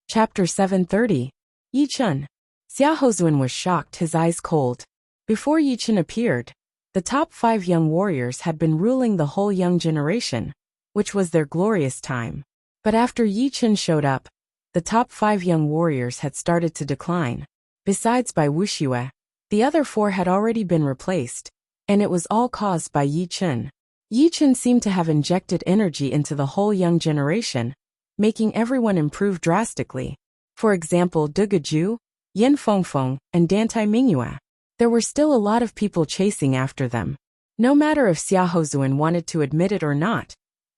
Chapter 730. Yi Chun. Xiaohozuan was shocked, his eyes cold. Before Yi Chun appeared, the top 5 young warriors had been ruling the whole young generation, which was their glorious time. But after Yi Chun showed up, the top 5 young warriors had started to decline. Besides by Wuxia, the other 4 had already been replaced, and it was all caused by Yi Chun. Yi Chun seemed to have injected energy into the whole young generation, making everyone improve drastically. For example, Du Guju, Yin Fengfeng, and Dantai Mingyue. There were still a lot of people chasing after them. No matter if Xiaohozuan wanted to admit it or not,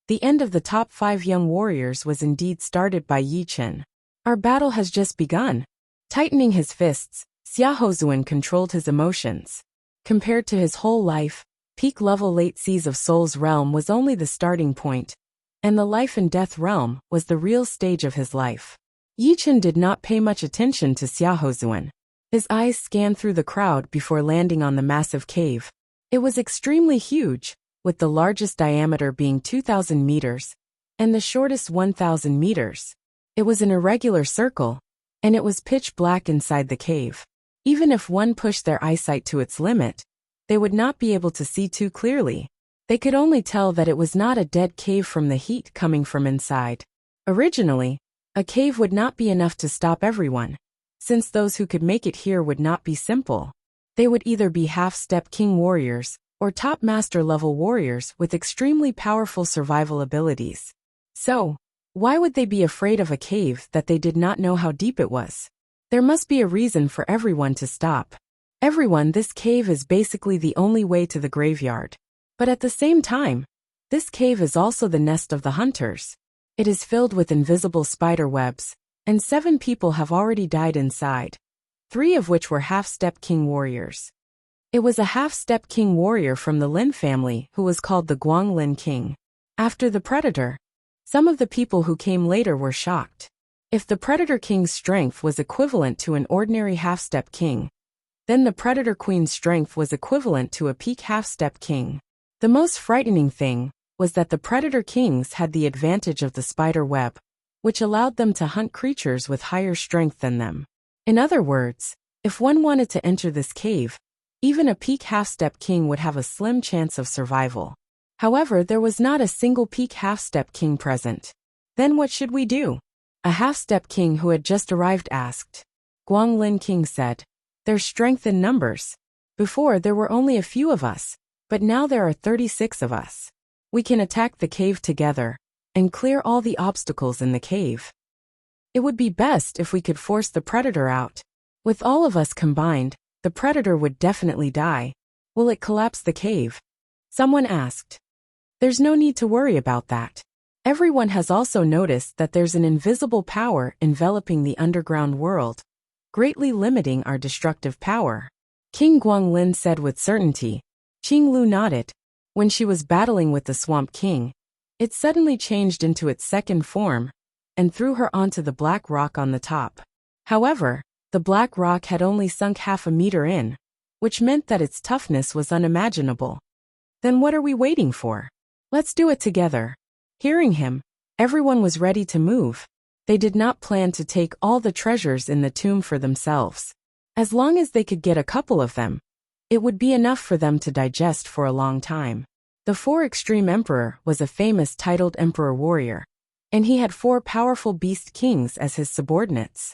the end of the top 5 young warriors was indeed started by Yi Chun. Our battle has just begun. Tightening his fists, Xiaohozuan controlled his emotions. Compared to his whole life, peak level late seas of Soul's realm was only the starting point, and the life and death realm was the real stage of his life. Yi Chun did not pay much attention to Xiaohozuan. His eyes scanned through the crowd before landing on the massive cave. It was extremely huge, with the largest diameter being 2,000 meters, and the shortest 1,000 meters. It was an irregular circle, and it was pitch black inside the cave. Even if one pushed their eyesight to its limit, they would not be able to see too clearly. They could only tell that it was not a dead cave from the heat coming from inside. Originally, a cave would not be enough to stop everyone, since those who could make it here would not be simple. They would either be half-step king warriors, or top master level warriors with extremely powerful survival abilities. So, why would they be afraid of a cave that they did not know how deep it was? There must be a reason for everyone to stop. Everyone, this cave is basically the only way to the graveyard. But at the same time, this cave is also the nest of the hunters. It is filled with invisible spider webs, and 7 people have already died inside, 3 of which were half-step king warriors. It was a half-step king warrior from the Lin family who was called the Guanglin King. After the Predator, some of the people who came later were shocked. If the Predator King's strength was equivalent to an ordinary half-step king, then the Predator Queen's strength was equivalent to a peak half-step king. The most frightening thing was that the Predator Kings had the advantage of the spider web, which allowed them to hunt creatures with higher strength than them. In other words, if one wanted to enter this cave, even a peak half-step king would have a slim chance of survival. However, there was not a single peak half-step king present. Then what should we do? A half-step king who had just arrived asked. Guanglin King said, "There's strength in numbers. Before there were only a few of us, but now there are 36 of us. We can attack the cave together and clear all the obstacles in the cave. It would be best if we could force the Predator out. With all of us combined, the Predator would definitely die. Will it collapse the cave?" Someone asked. There's no need to worry about that. Everyone has also noticed that there's an invisible power enveloping the underground world, greatly limiting our destructive power. King Guanglin said with certainty. Qinglu nodded. When she was battling with the Swamp King, it suddenly changed into its second form and threw her onto the black rock on the top. However, the black rock had only sunk half a meter in, which meant that its toughness was unimaginable. Then what are we waiting for? Let's do it together. Hearing him, everyone was ready to move. They did not plan to take all the treasures in the tomb for themselves. As long as they could get a couple of them, it would be enough for them to digest for a long time. The 4 Extreme Emperor was a famous titled Emperor Warrior, and he had 4 powerful Beast Kings as his subordinates.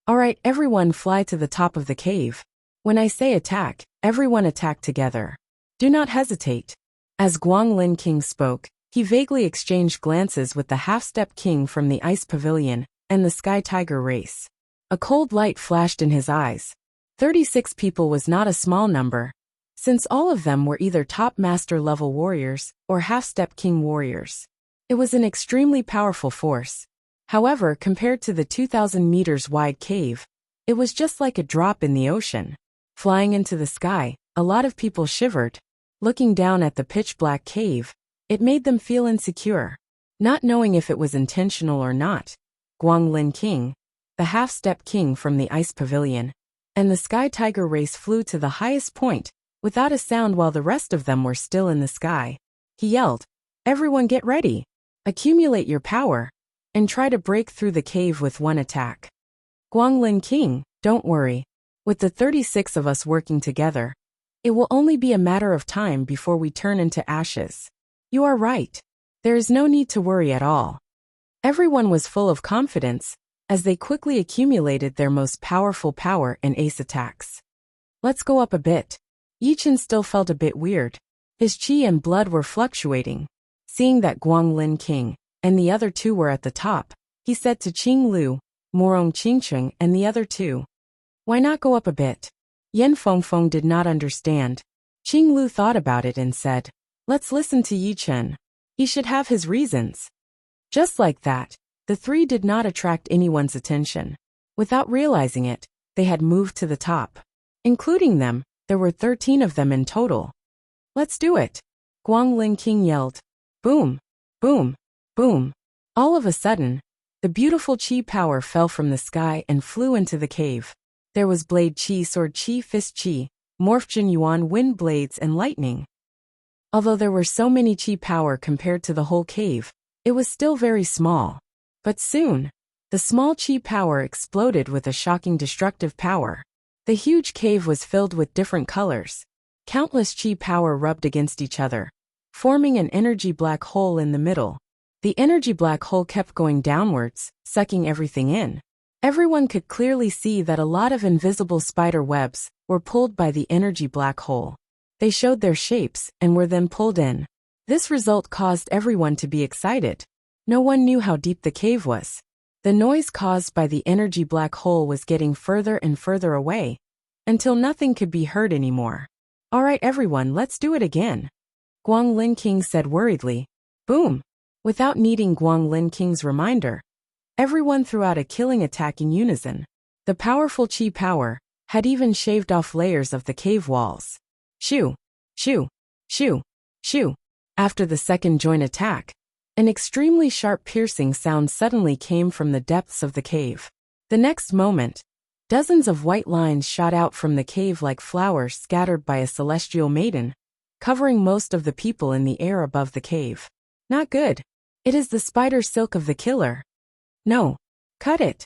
Alright, everyone fly to the top of the cave. When I say attack, everyone attack together. Do not hesitate. As Guanglin King spoke, he vaguely exchanged glances with the half-step king from the Ice Pavilion and the Sky Tiger race. A cold light flashed in his eyes. 36 people was not a small number, since all of them were either top master level warriors or half-step king warriors. It was an extremely powerful force. However, compared to the 2,000 meters wide cave, it was just like a drop in the ocean. Flying into the sky, a lot of people shivered. Looking down at the pitch-black cave, it made them feel insecure. Not knowing if it was intentional or not, Guanglin King, the half-step king from the Ice Pavilion, and the Sky Tiger race flew to the highest point, without a sound while the rest of them were still in the sky. He yelled, "Everyone get ready! Accumulate your power, and try to break through the cave with one attack. Guanglin King, don't worry. With the 36 of us working together, it will only be a matter of time before we turn into ashes. You are right. There is no need to worry at all. Everyone was full of confidence, as they quickly accumulated their most powerful power and ace attacks. Let's go up a bit. Yichen still felt a bit weird. His chi and blood were fluctuating. Seeing that Guanglin King and the other two were at the top, he said to Qing Lu, Morong Qingcheng and the other two. Why not go up a bit? Yan Fengfeng did not understand. Qing Lu thought about it and said, let's listen to Yichen. He should have his reasons. Just like that, the three did not attract anyone's attention. Without realizing it, they had moved to the top. Including them, there were 13 of them in total. Let's do it. Guanglin King yelled. Boom, boom, boom. All of a sudden, the beautiful chi power fell from the sky and flew into the cave. There was blade chi, sword chi, fist chi, morph Jin Yuan, wind blades, and lightning. Although there were so many chi power compared to the whole cave, it was still very small. But soon, the small chi power exploded with a shocking destructive power. The huge cave was filled with different colors. Countless chi power rubbed against each other, forming an energy black hole in the middle. The energy black hole kept going downwards, sucking everything in. Everyone could clearly see that a lot of invisible spider webs were pulled by the energy black hole. They showed their shapes and were then pulled in. This result caused everyone to be excited. No one knew how deep the cave was. The noise caused by the energy black hole was getting further and further away, until nothing could be heard anymore. All right everyone, let's do it again. Guanglin King said worriedly. Boom! Without needing Guanglin King's reminder, everyone threw out a killing attack in unison. The powerful chi power had even shaved off layers of the cave walls. Shoo! Shoo! Shoo! Shoo! After the second joint attack, an extremely sharp piercing sound suddenly came from the depths of the cave. The next moment, dozens of white lines shot out from the cave like flowers scattered by a celestial maiden, covering most of the people in the air above the cave. Not good. It is the spider silk of the killer. No. Cut it.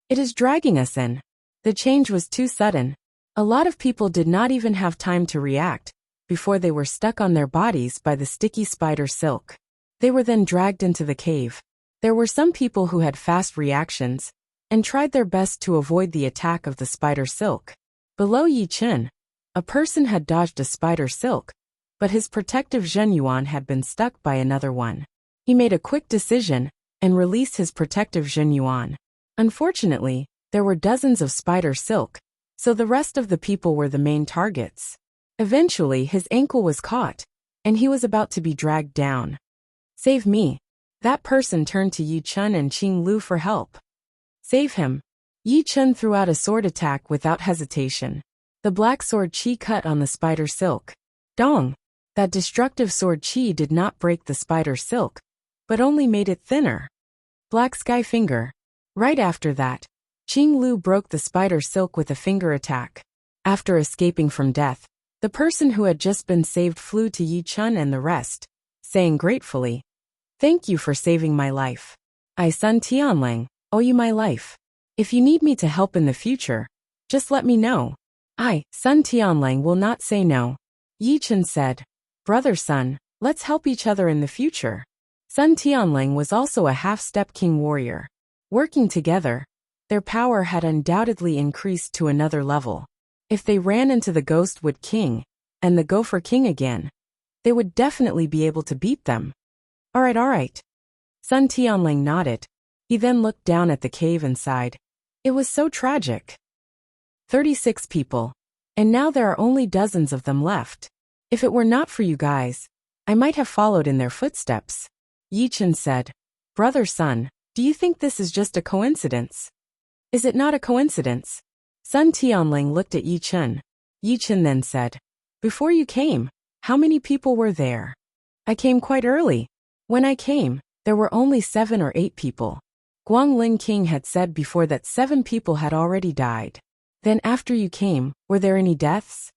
It is dragging us in. The change was too sudden. A lot of people did not even have time to react before they were stuck on their bodies by the sticky spider silk. They were then dragged into the cave. There were some people who had fast reactions and tried their best to avoid the attack of the spider silk. Below Yichen, a person had dodged a spider silk, but his protective Zhen Yuan had been stuck by another one. He made a quick decision and released his protective Zhen Yuan. Unfortunately, there were dozens of spider silk, so the rest of the people were the main targets. Eventually, his ankle was caught, and he was about to be dragged down. Save me. That person turned to Yi Chun and Qing Lu for help. Save him. Yi Chun threw out a sword attack without hesitation. The black sword chi cut on the spider silk. Dong! That destructive sword chi did not break the spider silk, but only made it thinner. Black sky finger. Right after that, Qing Lu broke the spider silk with a finger attack. After escaping from death, the person who had just been saved flew to Yi Chun and the rest, saying gratefully, Thank you for saving my life. I, Sun Tianlang, owe you my life. If you need me to help in the future, just let me know. I, Sun Tianlang, will not say no. Yi Chun said, Brother Sun, let's help each other in the future. Sun Tianlang was also a half-step king warrior. Working together, their power had undoubtedly increased to another level. If they ran into the Ghostwood King and the Gopher King again, they would definitely be able to beat them. All right. Sun Tianlang nodded. He then looked down at the cave and sighed. It was so tragic. 36 people. And now there are only dozens of them left. If it were not for you guys, I might have followed in their footsteps. Yi Chun said, Brother Sun, do you think this is just a coincidence? Is it not a coincidence? Sun Tianlang looked at Yi Chun. Yi Chun then said, Before you came, how many people were there? I came quite early. When I came, there were only 7 or 8 people. Guanglin King had said before that 7 people had already died. Then after you came, were there any deaths?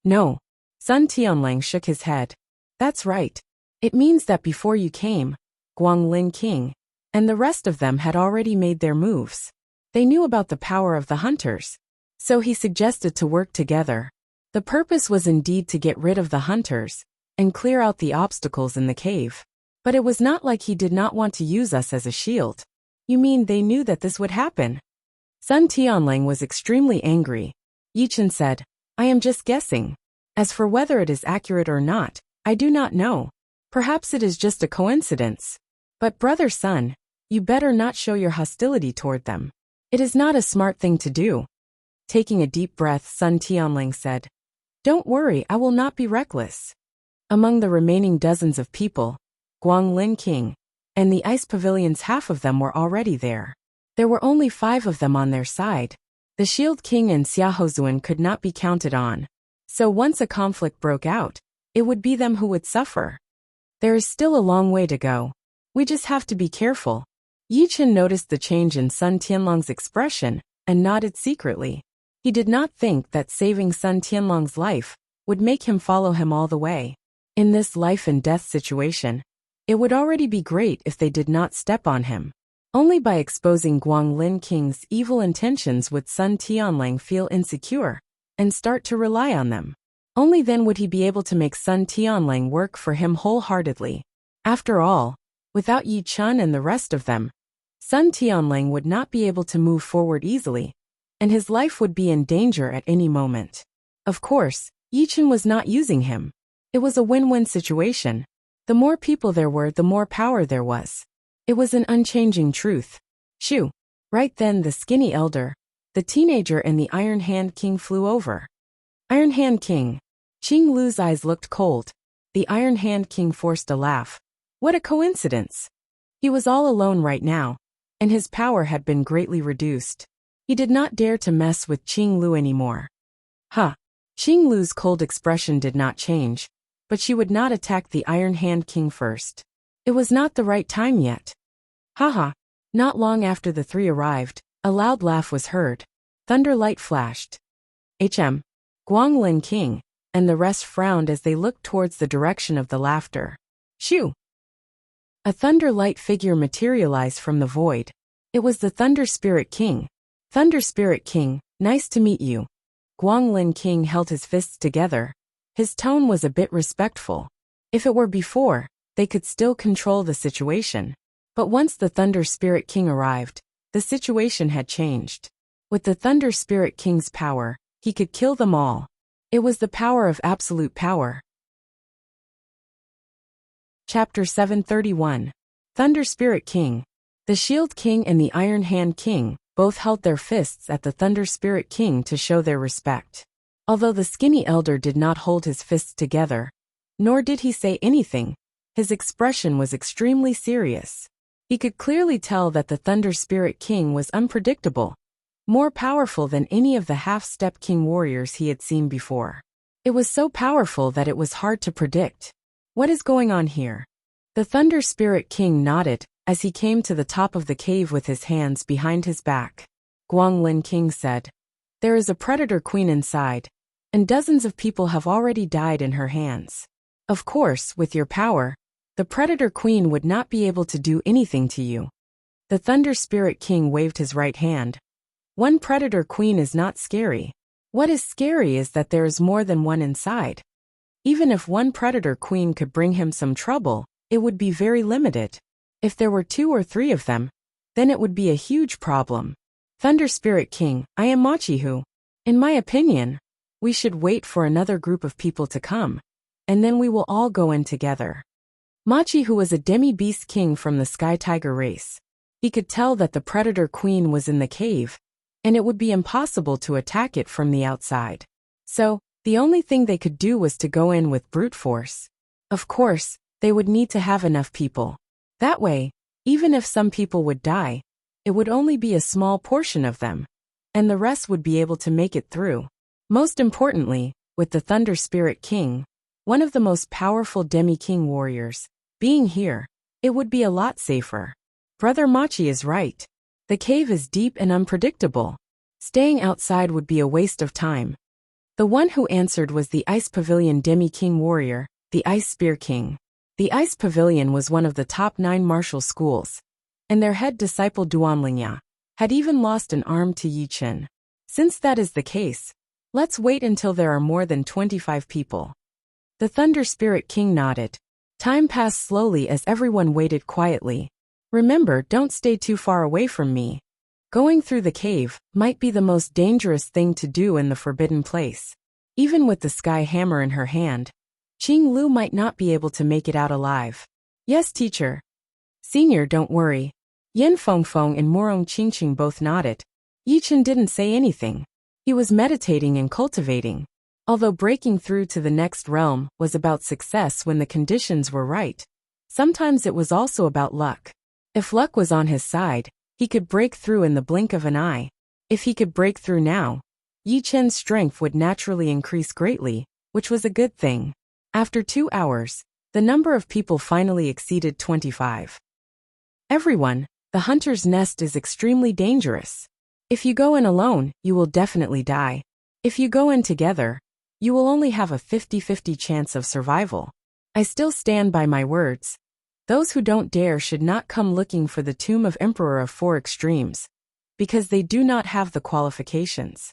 No. Sun Tianlang shook his head. That's right. It means that before you came, Guanglin King and the rest of them had already made their moves. They knew about the power of the hunters, so he suggested to work together. The purpose was indeed to get rid of the hunters and clear out the obstacles in the cave. But it was not like he did not want to use us as a shield. You mean they knew that this would happen? Sun Tianlang was extremely angry. Yichen said, I am just guessing. As for whether it is accurate or not, I do not know. Perhaps it is just a coincidence. But brother Sun, you better not show your hostility toward them. It is not a smart thing to do. Taking a deep breath, Sun Tianlang said, Don't worry, I will not be reckless. Among the remaining dozens of people, Guanglin King and the ice pavilions, half of them were already there. There were only 5 of them on their side. The Shield King and Xiaohozuan could not be counted on. So once a conflict broke out, it would be them who would suffer. There is still a long way to go. We just have to be careful. Yichen noticed the change in Sun Tianlang's expression and nodded secretly. He did not think that saving Sun Tianlang's life would make him follow him all the way. In this life and death situation, it would already be great if they did not step on him. Only by exposing Guanglin King's evil intentions would Sun Tianlang feel insecure and start to rely on them. Only then would he be able to make Sun Tianlang work for him wholeheartedly. After all, without Yi Chun and the rest of them, Sun Tianlang would not be able to move forward easily, and his life would be in danger at any moment. Of course, Yi Chun was not using him. It was a win-win situation. The more people there were, the more power there was. It was an unchanging truth. Shoo! Right then the skinny elder, the teenager and the Iron Hand King flew over. Iron Hand King. Qing Lu's eyes looked cold. The Iron Hand King forced a laugh. What a coincidence! He was all alone right now, and his power had been greatly reduced. He did not dare to mess with Qing Lu anymore. Huh! Qing Lu's cold expression did not change, but she would not attack the Iron Hand King first. It was not the right time yet. Haha! Not long after the 3 arrived, a loud laugh was heard. Thunder light flashed. Guanglin King and the rest frowned as they looked towards the direction of the laughter. Shoo! A thunder light figure materialized from the void. It was the Thunder Spirit King. Thunder Spirit King, nice to meet you. Guanglin King held his fists together. His tone was a bit respectful. If it were before, they could still control the situation. But once the Thunder Spirit King arrived, the situation had changed. With the Thunder Spirit King's power, he could kill them all. It was the power of absolute power. Chapter 731. Thunder Spirit King. The Shield King and the Iron Hand King both held their fists at the Thunder Spirit King to show their respect. Although the skinny elder did not hold his fists together, nor did he say anything, his expression was extremely serious. He could clearly tell that the Thunder Spirit King was unpredictable, more powerful than any of the half-step king warriors he had seen before. It was so powerful that it was hard to predict. What is going on here? The Thunder Spirit King nodded as he came to the top of the cave with his hands behind his back. Guanglin King said, There is a predator queen inside, and dozens of people have already died in her hands. Of course, with your power, the predator queen would not be able to do anything to you. The Thunder Spirit King waved his right hand. One predator queen is not scary. What is scary is that there is more than one inside. Even if one predator queen could bring him some trouble, it would be very limited. If there were 2 or 3 of them, then it would be a huge problem. Thunder Spirit King, I am Machihu. In my opinion, we should wait for another group of people to come, and then we will all go in together. Machihu was a demi-beast king from the Sky Tiger race. He could tell that the predator queen was in the cave, and it would be impossible to attack it from the outside. So, the only thing they could do was to go in with brute force. Of course, they would need to have enough people. That way, even if some people would die, it would only be a small portion of them, and the rest would be able to make it through. Most importantly, with the Thunder Spirit King, one of the most powerful demi-king warriors, being here, it would be a lot safer. Brother Machi is right. The cave is deep and unpredictable. Staying outside would be a waste of time. The one who answered was the Ice Pavilion demi-king warrior, the Ice Spear King. The Ice Pavilion was one of the top 9 martial schools. and their head disciple Duanlingya had even lost an arm to Yi Chen. Since that is the case, let's wait until there are more than 25 people. The Thunder Spirit King nodded. Time passed slowly as everyone waited quietly. Remember, don't stay too far away from me. Going through the cave might be the most dangerous thing to do in the forbidden place. Even with the sky hammer in her hand, Qing Lu might not be able to make it out alive. Yes, teacher. Senior, don't worry. Yen Fengfeng and Morong Qingqing both nodded. Yi Chen didn't say anything. He was meditating and cultivating. Although breaking through to the next realm was about success when the conditions were right, sometimes it was also about luck. If luck was on his side, he could break through in the blink of an eye. If he could break through now, Yi Chen's strength would naturally increase greatly, which was a good thing. After 2 hours, the number of people finally exceeded 25. Everyone, the hunter's nest is extremely dangerous. If you go in alone, you will definitely die. If you go in together, you will only have a 50-50 chance of survival. I still stand by my words. Those who don't dare should not come looking for the tomb of Emperor of Four Extremes, because they do not have the qualifications.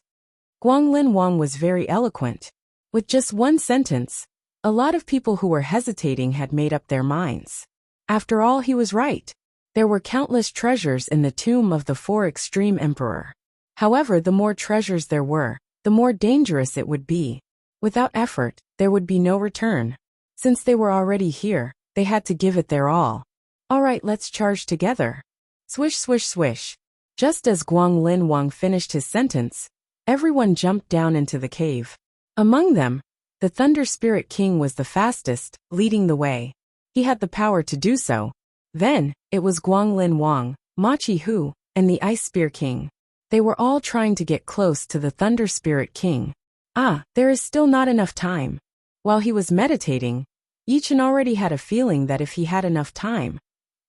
Guanglin Wang was very eloquent. With just one sentence, a lot of people who were hesitating had made up their minds. After all, he was right. There were countless treasures in the tomb of the Four Extreme Emperor. However, the more treasures there were, the more dangerous it would be. Without effort, there would be no return. Since they were already here, they had to give it their all. All right, let's charge together. Swish, swish, swish. Just as Guanglin Wang finished his sentence, everyone jumped down into the cave. Among them, the Thunder Spirit King was the fastest, leading the way. He had the power to do so. Then, it was Guanglin Wang, Ma Qihu, and the Ice Spear King. They were all trying to get close to the Thunder Spirit King. There is still not enough time. While he was meditating, Yi Chen already had a feeling that if he had enough time,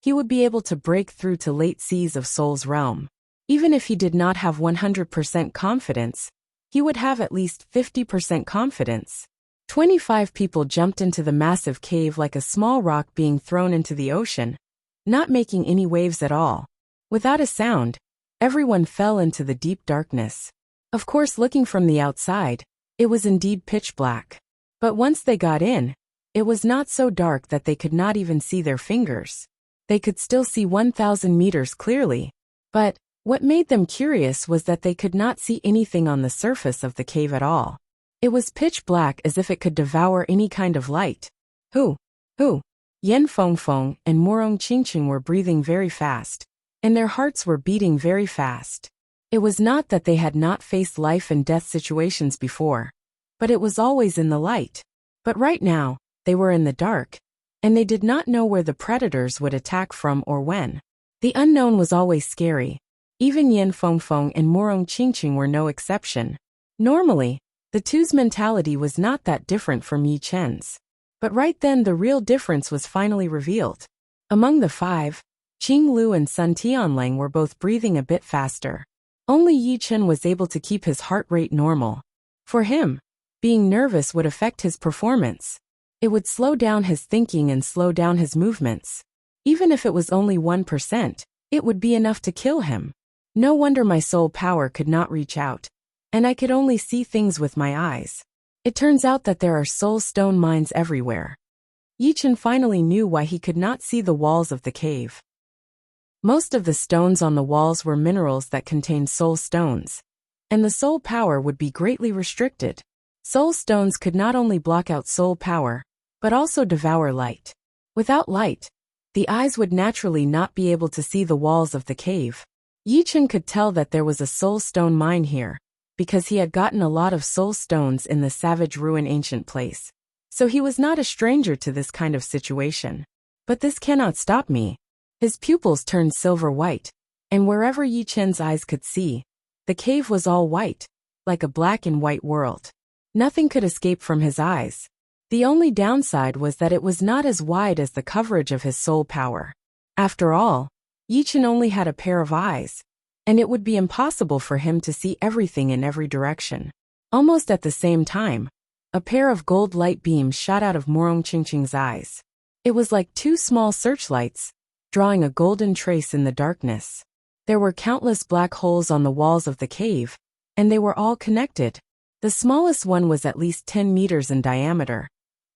he would be able to break through to late seas of Soul's realm. Even if he did not have 100% confidence, he would have at least 50% confidence. 25 people jumped into the massive cave like a small rock being thrown into the ocean, not making any waves at all. Without a sound, everyone fell into the deep darkness. Of course, looking from the outside, it was indeed pitch black. But once they got in, it was not so dark that they could not even see their fingers. They could still see 1,000 meters clearly. But what made them curious was that they could not see anything on the surface of the cave at all. It was pitch black, as if it could devour any kind of light. Who? Yen Fengfeng and Morong Qingqing were breathing very fast, and their hearts were beating very fast. It was not that they had not faced life and death situations before, but it was always in the light. But right now, they were in the dark, and they did not know where the predators would attack from or when. The unknown was always scary. Even Yen Fengfeng and Morong Qingqing were no exception. Normally, the two's mentality was not that different from Yi Chen's. But right then the real difference was finally revealed. Among the five, Qing Lu and Sun Tianlang were both breathing a bit faster. Only Yi Chen was able to keep his heart rate normal. For him, being nervous would affect his performance. It would slow down his thinking and slow down his movements. Even if it was only 1%, it would be enough to kill him. No wonder my soul power could not reach out, and I could only see things with my eyes. It turns out that there are soul stone mines everywhere. Yi Chen finally knew why he could not see the walls of the cave. Most of the stones on the walls were minerals that contained soul stones, and the soul power would be greatly restricted. Soul stones could not only block out soul power, but also devour light. Without light, the eyes would naturally not be able to see the walls of the cave. Yi Chen could tell that there was a soul stone mine here, because he had gotten a lot of soul stones in the Savage Ruin ancient place. So he was not a stranger to this kind of situation. But this cannot stop me. His pupils turned silver white, and wherever Yi Chen's eyes could see, the cave was all white, like a black and white world. Nothing could escape from his eyes. The only downside was that it was not as wide as the coverage of his soul power. After all, Yi Chen only had a pair of eyes, and it would be impossible for him to see everything in every direction. Almost at the same time, a pair of gold light beams shot out of Morong Qingqing's eyes. It was like two small searchlights, drawing a golden trace in the darkness. There were countless black holes on the walls of the cave, and they were all connected. The smallest one was at least 10 meters in diameter,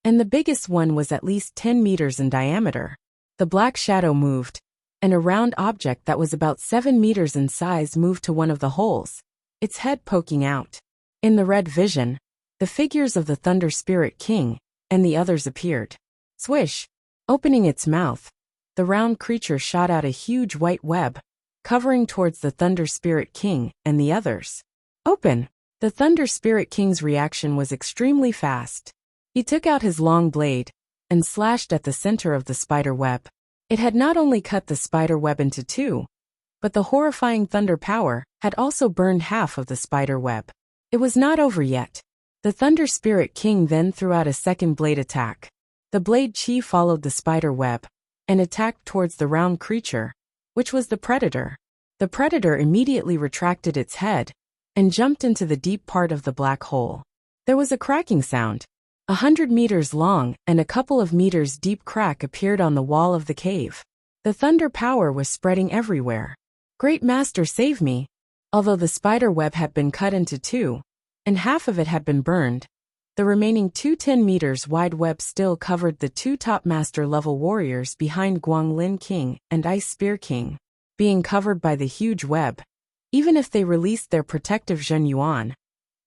and the biggest one was at least 10 meters in diameter. The black shadow moved, and a round object that was about 7 meters in size moved to one of the holes, its head poking out. In the red vision, the figures of the Thunder Spirit King and the others appeared. Swish! Opening its mouth, the round creature shot out a huge white web, covering towards the Thunder Spirit King and the others. Open! The Thunder Spirit King's reaction was extremely fast. He took out his long blade and slashed at the center of the spider web. It had not only cut the spider web into two, but the horrifying thunder power had also burned half of the spider web. It was not over yet. The Thunder Spirit King then threw out a second blade attack. The blade chi followed the spider web and attacked towards the round creature, which was the predator. The predator immediately retracted its head and jumped into the deep part of the black hole. There was a cracking sound. 100 meters long and a couple of meters deep crack appeared on the wall of the cave. The thunder power was spreading everywhere. Great Master, save me! Although the spider web had been cut into two, and half of it had been burned, the remaining 10 meters wide web still covered the two top master level warriors behind Guanglin King and Ice Spear King. Being covered by the huge web, even if they released their protective Zhen Yuan,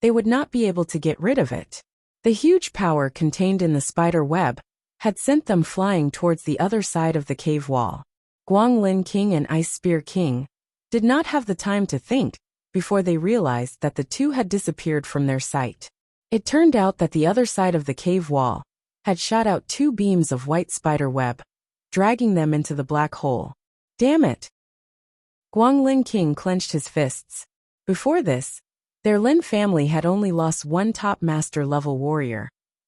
they would not be able to get rid of it. The huge power contained in the spider web had sent them flying towards the other side of the cave wall. Guanglin King and Ice Spear King did not have the time to think before they realized that the two had disappeared from their sight. It turned out that the other side of the cave wall had shot out two beams of white spider web, dragging them into the black hole. Damn it! Guanglin King clenched his fists. Before this, their Lin family had only lost one top master level warrior,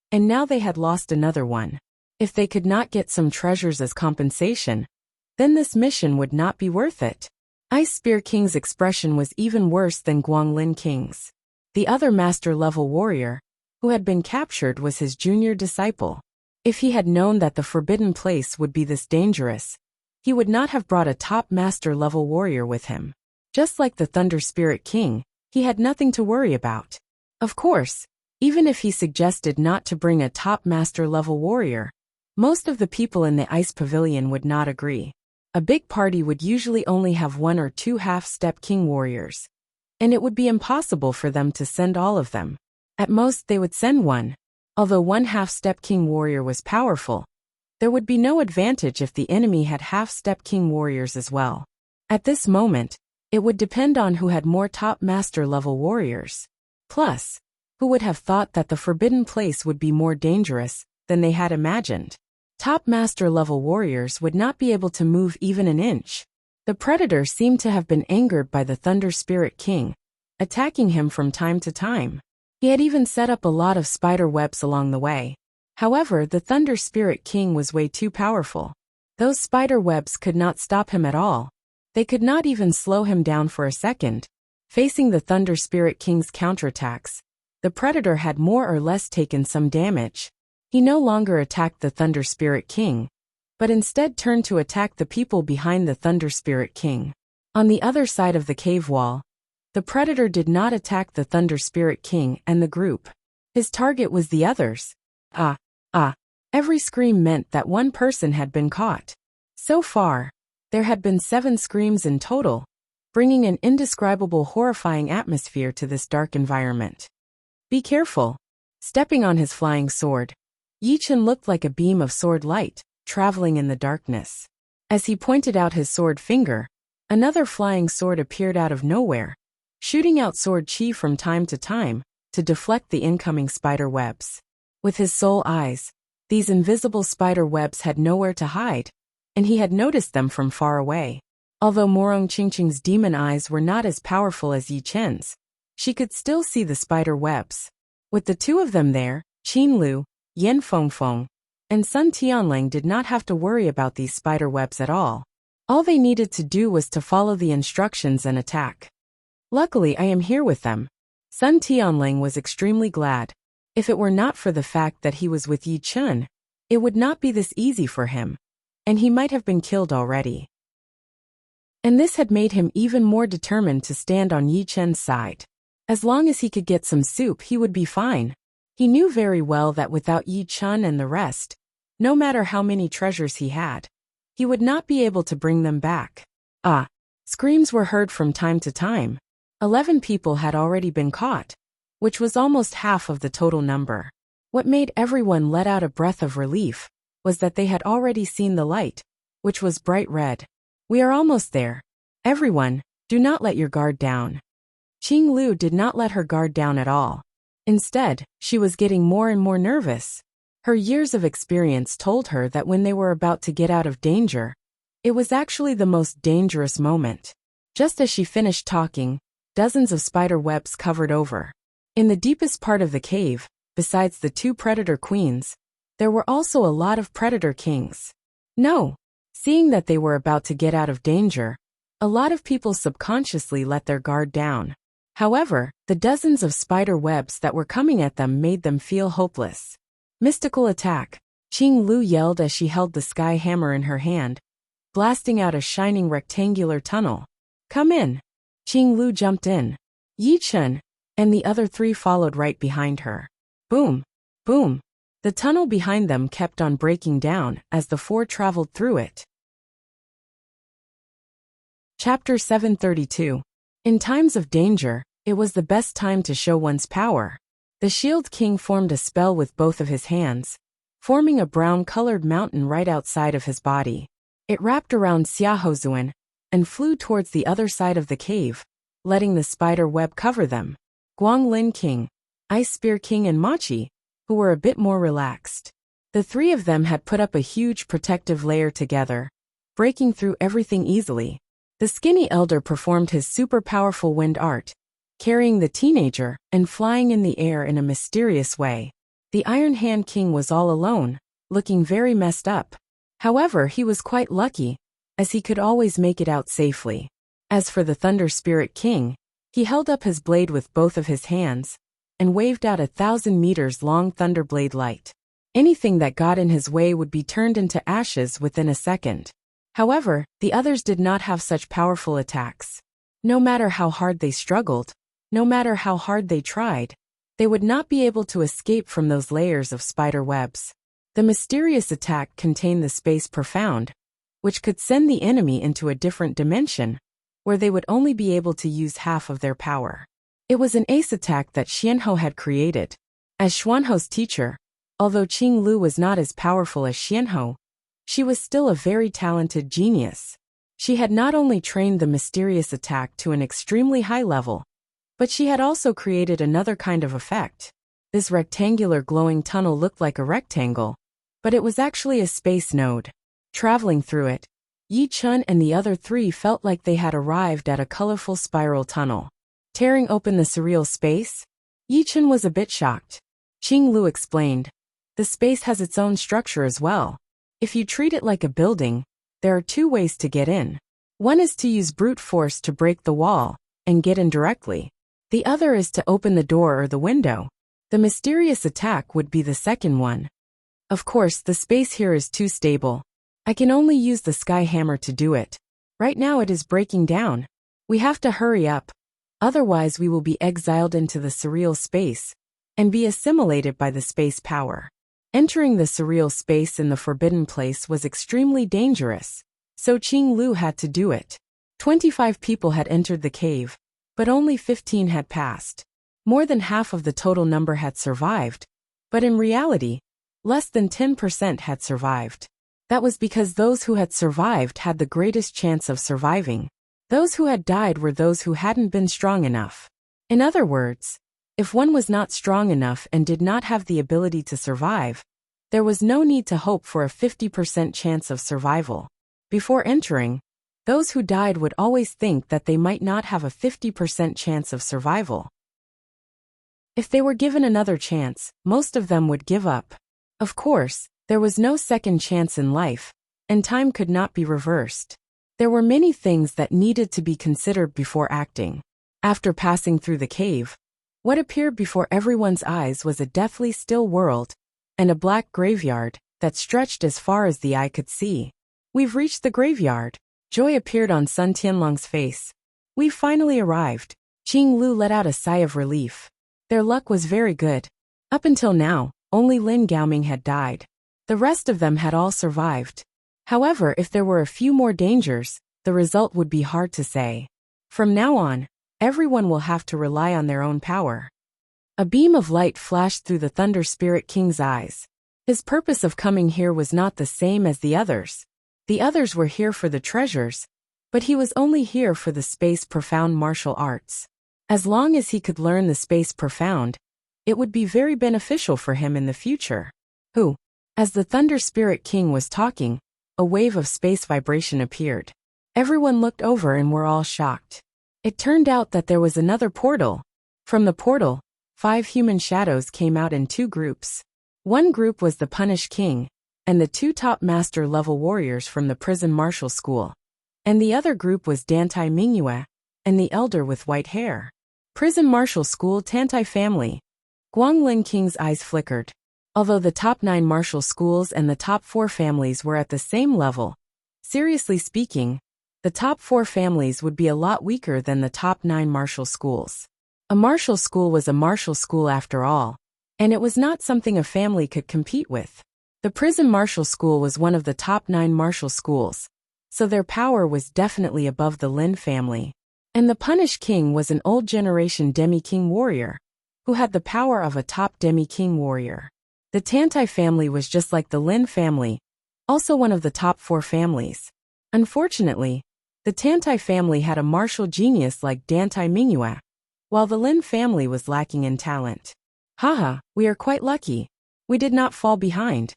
and now they had lost another one. If they could not get some treasures as compensation, then this mission would not be worth it. Ice Spear King's expression was even worse than Guanglin King's. The other master level warrior, who had been captured, was his junior disciple. If he had known that the forbidden place would be this dangerous, he would not have brought a top master level warrior with him. Just like the Thunder Spirit King, he had nothing to worry about. Of course, even if he suggested not to bring a top master level warrior, most of the people in the ice pavilion would not agree. A big party would usually only have one or two half-step king warriors, and it would be impossible for them to send all of them. At most they would send one. Although one half-step king warrior was powerful, there would be no advantage if the enemy had half-step king warriors as well. At this moment, it would depend on who had more top master level warriors. Plus, who would have thought that the forbidden place would be more dangerous than they had imagined. Top master level warriors would not be able to move even an inch. The predator seemed to have been angered by the Thunder Spirit King, attacking him from time to time. He had even set up a lot of spider webs along the way. However, the Thunder Spirit King was way too powerful. Those spider webs could not stop him at all. They could not even slow him down for a second. Facing the Thunder Spirit King's counterattacks, the predator had more or less taken some damage. He no longer attacked the Thunder Spirit King, but instead turned to attack the people behind the Thunder Spirit King. On the other side of the cave wall, the predator did not attack the Thunder Spirit King and the group. His target was the others. Every scream meant that one person had been caught. So far, there had been 7 screams in total, bringing an indescribable horrifying atmosphere to this dark environment. Be careful. Stepping on his flying sword, Yichen looked like a beam of sword light, traveling in the darkness. As he pointed out his sword finger, another flying sword appeared out of nowhere, shooting out sword chi from time to deflect the incoming spider webs. With his soul eyes, these invisible spider webs had nowhere to hide, and he had noticed them from far away. Although Morong Qingqing's demon eyes were not as powerful as Yi Chen's, she could still see the spider webs. With the two of them there, Qin Lu, Yan Fengfeng, and Sun Tianlang did not have to worry about these spider webs at all. All they needed to do was to follow the instructions and attack. Luckily, I am here with them. Sun Tianlang was extremely glad. If it were not for the fact that he was with Yi Chen, it would not be this easy for him. and he might have been killed already. And this had made him even more determined to stand on Yi Chen's side. As long as he could get some soup, he would be fine. He knew very well that without Yi Chen and the rest, no matter how many treasures he had, he would not be able to bring them back. Screams were heard from time to time. 11 people had already been caught, which was almost half of the total number. What made everyone let out a breath of relief was that they had already seen the light, which was bright red. We are almost there. Everyone, do not let your guard down. Qing Lu did not let her guard down at all. Instead, she was getting more and more nervous. Her years of experience told her that when they were about to get out of danger, it was actually the most dangerous moment. Just as she finished talking, dozens of spider webs covered over. In the deepest part of the cave, besides the 2 predator queens, there were also a lot of predator kings. Seeing that they were about to get out of danger, a lot of people subconsciously let their guard down. However, the dozens of spider webs that were coming at them made them feel hopeless. Mystical attack, Qing Lu yelled as she held the sky hammer in her hand, blasting out a shining rectangular tunnel. Come in. Qing Lu jumped in. Yi Chen and the other 3 followed right behind her. Boom, boom. The tunnel behind them kept on breaking down as the 4 traveled through it. Chapter 732. In times of danger, it was the best time to show one's power. The Shield King formed a spell with both of his hands, forming a brown-colored mountain right outside of his body. It wrapped around Xiaohozuan and flew towards the other side of the cave, letting the spider web cover them. Guanglin King, Ice Spear King and Machi, who were a bit more relaxed. The 3 of them had put up a huge protective layer together, breaking through everything easily. The skinny elder performed his super powerful wind art, carrying the teenager and flying in the air in a mysterious way. The Iron Hand King was all alone, looking very messed up. However, he was quite lucky, as he could always make it out safely. As for the Thunder Spirit King, he held up his blade with both of his hands and waved out 1,000 meters long thunderblade light. Anything that got in his way would be turned into ashes within a second. However, the others did not have such powerful attacks. No matter how hard they struggled, no matter how hard they tried, they would not be able to escape from those layers of spider webs. The mysterious attack contained the space profound, which could send the enemy into a different dimension, where they would only be able to use half of their power. It was an ace attack that Xianhou had created. As Xuanhou's teacher, although Qing Lu was not as powerful as Xianhou, she was still a very talented genius. She had not only trained the mysterious attack to an extremely high level, but she had also created another kind of effect. This rectangular glowing tunnel looked like a rectangle, but it was actually a space node. Traveling through it, Yi Chen and the other 3 felt like they had arrived at a colorful spiral tunnel. Tearing open the surreal space, Yi Chen was a bit shocked. Qing Lu explained, the space has its own structure as well. If you treat it like a building, there are 2 ways to get in. One is to use brute force to break the wall and get in directly. The other is to open the door or the window. The mysterious attack would be the second one. Of course, the space here is too stable. I can only use the sky hammer to do it. Right now it is breaking down. We have to hurry up. Otherwise we will be exiled into the surreal space and be assimilated by the space power. Entering the surreal space in the forbidden place was extremely dangerous, so Qing Lu had to do it. 25 people had entered the cave, but only 15 had passed. More than half of the total number had survived, but in reality, less than 10% had survived. That was because those who had survived had the greatest chance of surviving. Those who had died were those who hadn't been strong enough. In other words, if one was not strong enough and did not have the ability to survive, there was no need to hope for a 50% chance of survival. Before entering, those who died would always think that they might not have a 50% chance of survival. If they were given another chance, most of them would give up. Of course, there was no second chance in life, and time could not be reversed. There were many things that needed to be considered before acting. After passing through the cave, what appeared before everyone's eyes was a deathly still world, and a black graveyard that stretched as far as the eye could see. We've reached the graveyard. Joy appeared on Sun Tianlong's face. We've finally arrived. Qing Lu let out a sigh of relief. Their luck was very good. Up until now, only Lin Gaoming had died. The rest of them had all survived. However, if there were a few more dangers, the result would be hard to say. From now on, everyone will have to rely on their own power. A beam of light flashed through the Thunder Spirit King's eyes. His purpose of coming here was not the same as the others. The others were here for the treasures, but he was only here for the Space Profound martial arts. As long as he could learn the Space Profound, it would be very beneficial for him in the future. As the Thunder Spirit King was talking, a wave of space vibration appeared. Everyone looked over and were all shocked. It turned out that there was another portal. From the portal, 5 human shadows came out in 2 groups. One group was the Punish King, and the 2 top master-level warriors from the prison martial school. And the other group was Dantai Mingyue, and the elder with white hair. Prison martial school Tantai family. Guanglin King's eyes flickered. Although the top 9 martial schools and the top 4 families were at the same level, seriously speaking, the top 4 families would be a lot weaker than the top 9 martial schools. A martial school was a martial school after all, and it was not something a family could compete with. The prison martial school was one of the top 9 martial schools, so their power was definitely above the Lin family. And the Punish King was an old generation demi-king warrior, who had the power of a top demi-king warrior. The Tantai family was just like the Lin family, also one of the top 4 families. Unfortunately, the Tantai family had a martial genius like Dantai Mingyue, while the Lin family was lacking in talent. Haha, we are quite lucky. We did not fall behind.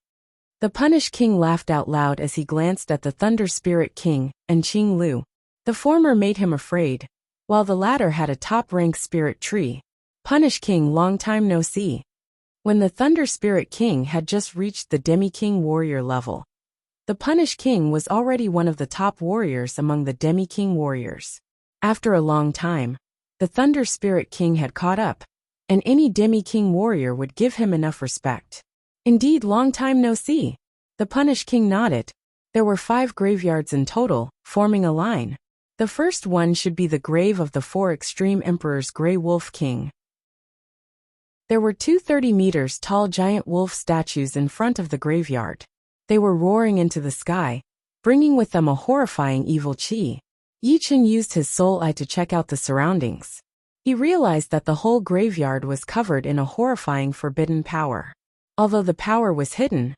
The Punish King laughed out loud as he glanced at the Thunder Spirit King and Qing Lu. The former made him afraid, while the latter had a top-rank spirit tree. Punish King, long time no see. When the Thunder Spirit King had just reached the Demi-King warrior level, the Punish King was already one of the top warriors among the Demi-King warriors. After a long time, the Thunder Spirit King had caught up, and any Demi-King warrior would give him enough respect. Indeed, long time no see. The Punish King nodded. There were 5 graveyards in total, forming a line. The first one should be the grave of the 4 extreme emperors Grey Wolf King. There were 2 30-meters-tall giant wolf statues in front of the graveyard. They were roaring into the sky, bringing with them a horrifying evil qi. Yi Chen used his soul eye to check out the surroundings. He realized that the whole graveyard was covered in a horrifying forbidden power. Although the power was hidden,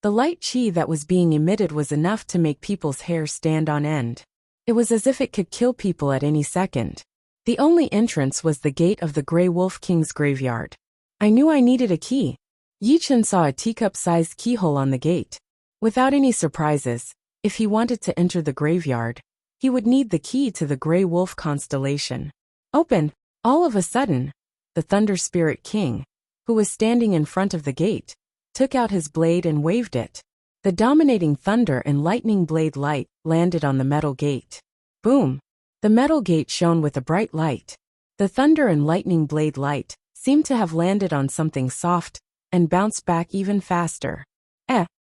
the light qi that was being emitted was enough to make people's hair stand on end. It was as if it could kill people at any second. The only entrance was the gate of the Grey Wolf King's graveyard. I knew I needed a key. Yi Chen saw a teacup-sized keyhole on the gate. Without any surprises, if he wanted to enter the graveyard, he would need the key to the Grey Wolf constellation. Open! All of a sudden, the Thunder Spirit King, who was standing in front of the gate, took out his blade and waved it. The dominating thunder and lightning blade light landed on the metal gate. Boom! The metal gate shone with a bright light. The thunder and lightning blade light seemed to have landed on something soft and bounced back even faster.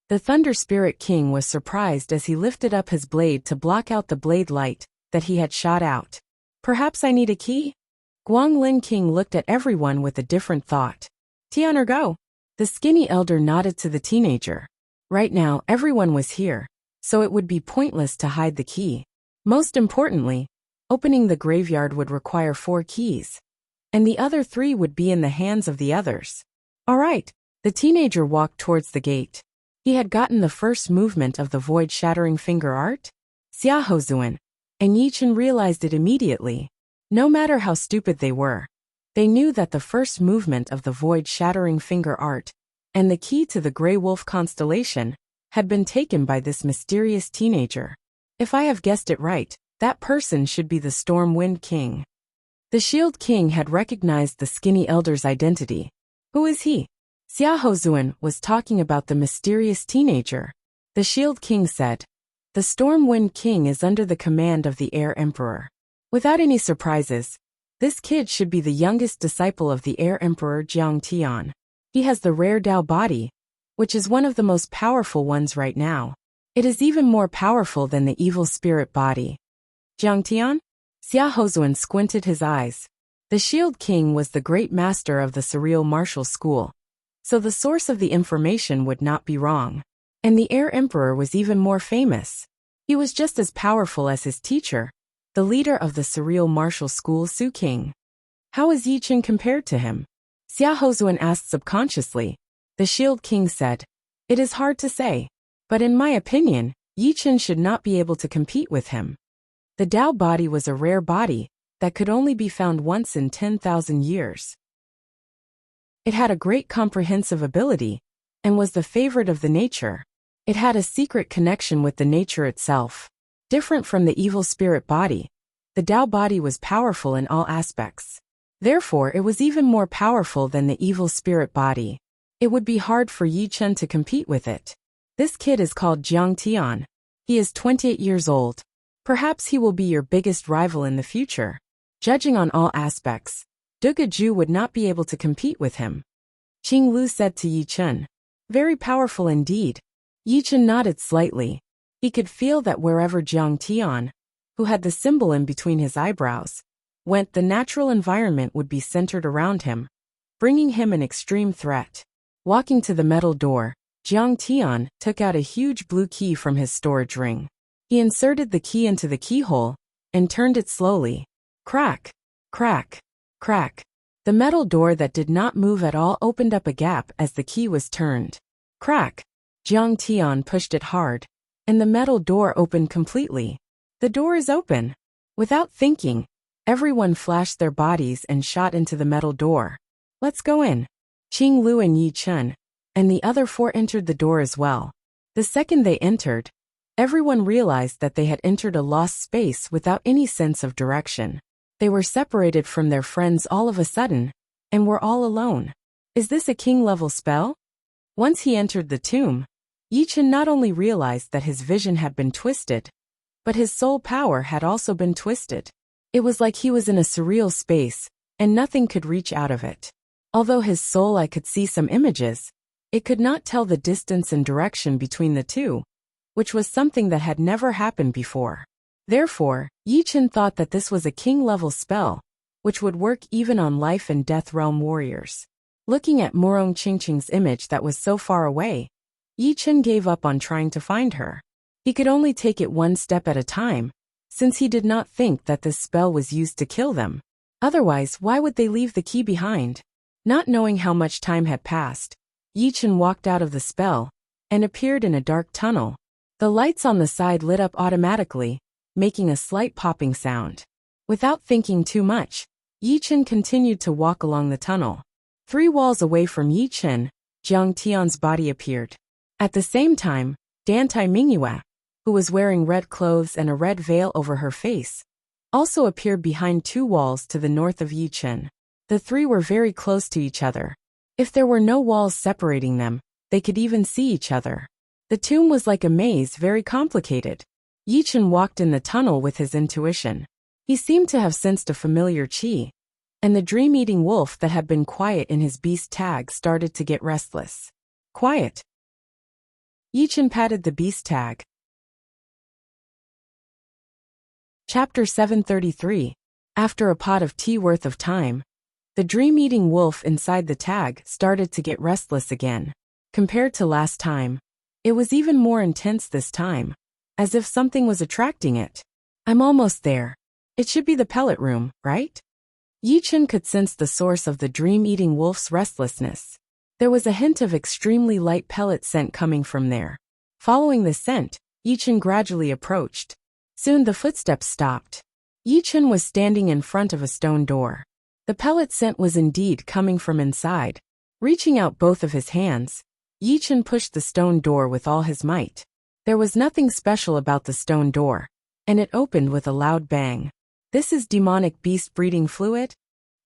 The Thunder Spirit King was surprised as he lifted up his blade to block out the blade light that he had shot out. Perhaps I need a key? Guanglin King looked at everyone with a different thought. Tian or go? The skinny elder nodded to the teenager. Right now, everyone was here, so it would be pointless to hide the key. Most importantly, opening the graveyard would require 4 keys, and the other 3 would be in the hands of the others. All right, the teenager walked towards the gate. He had gotten the first movement of the void-shattering finger art, Xiaohozuan, and Yi Chen realized it immediately. No matter how stupid they were, they knew that the first movement of the void-shattering finger art and the key to the Grey Wolf constellation had been taken by this mysterious teenager. If I have guessed it right, that person should be the Storm Wind King. The Shield King had recognized the skinny elder's identity. Who is he? Xiaohozuan was talking about the mysterious teenager. The Shield King said, "The Storm Wind King is under the command of the Air Emperor." Without any surprises, this kid should be the youngest disciple of the Air Emperor Jiang Tian. He has the rare Dao body, which is one of the most powerful ones right now. It is even more powerful than the evil spirit body. Jiang Tian? Xia Houzuan squinted his eyes. The Shield King was the great master of the surreal martial school, so the source of the information would not be wrong. And the heir emperor was even more famous. He was just as powerful as his teacher, the leader of the surreal martial school Su King. How is Yi Chen compared to him? Xia Houzuan asked subconsciously. The Shield King said, "It is hard to say, but in my opinion, Yi Chen should not be able to compete with him." The Tao body was a rare body that could only be found once in 10,000 years. It had a great comprehensive ability and was the favorite of the nature. It had a secret connection with the nature itself. Different from the evil spirit body, the Tao body was powerful in all aspects. Therefore, it was even more powerful than the evil spirit body. It would be hard for Yi Chen to compete with it. This kid is called Jiang Tian. He is 28 years old. Perhaps he will be your biggest rival in the future. Judging on all aspects, Duga Ju would not be able to compete with him. Qing Lu said to Yi Chen. Very powerful indeed. Yi Chen nodded slightly. He could feel that wherever Jiang Tian, who had the symbol in between his eyebrows, went, the natural environment would be centered around him, bringing him an extreme threat. Walking to the metal door, Jiang Tian took out a huge blue key from his storage ring. He inserted the key into the keyhole and turned it slowly. Crack, crack, crack. The metal door that did not move at all opened up a gap as the key was turned. Crack. Jiang Tian pushed it hard, and the metal door opened completely. The door is open. Without thinking, everyone flashed their bodies and shot into the metal door. Let's go in. Qing Lu and Yi Chen, and the other four entered the door as well. The second they entered, everyone realized that they had entered a lost space without any sense of direction. They were separated from their friends all of a sudden, and were all alone. Is this a king-level spell? Once he entered the tomb, Yi Chen not only realized that his vision had been twisted, but his soul power had also been twisted. It was like he was in a surreal space, and nothing could reach out of it. Although his soul eye could see some images, it could not tell the distance and direction between the two, which was something that had never happened before. Therefore, Yi Chen thought that this was a king-level spell, which would work even on life and death realm warriors. Looking at Morong Qingqing's image that was so far away, Yi Chen gave up on trying to find her. He could only take it one step at a time, since he did not think that this spell was used to kill them. Otherwise, why would they leave the key behind? Not knowing how much time had passed, Yi Chen walked out of the spell and appeared in a dark tunnel. The lights on the side lit up automatically, making a slight popping sound. Without thinking too much, Yi Chen continued to walk along the tunnel. 3 walls away from Yi Chen, Jiang Tian's body appeared. At the same time, Dantai Mingyue, who was wearing red clothes and a red veil over her face, also appeared behind 2 walls to the north of Yi Chen. The 3 were very close to each other. If there were no walls separating them, they could even see each other. The tomb was like a maze, very complicated. Yi Chen walked in the tunnel with his intuition. He seemed to have sensed a familiar qi, and the dream-eating wolf that had been quiet in his beast tag started to get restless. Quiet. Yi Chen patted the beast tag. Chapter 733. After a pot of tea worth of time, the dream-eating wolf inside the tag started to get restless again. Compared to last time, it was even more intense this time, as if something was attracting it. I'm almost there. It should be the pellet room, right? Yi Chen could sense the source of the dream-eating wolf's restlessness. There was a hint of extremely light pellet scent coming from there. Following the scent, Yi Chen gradually approached. Soon the footsteps stopped. Yi Chen was standing in front of a stone door. The pellet scent was indeed coming from inside. Reaching out both of his hands, Yi Chen pushed the stone door with all his might. There was nothing special about the stone door, and it opened with a loud bang. This is demonic beast breeding fluid?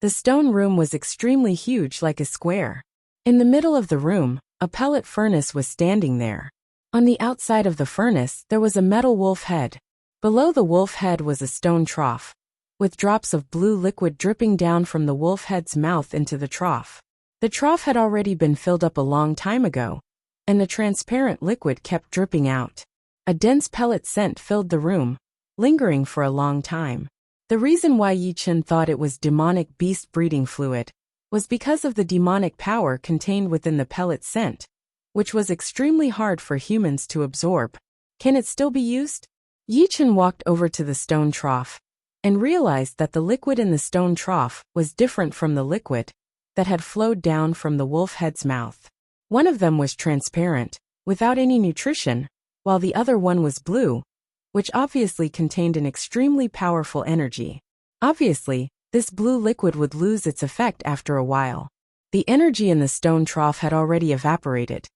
The stone room was extremely huge, like a square. In the middle of the room, a pellet furnace was standing there. On the outside of the furnace, there was a metal wolf head. Below the wolf head was a stone trough, with drops of blue liquid dripping down from the wolf head's mouth into the trough. The trough had already been filled up a long time ago, and the transparent liquid kept dripping out. A dense pellet scent filled the room, lingering for a long time. The reason why Yi Chen thought it was demonic beast breeding fluid was because of the demonic power contained within the pellet scent, which was extremely hard for humans to absorb. Can it still be used? Yi Chen walked over to the stone trough and realized that the liquid in the stone trough was different from the liquid that had flowed down from the wolf head's mouth. One of them was transparent, without any nutrition, while the other one was blue, which obviously contained an extremely powerful energy. Obviously, this blue liquid would lose its effect after a while. The energy in the stone trough had already evaporated,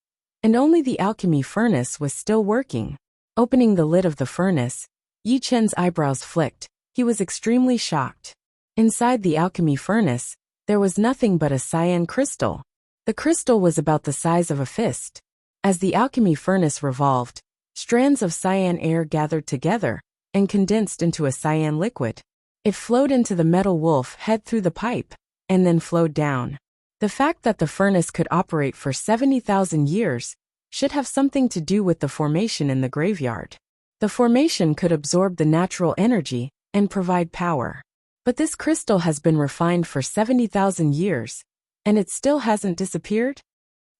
and only the alchemy furnace was still working. Opening the lid of the furnace, Yi Chen's eyebrows flicked. He was extremely shocked. Inside the alchemy furnace, there was nothing but a cyan crystal. The crystal was about the size of a fist. As the alchemy furnace revolved, strands of cyan air gathered together and condensed into a cyan liquid. It flowed into the metal wolf head through the pipe, and then flowed down. The fact that the furnace could operate for 70,000 years should have something to do with the formation in the graveyard. The formation could absorb the natural energy and provide power. But this crystal has been refined for 70,000 years, and it still hasn't disappeared?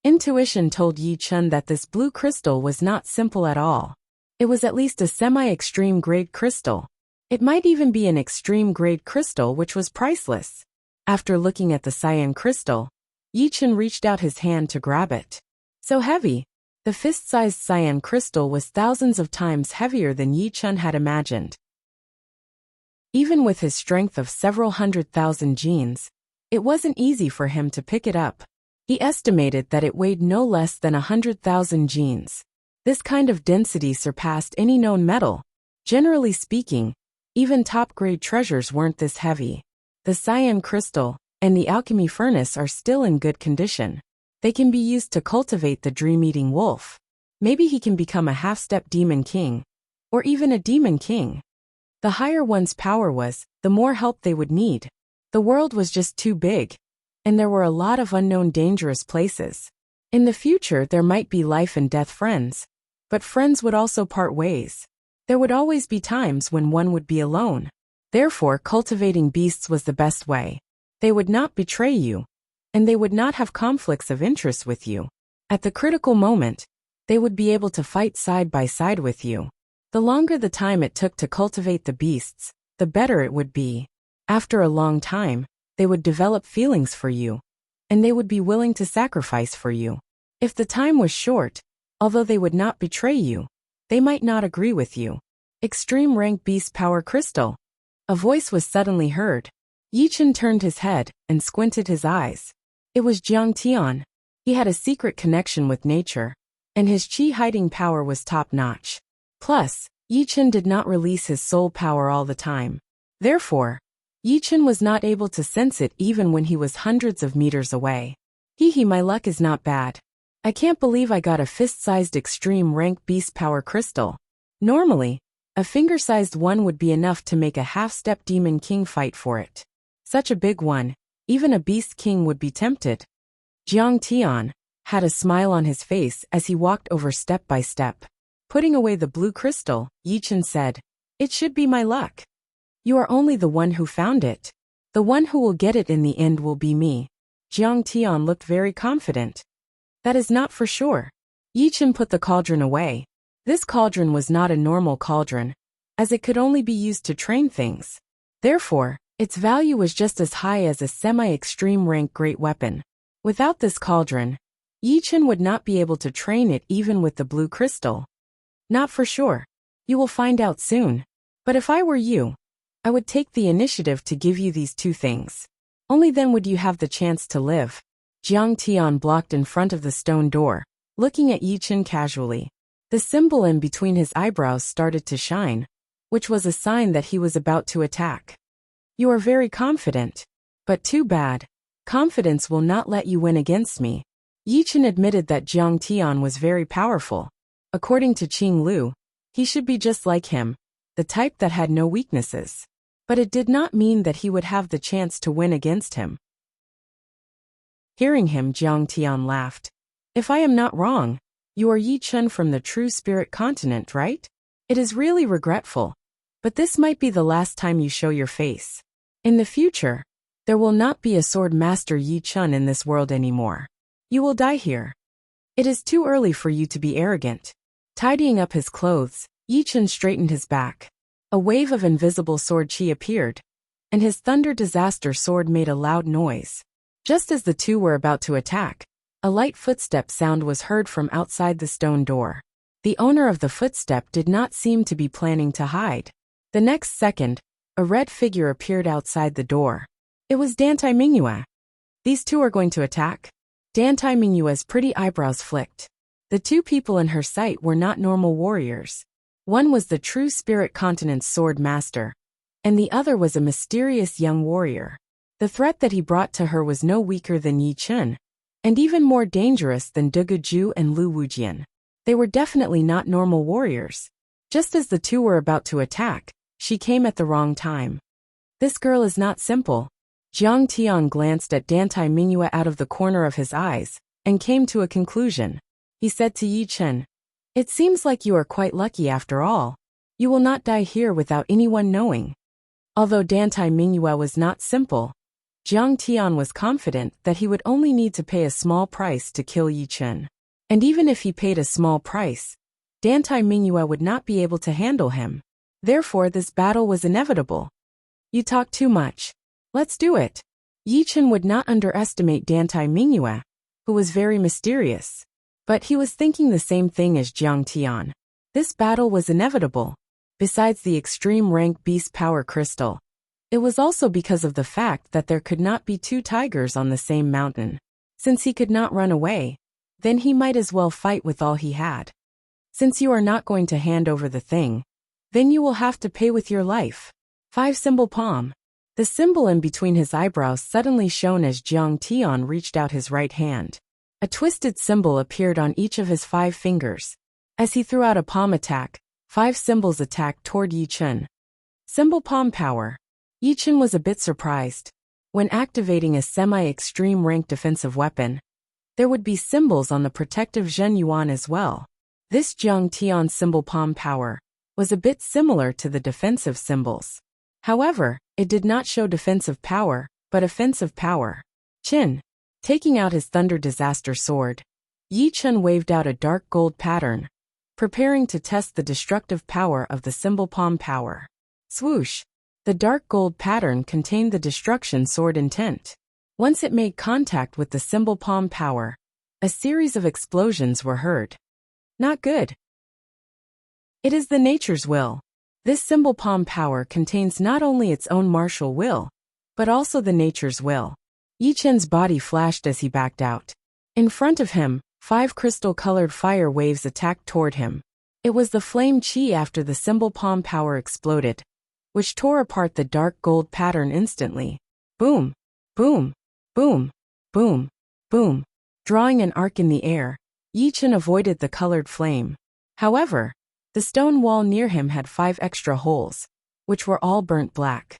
Intuition told Yi Chen that this blue crystal was not simple at all. It was at least a semi-extreme grade crystal. It might even be an extreme grade crystal which was priceless. After looking at the cyan crystal, Yi Chen reached out his hand to grab it. So heavy. The fist-sized cyan crystal was thousands of times heavier than Yi Chen had imagined. Even with his strength of several 100,000 genes, it wasn't easy for him to pick it up. He estimated that it weighed no less than 100,000 genes. This kind of density surpassed any known metal. Generally speaking, even top-grade treasures weren't this heavy. The cyan crystal and the alchemy furnace are still in good condition. They can be used to cultivate the dream-eating wolf. Maybe he can become a half-step demon king, or even a demon king. The higher one's power was, the more help they would need. The world was just too big, and there were a lot of unknown dangerous places. In the future there might be life and death friends, but friends would also part ways. There would always be times when one would be alone. Therefore, cultivating beasts was the best way. They would not betray you, and they would not have conflicts of interest with you. At the critical moment, they would be able to fight side by side with you. The longer the time it took to cultivate the beasts, the better it would be. After a long time, they would develop feelings for you, and they would be willing to sacrifice for you. If the time was short, although they would not betray you, they might not agree with you. Extreme rank beast power crystal. A voice was suddenly heard. Yi Chen turned his head and squinted his eyes. It was Jiang Tian. He had a secret connection with nature, and his chi hiding power was top-notch. Plus, Yi Chen did not release his soul power all the time. Therefore, Yi Chen was not able to sense it even when he was hundreds of meters away. Hee, my luck is not bad. I can't believe I got a fist-sized extreme rank beast power crystal. Normally, a finger-sized one would be enough to make a half-step demon king fight for it. Such a big one, even a beast king would be tempted. Jiang Tian had a smile on his face as he walked over step by step. Putting away the blue crystal, Yi Chen said, "It should be my luck. You are only the one who found it. The one who will get it in the end will be me." Jiang Tian looked very confident. "That is not for sure." Yi Chen put the cauldron away. This cauldron was not a normal cauldron, as it could only be used to train things. Therefore, its value was just as high as a semi-extreme rank great weapon. Without this cauldron, Yi Chen would not be able to train it even with the blue crystal. Not for sure. You will find out soon. But if I were you, I would take the initiative to give you these two things. Only then would you have the chance to live. Jiang Tian blocked in front of the stone door, looking at Yi Chen casually. The symbol in between his eyebrows started to shine, which was a sign that he was about to attack. "You are very confident. But too bad. Confidence will not let you win against me." Yi Chen admitted that Jiang Tian was very powerful. According to Qing Lu, he should be just like him, the type that had no weaknesses. But it did not mean that he would have the chance to win against him. Hearing him, Jiang Tian laughed. "If I am not wrong, You are Yi Chun from the True Spirit Continent, right? It is really regretful, but this might be the last time you show your face. In the future, there will not be a sword master Yi Chun in this world anymore. You will die here. It is too early for you to be arrogant. Tidying up his clothes, Yi Chun straightened his back. A wave of invisible sword chi appeared, and his thunder disaster sword made a loud noise. Just as the two were about to attack, a light footstep sound was heard from outside the stone door. The owner of the footstep did not seem to be planning to hide. The next second, a red figure appeared outside the door. It was Dantai Mingyue. These two are going to attack? Dantai Mingyue's pretty eyebrows flicked. The two people in her sight were not normal warriors. One was the True Spirit Continent's sword master, and the other was a mysterious young warrior. The threat that he brought to her was no weaker than Yi Chun, and even more dangerous than Dugu Ju and Lu Wujian. They were definitely not normal warriors. Just as the two were about to attack, she came at the wrong time. This girl is not simple. Jiang Tian glanced at Dantai Mingyue out of the corner of his eyes, and came to a conclusion. He said to Yi Chun, "It seems like you are quite lucky after all. You will not die here without anyone knowing." Although Dantai Mingyue was not simple, Jiang Tian was confident that he would only need to pay a small price to kill Yi Chun. And even if he paid a small price, Dantai Mingyue would not be able to handle him. Therefore, this battle was inevitable. You talk too much. Let's do it. Yi Chun would not underestimate Dantai Mingyue, who was very mysterious. But he was thinking the same thing as Jiang Tian. This battle was inevitable. Besides the extreme rank beast power crystal, it was also because of the fact that there could not be two tigers on the same mountain. Since he could not run away, then he might as well fight with all he had. Since you are not going to hand over the thing, then you will have to pay with your life. 5 symbol palm. The symbol in between his eyebrows suddenly shone as Jiang Tian reached out his right hand. A twisted symbol appeared on each of his 5 fingers. As he threw out a palm attack, 5 symbols attacked toward Yi Chun. Symbol palm power. Yi Chun was a bit surprised. When activating a semi-extreme rank defensive weapon, there would be symbols on the protective Zhen Yuan as well. This Jiang Tian symbol palm power was a bit similar to the defensive symbols. However, it did not show defensive power, but offensive power. Chin. Taking out his thunder disaster sword, Yi Chun waved out a dark gold pattern, preparing to test the destructive power of the symbol palm power. Swoosh. The dark gold pattern contained the destruction sword intent. Once it made contact with the symbol palm power, a series of explosions were heard. Not good. It is the nature's will. This symbol palm power contains not only its own martial will, but also the nature's will. Yi Chun's body flashed as he backed out. In front of him, 5 crystal-colored fire waves attacked toward him. It was the flame chi after the symbol palm power exploded, which tore apart the dark gold pattern instantly. Boom, boom, boom, boom, boom. Drawing an arc in the air, Yi Chun avoided the colored flame. However, the stone wall near him had 5 extra holes, which were all burnt black.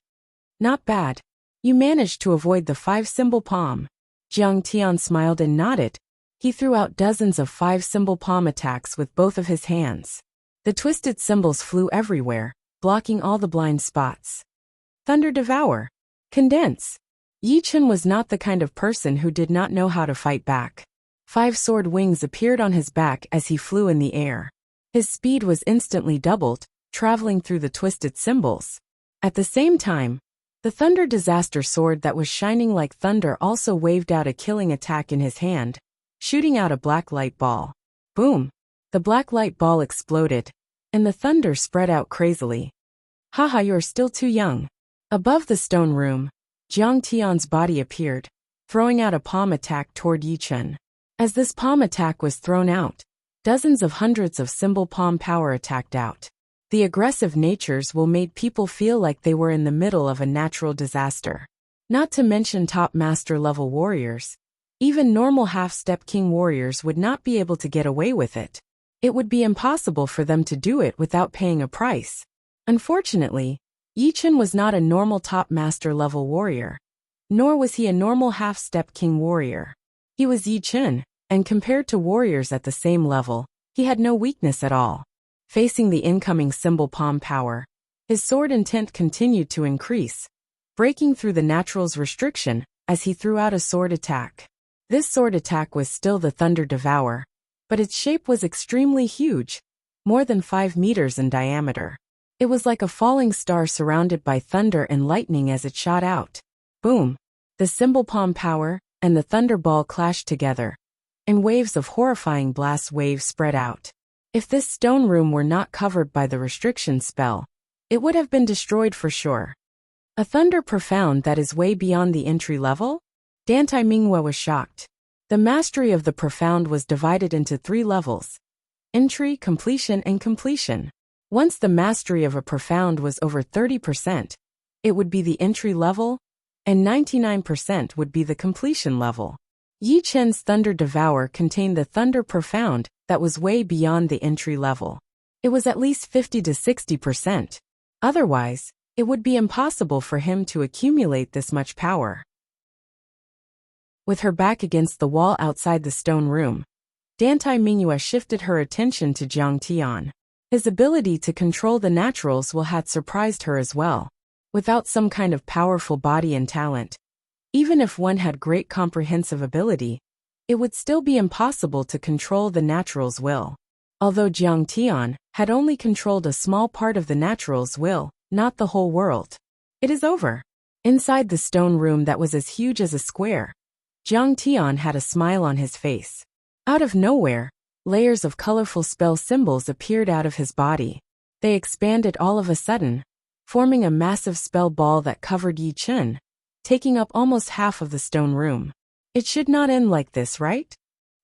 Not bad. You managed to avoid the 5 symbol palm. Jiang Tian smiled and nodded. He threw out dozens of 5 symbol palm attacks with both of his hands. The twisted symbols flew everywhere, blocking all the blind spots. Thunder Devour. Condense. Yi Chun was not the kind of person who did not know how to fight back. 5 sword wings appeared on his back as he flew in the air. His speed was instantly doubled, traveling through the twisted symbols. At the same time, the thunder disaster sword that was shining like thunder also waved out a killing attack in his hand, shooting out a black light ball. Boom! The black light ball exploded, and the thunder spread out crazily. Haha, you're still too young. Above the stone room, Jiang Tian's body appeared, throwing out a palm attack toward Yi Chun. As this palm attack was thrown out, dozens of hundreds of symbol palm power attacked out. The aggressive natures will make people feel like they were in the middle of a natural disaster. Not to mention top master level warriors. Even normal half-step king warriors would not be able to get away with it. It would be impossible for them to do it without paying a price. Unfortunately, Yi Chun was not a normal top master level warrior, nor was he a normal half-step king warrior. He was Yi Chun, and compared to warriors at the same level, He had no weakness at all. Facing the incoming symbol palm power, his sword intent continued to increase, breaking through the natural's restriction as he threw out a sword attack. This sword attack was still the Thunder Devour, but its shape was extremely huge, more than 5 meters in diameter. It was like a falling star surrounded by thunder and lightning as it shot out. Boom! The symbol palm power and the thunder ball clashed together, and waves of horrifying blast waves spread out. If this stone room were not covered by the restriction spell, it would have been destroyed for sure. A thunder profound that is way beyond the entry level? Dantai Minghua was shocked. The mastery of the profound was divided into 3 levels: entry, completion, and completion. Once the mastery of a profound was over 30%, it would be the entry level, and 99% would be the completion level. Yi Chen's Thunder Devour contained the Thunder Profound that was way beyond the entry level. It was at least 50 to 60%. Otherwise, it would be impossible for him to accumulate this much power. With her back against the wall outside the stone room, Dantai Minghua shifted her attention to Jiang Tian. His ability to control the naturals had surprised her as well. Without some kind of powerful body and talent, even if one had great comprehensive ability, it would still be impossible to control the natural's will. Although Jiang Tian had only controlled a small part of the natural's will, not the whole world. It is over. Inside the stone room that was as huge as a square, Jiang Tian had a smile on his face. Out of nowhere, layers of colorful spell symbols appeared out of his body. They expanded all of a sudden, forming a massive spell ball that covered Yi Chen, taking up almost half of the stone room. It should not end like this, right?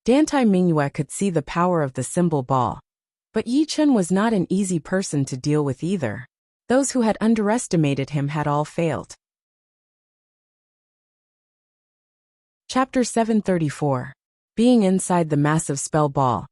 Dantai Minghua could see the power of the symbol ball. But Yi Chen was not an easy person to deal with either. Those who had underestimated him had all failed. Chapter 734. Being inside the massive spell ball,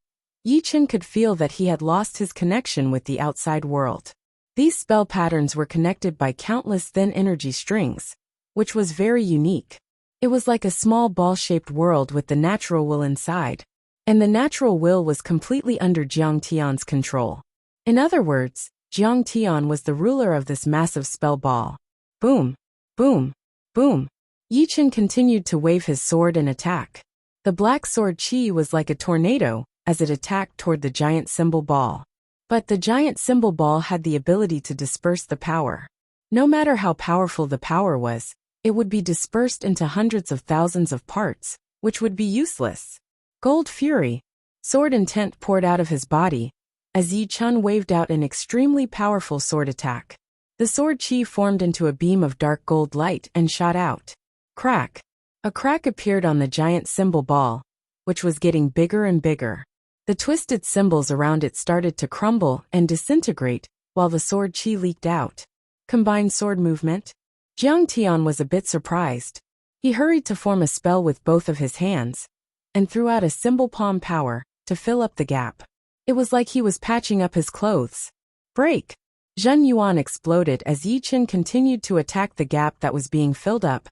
Yi Chen could feel that he had lost his connection with the outside world. These spell patterns were connected by countless thin energy strings, which was very unique. It was like a small ball-shaped world with the natural will inside, and the natural will was completely under Jiang Tian's control. In other words, Jiang Tian was the ruler of this massive spell ball. Boom! Boom! Boom! Yi Chen continued to wave his sword and attack. The black sword chi was like a tornado as it attacked toward the giant symbol ball. But the giant symbol ball had the ability to disperse the power. No matter how powerful the power was, it would be dispersed into hundreds of thousands of parts, which would be useless. Gold Fury, sword intent poured out of his body, as Yi Chen waved out an extremely powerful sword attack. The sword chi formed into a beam of dark gold light and shot out. Crack! A crack appeared on the giant symbol ball, which was getting bigger and bigger. The twisted symbols around it started to crumble and disintegrate, while the sword chi leaked out. Combined sword movement? Jiang Tian was a bit surprised. He hurried to form a spell with both of his hands, and threw out a symbol palm power to fill up the gap. It was like he was patching up his clothes. Break! Zhen Yuan exploded as Yi Chen continued to attack the gap that was being filled up,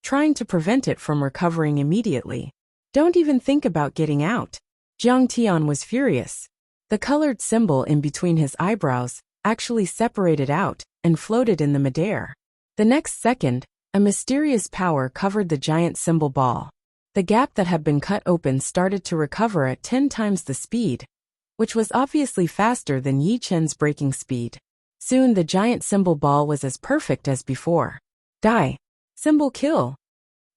trying to prevent it from recovering immediately. Don't even think about getting out. Jiang Tian was furious. The colored symbol in between his eyebrows actually separated out and floated in the midair. The next second, a mysterious power covered the giant symbol ball. The gap that had been cut open started to recover at 10 times the speed, which was obviously faster than Yi Chen's breaking speed. Soon the giant symbol ball was as perfect as before. Die! Symbol kill!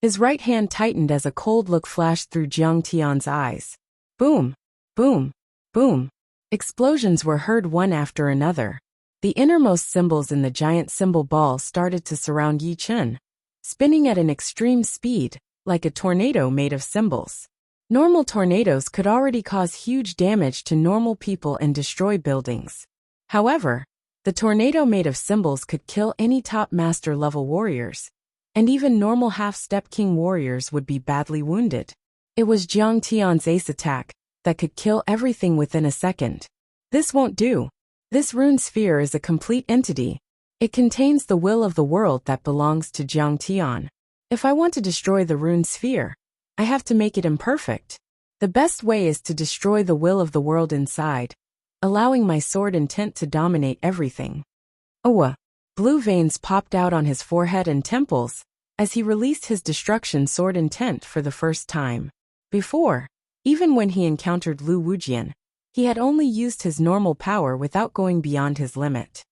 His right hand tightened as a cold look flashed through Jiang Tian's eyes. Boom! Boom! Boom! Explosions were heard one after another. The innermost symbols in the giant symbol ball started to surround Yi Chen, spinning at an extreme speed, like a tornado made of symbols. Normal tornadoes could already cause huge damage to normal people and destroy buildings. However, the tornado made of symbols could kill any top master level warriors, and even normal half-step king warriors would be badly wounded. It was Jiang Tian's ace attack that could kill everything within a second. This won't do. This rune sphere is a complete entity. It contains the will of the world that belongs to Jiang Tian. If I want to destroy the rune sphere, I have to make it imperfect. The best way is to destroy the will of the world inside, allowing my sword intent to dominate everything. Owa. Blue veins popped out on his forehead and temples as he released his destruction sword intent for the first time. Before, even when he encountered Lu Wujian, he had only used his normal power without going beyond his limit.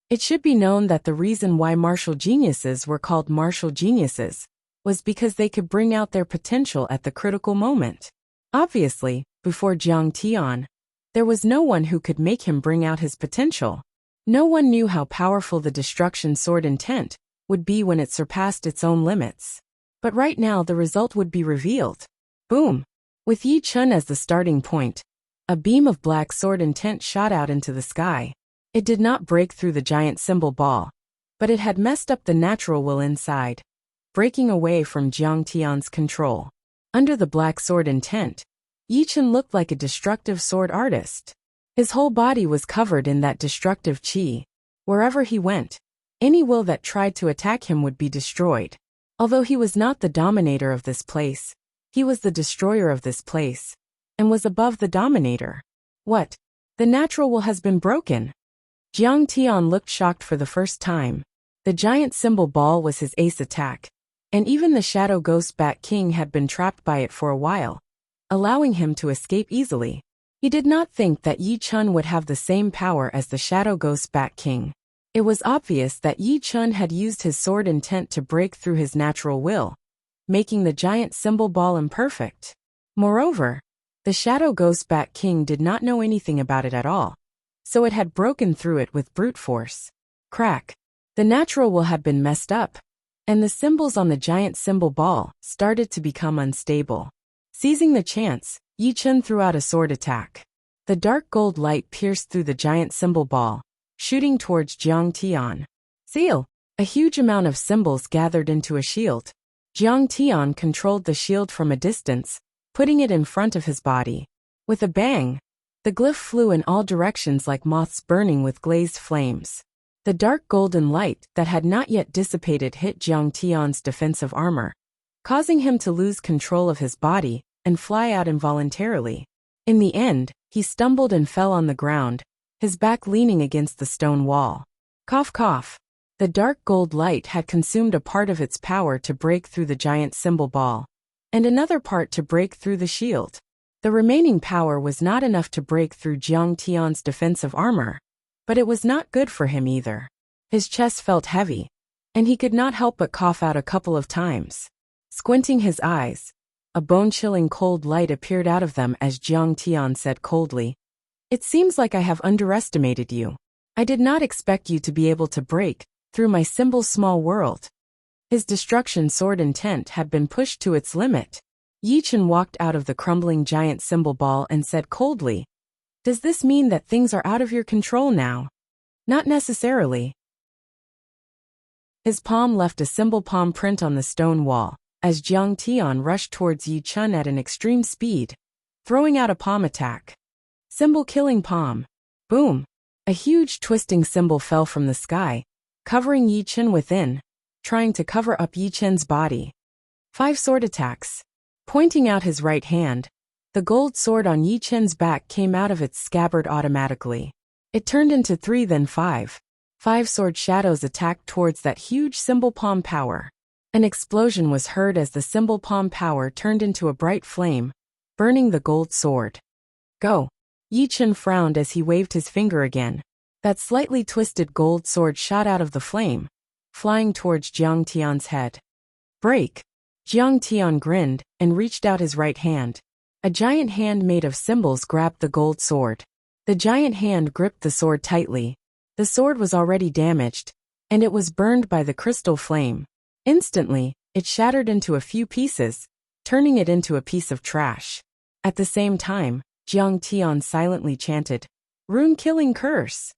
It should be known that the reason why martial geniuses were called martial geniuses was because they could bring out their potential at the critical moment. Obviously, before Jiang Tian, there was no one who could make him bring out his potential. No one knew how powerful the destruction sword intent would be when it surpassed its own limits. But right now the result would be revealed. Boom! With Yi Chun as the starting point, a beam of black sword intent shot out into the sky. It did not break through the giant symbol ball, but it had messed up the natural will inside, breaking away from Jiang Tian's control. Under the black sword intent, Yi Chun looked like a destructive sword artist. His whole body was covered in that destructive qi. Wherever he went, any will that tried to attack him would be destroyed. Although he was not the dominator of this place, he was the destroyer of this place, and was above the dominator. What? The natural will has been broken? Jiang Tian looked shocked for the first time. The giant symbol ball was his ace attack, and even the Shadow Ghost Bat King had been trapped by it for a while, allowing him to escape easily. He did not think that Yi Chun would have the same power as the Shadow Ghost Bat King. It was obvious that Yi Chun had used his sword intent to break through his natural will, making the giant symbol ball imperfect. Moreover, the Shadow Ghost Bat King did not know anything about it at all, so it had broken through it with brute force. Crack. The natural will had been messed up, and the symbols on the giant symbol ball started to become unstable. Seizing the chance, Yi Chun threw out a sword attack. The dark gold light pierced through the giant symbol ball, shooting towards Jiang Tian. Seal! A huge amount of symbols gathered into a shield. Jiang Tian controlled the shield from a distance, putting it in front of his body. With a bang, the glyph flew in all directions like moths burning with glazed flames. The dark golden light that had not yet dissipated hit Jiang Tian's defensive armor, causing him to lose control of his body and fly out involuntarily. In the end, he stumbled and fell on the ground, his back leaning against the stone wall. Cough cough. The dark gold light had consumed a part of its power to break through the giant symbol ball, and another part to break through the shield. The remaining power was not enough to break through Jiang Tian's defensive armor, but it was not good for him either. His chest felt heavy, and he could not help but cough out a couple of times. Squinting his eyes, a bone-chilling cold light appeared out of them as Jiang Tian said coldly, "It seems like I have underestimated you. I did not expect you to be able to break through my symbol small world." His destruction sword intent had been pushed to its limit. Yi Chun walked out of the crumbling giant symbol ball and said coldly, "Does this mean that things are out of your control now?" "Not necessarily." His palm left a symbol palm print on the stone wall, as Jiang Tian rushed towards Yi Chun at an extreme speed, throwing out a palm attack. Symbol killing palm. Boom! A huge twisting symbol fell from the sky, covering Yi Chun within, trying to cover up Yi Chun's body. 5 sword attacks. Pointing out his right hand, the gold sword on Yi Chun's back came out of its scabbard automatically. It turned into 3 then 5. 5 sword shadows attacked towards that huge symbol palm power. An explosion was heard as the symbol palm power turned into a bright flame, burning the gold sword. Go! Yi Chun frowned as he waved his finger again. That slightly twisted gold sword shot out of the flame, flying towards Jiang Tian's head. Break! Jiang Tian grinned and reached out his right hand. A giant hand made of symbols grabbed the gold sword. The giant hand gripped the sword tightly. The sword was already damaged, and it was burned by the crystal flame. Instantly, it shattered into a few pieces, turning it into a piece of trash. At the same time, Jiang Tian silently chanted, "Rune-killing curse!"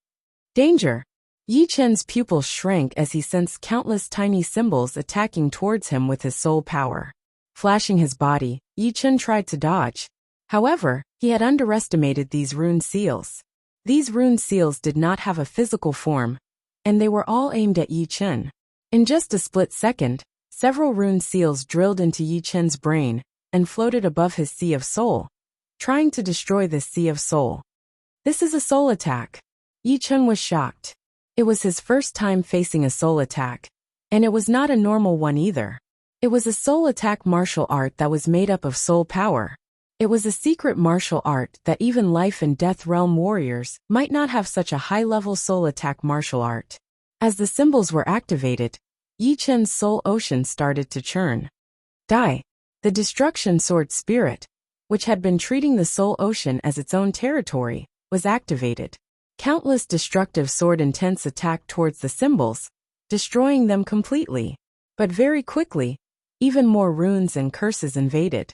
Danger! Yi Chun's pupils shrank as he sensed countless tiny symbols attacking towards him with his soul power. Flashing his body, Yi Chun tried to dodge. However, he had underestimated these rune seals. These rune seals did not have a physical form, and they were all aimed at Yi Chun. In just a split second, several rune seals drilled into Yi Chun's brain, and floated above his sea of soul, trying to destroy this sea of soul. This is a soul attack. Yi Chun was shocked. It was his first time facing a soul attack, and it was not a normal one either. It was a soul attack martial art that was made up of soul power. It was a secret martial art that even life and death realm warriors might not have such a high-level soul attack martial art. As the symbols were activated, Yi Chun's soul ocean started to churn. Dai, the destruction sword spirit, which had been treating the soul ocean as its own territory, was activated. Countless destructive sword intents attacked towards the symbols, destroying them completely. But very quickly, even more runes and curses invaded.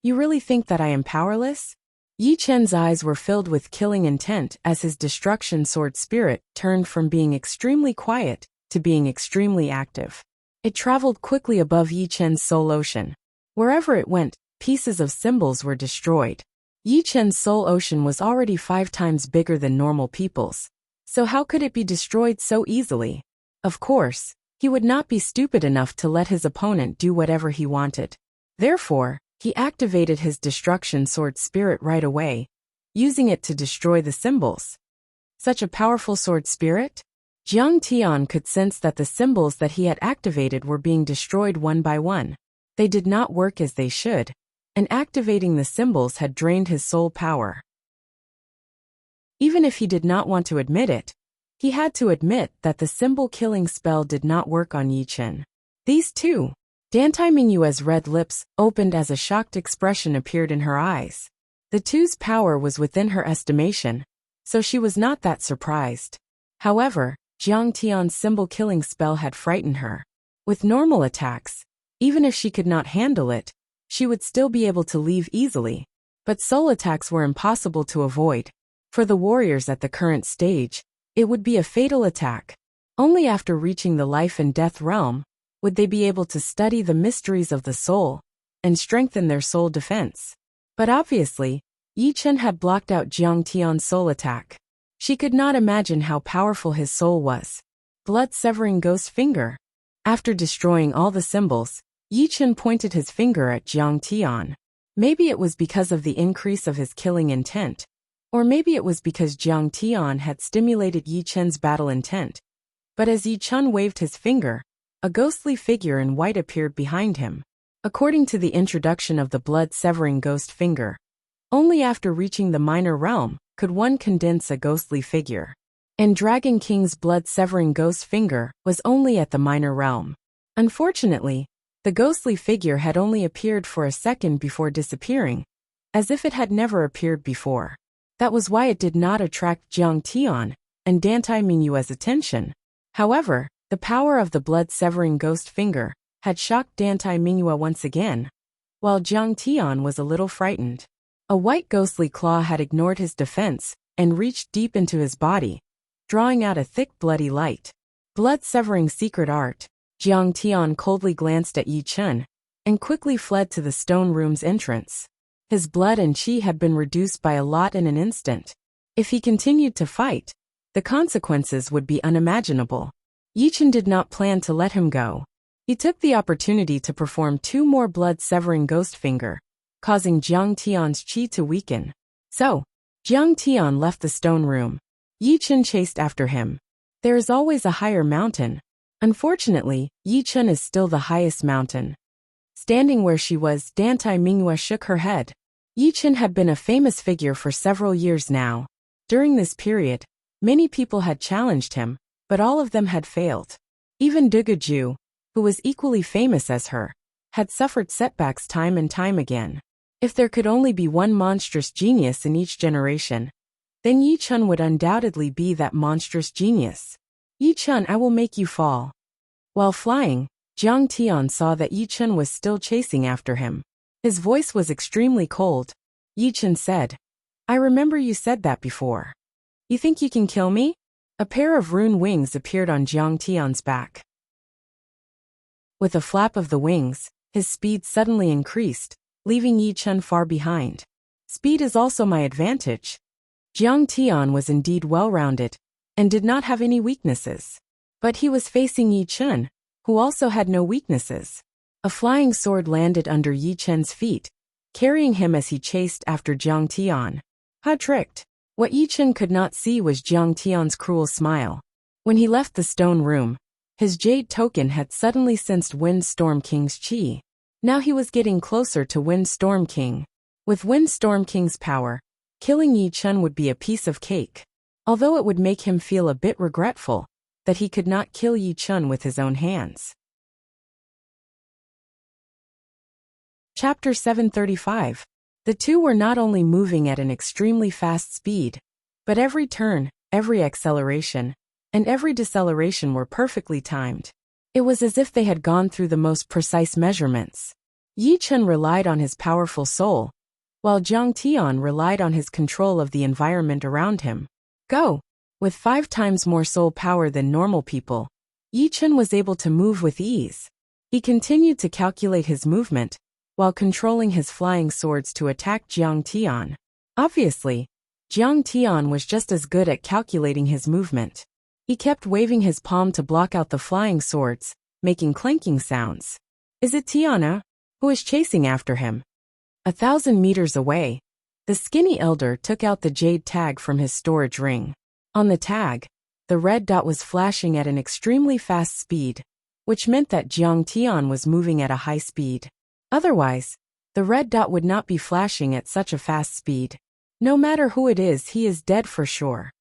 You really think that I am powerless? Yi Chun's eyes were filled with killing intent as his destruction sword spirit turned from being extremely quiet to being extremely active. It traveled quickly above Yi Chun's soul ocean. Wherever it went, pieces of symbols were destroyed. Yi Chun's soul ocean was already 5 times bigger than normal people's, so how could it be destroyed so easily? Of course, he would not be stupid enough to let his opponent do whatever he wanted. Therefore, he activated his destruction sword spirit right away, using it to destroy the symbols. Such a powerful sword spirit? Jiang Tian could sense that the symbols that he had activated were being destroyed one by one. They did not work as they should, and activating the symbols had drained his soul power. Even if he did not want to admit it, he had to admit that the symbol-killing spell did not work on Yi Chun. These two. Dantai Mingyue's red lips opened as a shocked expression appeared in her eyes. The two's power was within her estimation, so she was not that surprised. However, Jiang Tian's symbol-killing spell had frightened her. With normal attacks, even if she could not handle it, she would still be able to leave easily. But soul attacks were impossible to avoid. For the warriors at the current stage, it would be a fatal attack. Only after reaching the life and death realm would they be able to study the mysteries of the soul and strengthen their soul defense. But obviously, Yi Chun had blocked out Jiang Tian's soul attack. She could not imagine how powerful his soul was. Blood-severing ghost finger. After destroying all the symbols, Yi Chun pointed his finger at Jiang Tian. Maybe it was because of the increase of his killing intent, or maybe it was because Jiang Tian had stimulated Yi Chun's battle intent. But as Yi Chun waved his finger, a ghostly figure in white appeared behind him. According to the introduction of the blood-severing ghost finger, only after reaching the minor realm could one condense a ghostly figure. And Dragon King's blood-severing ghost finger was only at the minor realm. Unfortunately, the ghostly figure had only appeared for a second before disappearing, as if it had never appeared before. That was why it did not attract Jiang Tian and Dantai Mingyue's attention. However, the power of the blood-severing ghost finger had shocked Dantai Mingyue once again, while Jiang Tian was a little frightened. A white ghostly claw had ignored his defense and reached deep into his body, drawing out a thick bloody light. Blood-severing secret art. Jiang Tian coldly glanced at Yi Chun and quickly fled to the stone room's entrance. His blood and chi had been reduced by a lot in an instant. If he continued to fight, the consequences would be unimaginable. Yi Chun did not plan to let him go. He took the opportunity to perform 2 more blood-severing ghost finger, causing Jiang Tian's chi to weaken. So, Jiang Tian left the stone room. Yi Chun chased after him. There is always a higher mountain. Unfortunately, Yi Chun is still the highest mountain. Standing where she was, Dantai Mingyue shook her head. Yi Chun had been a famous figure for several years now. During this period, many people had challenged him, but all of them had failed. Even Duguju, who was equally famous as her, had suffered setbacks time and time again. If there could only be one monstrous genius in each generation, then Yi Chun would undoubtedly be that monstrous genius. Yi Chun, I will make you fall. While flying, Jiang Tian saw that Yi Chun was still chasing after him. His voice was extremely cold. Yi Chun said, I remember you said that before. You think you can kill me? A pair of rune wings appeared on Jiang Tian's back. With a flap of the wings, his speed suddenly increased, leaving Yi Chun far behind. Speed is also my advantage. Jiang Tian was indeed well-rounded, and did not have any weaknesses. But he was facing Yi Chun, who also had no weaknesses. A flying sword landed under Yi Chen's feet, carrying him as he chased after Jiang Tian. How tricked! What Yi Chen could not see was Jiang Tian's cruel smile. When he left the stone room, his jade token had suddenly sensed Windstorm King's chi. Now he was getting closer to Windstorm King. With Windstorm King's power, killing Yi Chen would be a piece of cake. Although it would make him feel a bit regretful that he could not kill Yi Chen with his own hands. Chapter 735. The two were not only moving at an extremely fast speed, but every turn, every acceleration, and every deceleration were perfectly timed. It was as if they had gone through the most precise measurements. Yi Chen relied on his powerful soul, while Jiang Tian relied on his control of the environment around him. Go! With 5 times more soul power than normal people, Yi Chen was able to move with ease. He continued to calculate his movement, while controlling his flying swords to attack Jiang Tian. Obviously, Jiang Tian was just as good at calculating his movement. He kept waving his palm to block out the flying swords, making clanking sounds. Is it Tiana? Who is chasing after him? 1,000 meters away, the skinny elder took out the jade tag from his storage ring. On the tag, the red dot was flashing at an extremely fast speed, which meant that Jiang Tian was moving at a high speed. Otherwise, the red dot would not be flashing at such a fast speed. No matter who it is, he is dead for sure.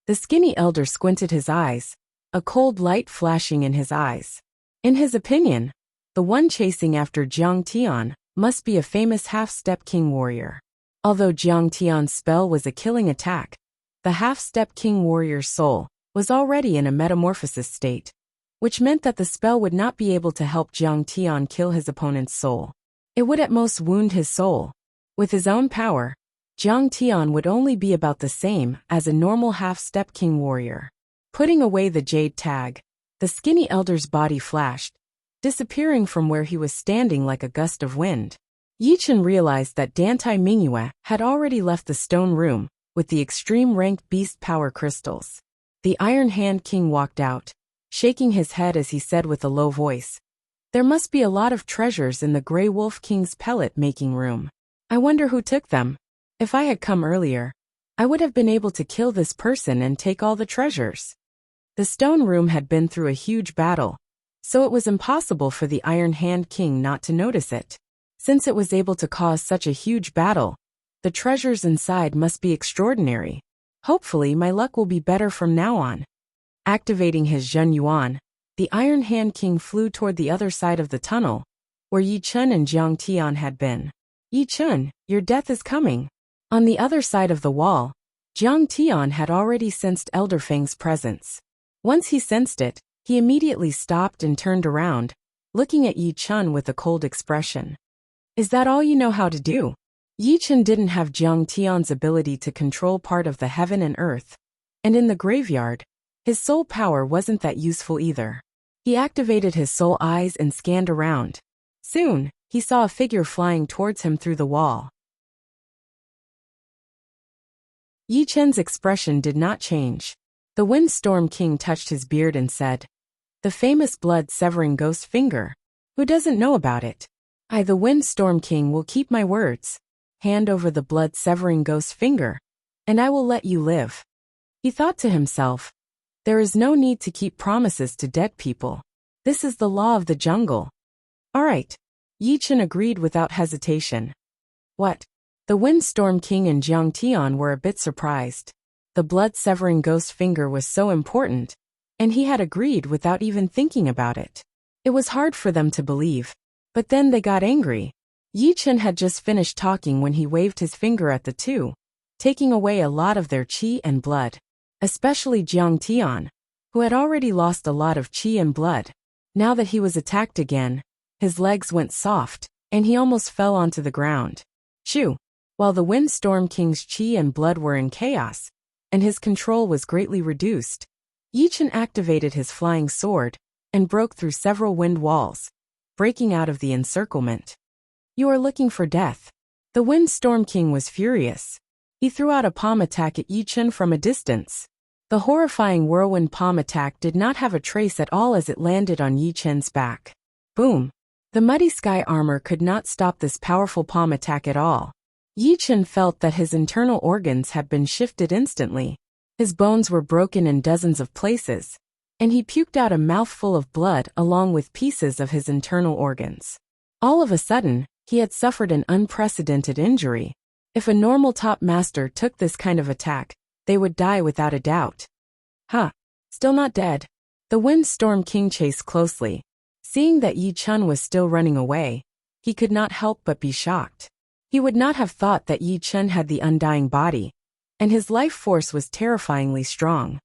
The skinny elder squinted his eyes, a cold light flashing in his eyes. In his opinion, the one chasing after Jiang Tian must be a famous half-step king warrior. Although Jiang Tian's spell was a killing attack, the half-step king warrior's soul was already in a metamorphosis state, which meant that the spell would not be able to help Jiang Tian kill his opponent's soul. It would at most wound his soul. With his own power, Jiang Tian would only be about the same as a normal half-step king warrior. Putting away the jade tag, the skinny elder's body flashed, disappearing from where he was standing like a gust of wind. Yi Chen realized that Dantai Mingyue had already left the stone room with the extreme ranked beast power crystals. The Iron Hand King walked out, shaking his head as he said with a low voice, "There must be a lot of treasures in the Grey Wolf King's pellet-making room. I wonder who took them. If I had come earlier, I would have been able to kill this person and take all the treasures." The stone room had been through a huge battle, so it was impossible for the Iron Hand King not to notice it. Since it was able to cause such a huge battle, the treasures inside must be extraordinary. Hopefully my luck will be better from now on. Activating his Zhen Yuan, the Iron Hand King flew toward the other side of the tunnel, where Yi Chen and Jiang Tian had been. "Yi Chen, your death is coming." On the other side of the wall, Jiang Tian had already sensed Elder Feng's presence. Once he sensed it, he immediately stopped and turned around, looking at Yi Chen with a cold expression. "Is that all you know how to do?" Yi Chen didn't have Jiang Tian's ability to control part of the heaven and earth, and in the graveyard, his soul power wasn't that useful either. He activated his soul eyes and scanned around. Soon, he saw a figure flying towards him through the wall. Yi Chen's expression did not change. The Windstorm King touched his beard and said, "The famous blood-severing ghost finger. Who doesn't know about it? I, the Windstorm King, will keep my words. Hand over the blood-severing ghost finger, and I will let you live." He thought to himself, there is no need to keep promises to dead people. This is the law of the jungle. All right. Yi Chen agreed without hesitation. What? The Windstorm King and Jiang Tian were a bit surprised. The blood-severing ghost finger was so important, and he had agreed without even thinking about it. It was hard for them to believe. But then they got angry. Yi Chen had just finished talking when he waved his finger at the two, taking away a lot of their qi and blood. Especially Jiang Tian, who had already lost a lot of qi and blood. Now that he was attacked again, his legs went soft, and he almost fell onto the ground. Shoo! While the Windstorm King's qi and blood were in chaos, and his control was greatly reduced, Yi Chen activated his flying sword and broke through several wind walls, breaking out of the encirclement. "You are looking for death." The Windstorm King was furious. He threw out a palm attack at Yi Chen from a distance. The horrifying whirlwind palm attack did not have a trace at all as it landed on Yi Chen's back. Boom! The muddy sky armor could not stop this powerful palm attack at all. Yi Chen felt that his internal organs had been shifted instantly. His bones were broken in dozens of places, and he puked out a mouthful of blood along with pieces of his internal organs. All of a sudden, he had suffered an unprecedented injury. If a normal top master took this kind of attack, they would die without a doubt. Still not dead. The Windstorm King chased closely. Seeing that Yi Chen was still running away, he could not help but be shocked. He would not have thought that Yi Chen had the undying body, and his life force was terrifyingly strong.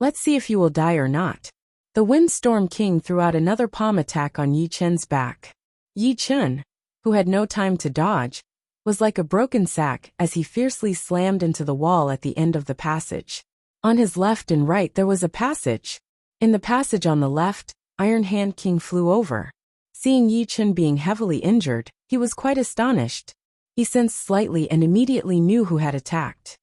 Let's see if you will die or not. The Windstorm King threw out another palm attack on Yi Chen's back. Yi Chen, who had no time to dodge, was like a broken sack as he fiercely slammed into the wall at the end of the passage. On his left and right there was a passage. In the passage on the left, Iron Hand King flew over. Seeing Yi Chen being heavily injured, he was quite astonished. He sensed slightly and immediately knew who had attacked.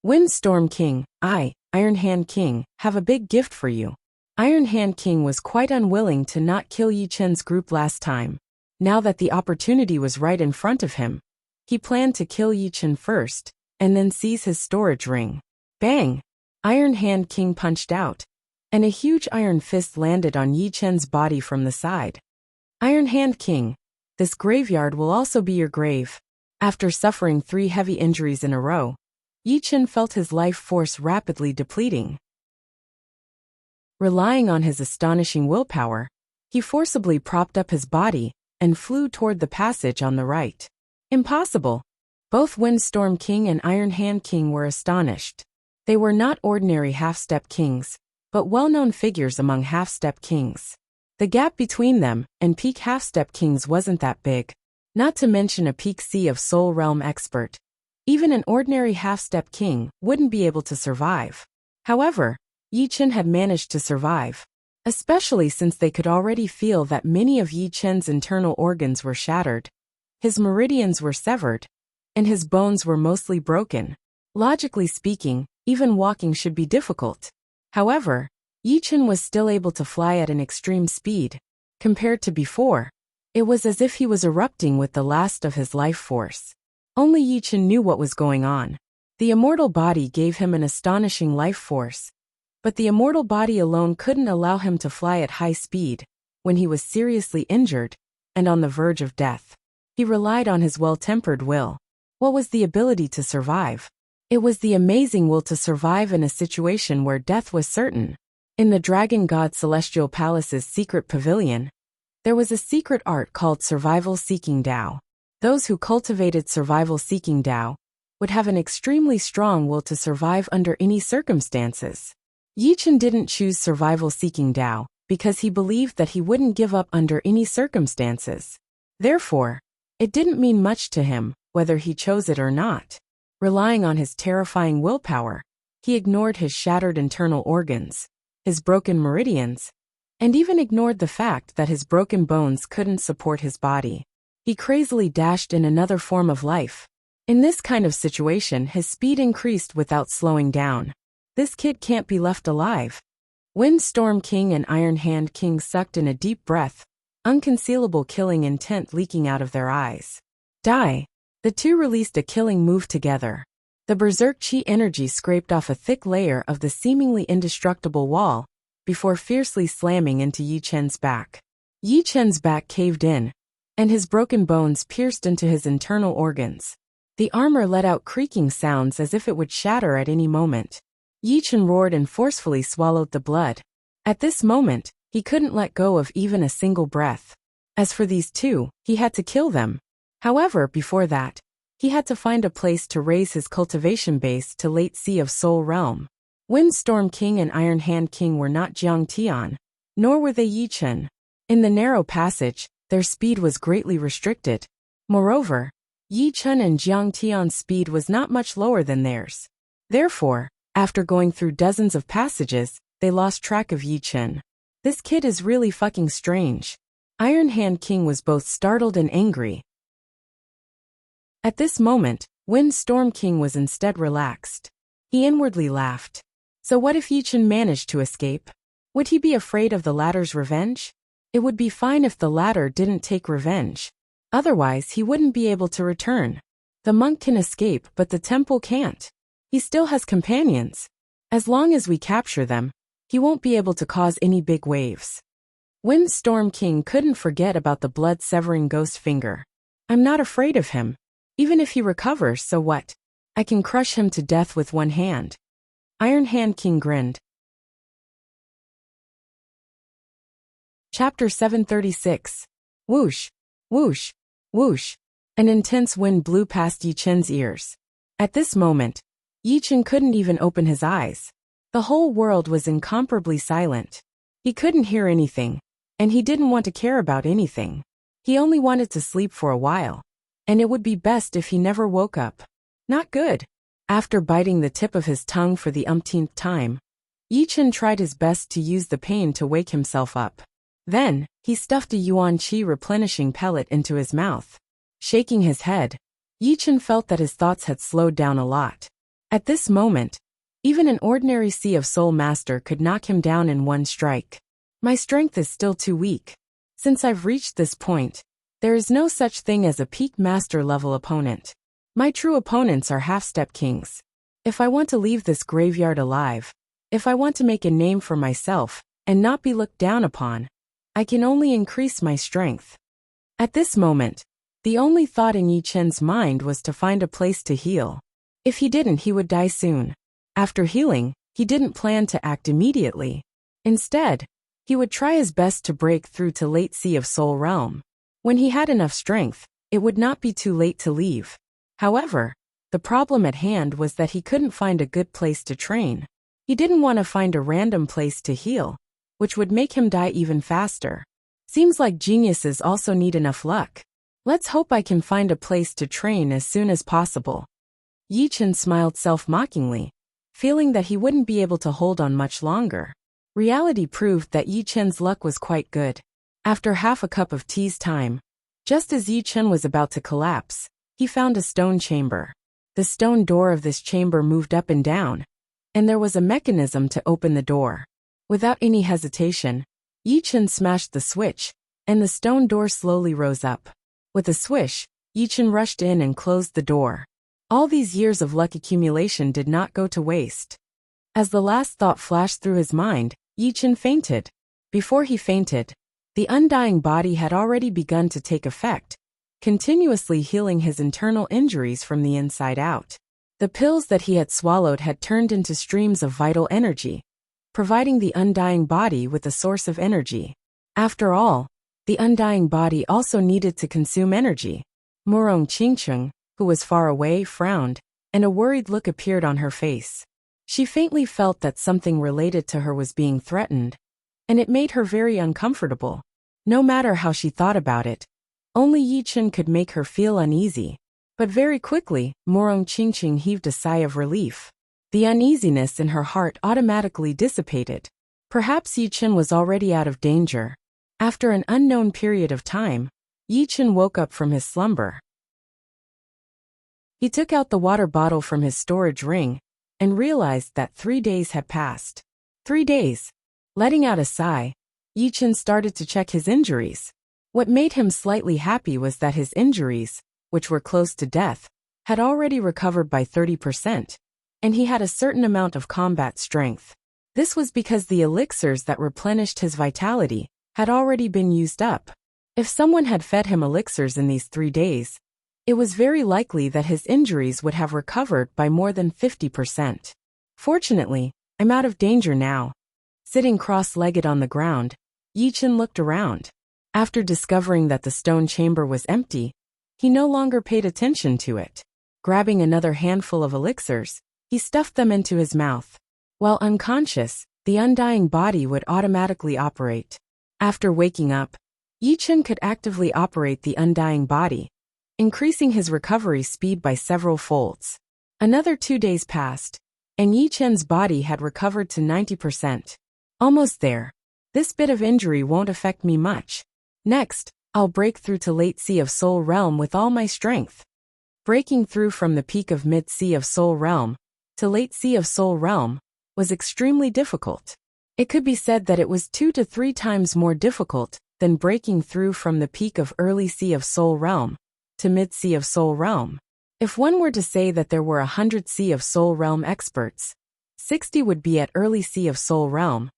Windstorm King, Iron Hand King, have a big gift for you. Iron Hand King was quite unwilling to not kill Yi Chen's group last time. Now that the opportunity was right in front of him, he planned to kill Yi Chen first, and then seize his storage ring. Bang! Iron Hand King punched out, and a huge iron fist landed on Yi Chen's body from the side. Iron Hand King, this graveyard will also be your grave. After suffering 3 heavy injuries in a row, Yi Chen felt his life force rapidly depleting. Relying on his astonishing willpower, he forcibly propped up his body and flew toward the passage on the right. Impossible! Both Windstorm King and Iron Hand King were astonished. They were not ordinary half-step kings, but well-known figures among half-step kings. The gap between them and peak half-step kings wasn't that big, not to mention a peak Sea of Soul Realm expert. Even an ordinary half-step king wouldn't be able to survive. However, Yi Chen had managed to survive, especially since they could already feel that many of Yi Chen's internal organs were shattered. His meridians were severed, and his bones were mostly broken. Logically speaking, even walking should be difficult. However, Yi Chen was still able to fly at an extreme speed. Compared to before, it was as if he was erupting with the last of his life force. Only Yi Chen knew what was going on. The immortal body gave him an astonishing life force, but the immortal body alone couldn't allow him to fly at high speed when he was seriously injured and on the verge of death. He relied on his well-tempered will. What was the ability to survive? It was the amazing will to survive in a situation where death was certain. In the Dragon God Celestial Palace's secret pavilion, there was a secret art called Survival-Seeking Tao. Those who cultivated Survival-Seeking Tao would have an extremely strong will to survive under any circumstances. Yi Chen didn't choose Survival-Seeking Tao because he believed that he wouldn't give up under any circumstances. Therefore, it didn't mean much to him whether he chose it or not. Relying on his terrifying willpower, he ignored his shattered internal organs, his broken meridians, and even ignored the fact that his broken bones couldn't support his body. He crazily dashed in another form of life. In this kind of situation, his speed increased without slowing down. This kid can't be left alive. Windstorm King and Iron Hand King sucked in a deep breath, unconcealable killing intent leaking out of their eyes. Die! The two released a killing move together. The Berserk Chi energy scraped off a thick layer of the seemingly indestructible wall before fiercely slamming into Yi Chen's back. Yi Chen's back caved in, and his broken bones pierced into his internal organs. The armor let out creaking sounds as if it would shatter at any moment. Yi Chen roared and forcefully swallowed the blood. At this moment, he couldn't let go of even a single breath. As for these two, he had to kill them. However, before that, he had to find a place to raise his cultivation base to late Sea of Soul Realm. Windstorm King and Iron Hand King were not Jiang Tian, nor were they Yi Chen. In the narrow passage, their speed was greatly restricted. Moreover, Yi Chen and Jiang Tian's speed was not much lower than theirs. Therefore, after going through dozens of passages, they lost track of Yi Chen. This kid is really fucking strange. Iron Hand King was both startled and angry. At this moment, Windstorm King was instead relaxed. He inwardly laughed. So what if Yi Chen managed to escape? Would he be afraid of the latter's revenge? It would be fine if the latter didn't take revenge. Otherwise, he wouldn't be able to return. The monk can escape, but the temple can't. He still has companions. As long as we capture them, he won't be able to cause any big waves. Windstorm King couldn't forget about the blood-severing ghost finger. I'm not afraid of him. Even if he recovers, so what? I can crush him to death with one hand. Iron Hand King grinned. Chapter 736. Whoosh, whoosh, whoosh. An intense wind blew past Yi Chen's ears. At this moment, Yi Chen couldn't even open his eyes. The whole world was incomparably silent. He couldn't hear anything, and he didn't want to care about anything. He only wanted to sleep for a while, and it would be best if he never woke up. Not good. After biting the tip of his tongue for the umpteenth time, Yi Chen tried his best to use the pain to wake himself up. Then, he stuffed a yuan qi replenishing pellet into his mouth. Shaking his head, Yi Chen felt that his thoughts had slowed down a lot. At this moment, even an ordinary Sea of Soul master could knock him down in one strike. My strength is still too weak. Since I've reached this point, there is no such thing as a peak master level opponent. My true opponents are half-step kings. If I want to leave this graveyard alive, if I want to make a name for myself, and not be looked down upon, I can only increase my strength. At this moment, the only thought in Yi Chen's mind was to find a place to heal. If he didn't, he would die soon. After healing, he didn't plan to act immediately. Instead, he would try his best to break through to late Sea of Soul realm. When he had enough strength, it would not be too late to leave. However, the problem at hand was that he couldn't find a good place to train. He didn't want to find a random place to heal, which would make him die even faster. Seems like geniuses also need enough luck. Let's hope I can find a place to train as soon as possible. Yi Chen smiled self-mockingly, feeling that he wouldn't be able to hold on much longer. Reality proved that Yi Chen's luck was quite good. After half a cup of tea's time, just as Yi Chen was about to collapse, he found a stone chamber. The stone door of this chamber moved up and down, and there was a mechanism to open the door. Without any hesitation, Yi Chen smashed the switch, and the stone door slowly rose up. With a swish, Yi Chen rushed in and closed the door. All these years of luck accumulation did not go to waste. As the last thought flashed through his mind, Yi Chen fainted. Before he fainted, the undying body had already begun to take effect, continuously healing his internal injuries from the inside out. The pills that he had swallowed had turned into streams of vital energy, providing the undying body with a source of energy. After all, the undying body also needed to consume energy. Murong Qingcheng, who was far away, frowned, and a worried look appeared on her face. She faintly felt that something related to her was being threatened, and it made her very uncomfortable. No matter how she thought about it, only Yi Chen could make her feel uneasy. But very quickly, Murong Qingcheng heaved a sigh of relief. The uneasiness in her heart automatically dissipated. Perhaps Yi Chen was already out of danger. After an unknown period of time, Yi Chen woke up from his slumber. He took out the water bottle from his storage ring and realized that 3 days had passed. 3 days. Letting out a sigh, Yi Chen started to check his injuries. What made him slightly happy was that his injuries, which were close to death, had already recovered by 30%, and he had a certain amount of combat strength. This was because the elixirs that replenished his vitality had already been used up. If someone had fed him elixirs in these 3 days, it was very likely that his injuries would have recovered by more than 50%. Fortunately, I'm out of danger now. Sitting cross-legged on the ground, Yi Chen looked around. After discovering that the stone chamber was empty, he no longer paid attention to it. Grabbing another handful of elixirs, he stuffed them into his mouth. While unconscious, the undying body would automatically operate. After waking up, Yi Chen could actively operate the undying body, increasing his recovery speed by several folds. Another 2 days passed, and Yi Chen's body had recovered to 90%. Almost there. This bit of injury won't affect me much. Next, I'll break through to late Sea of Soul realm with all my strength. Breaking through from the peak of mid Sea of Soul realm to late Sea of Soul realm was extremely difficult. It could be said that it was 2 to 3 times more difficult than breaking through from the peak of early Sea of Soul Realm to mid-Sea of Soul Realm. If one were to say that there were 100 Sea of Soul Realm experts, 60 would be at early Sea of Soul Realm,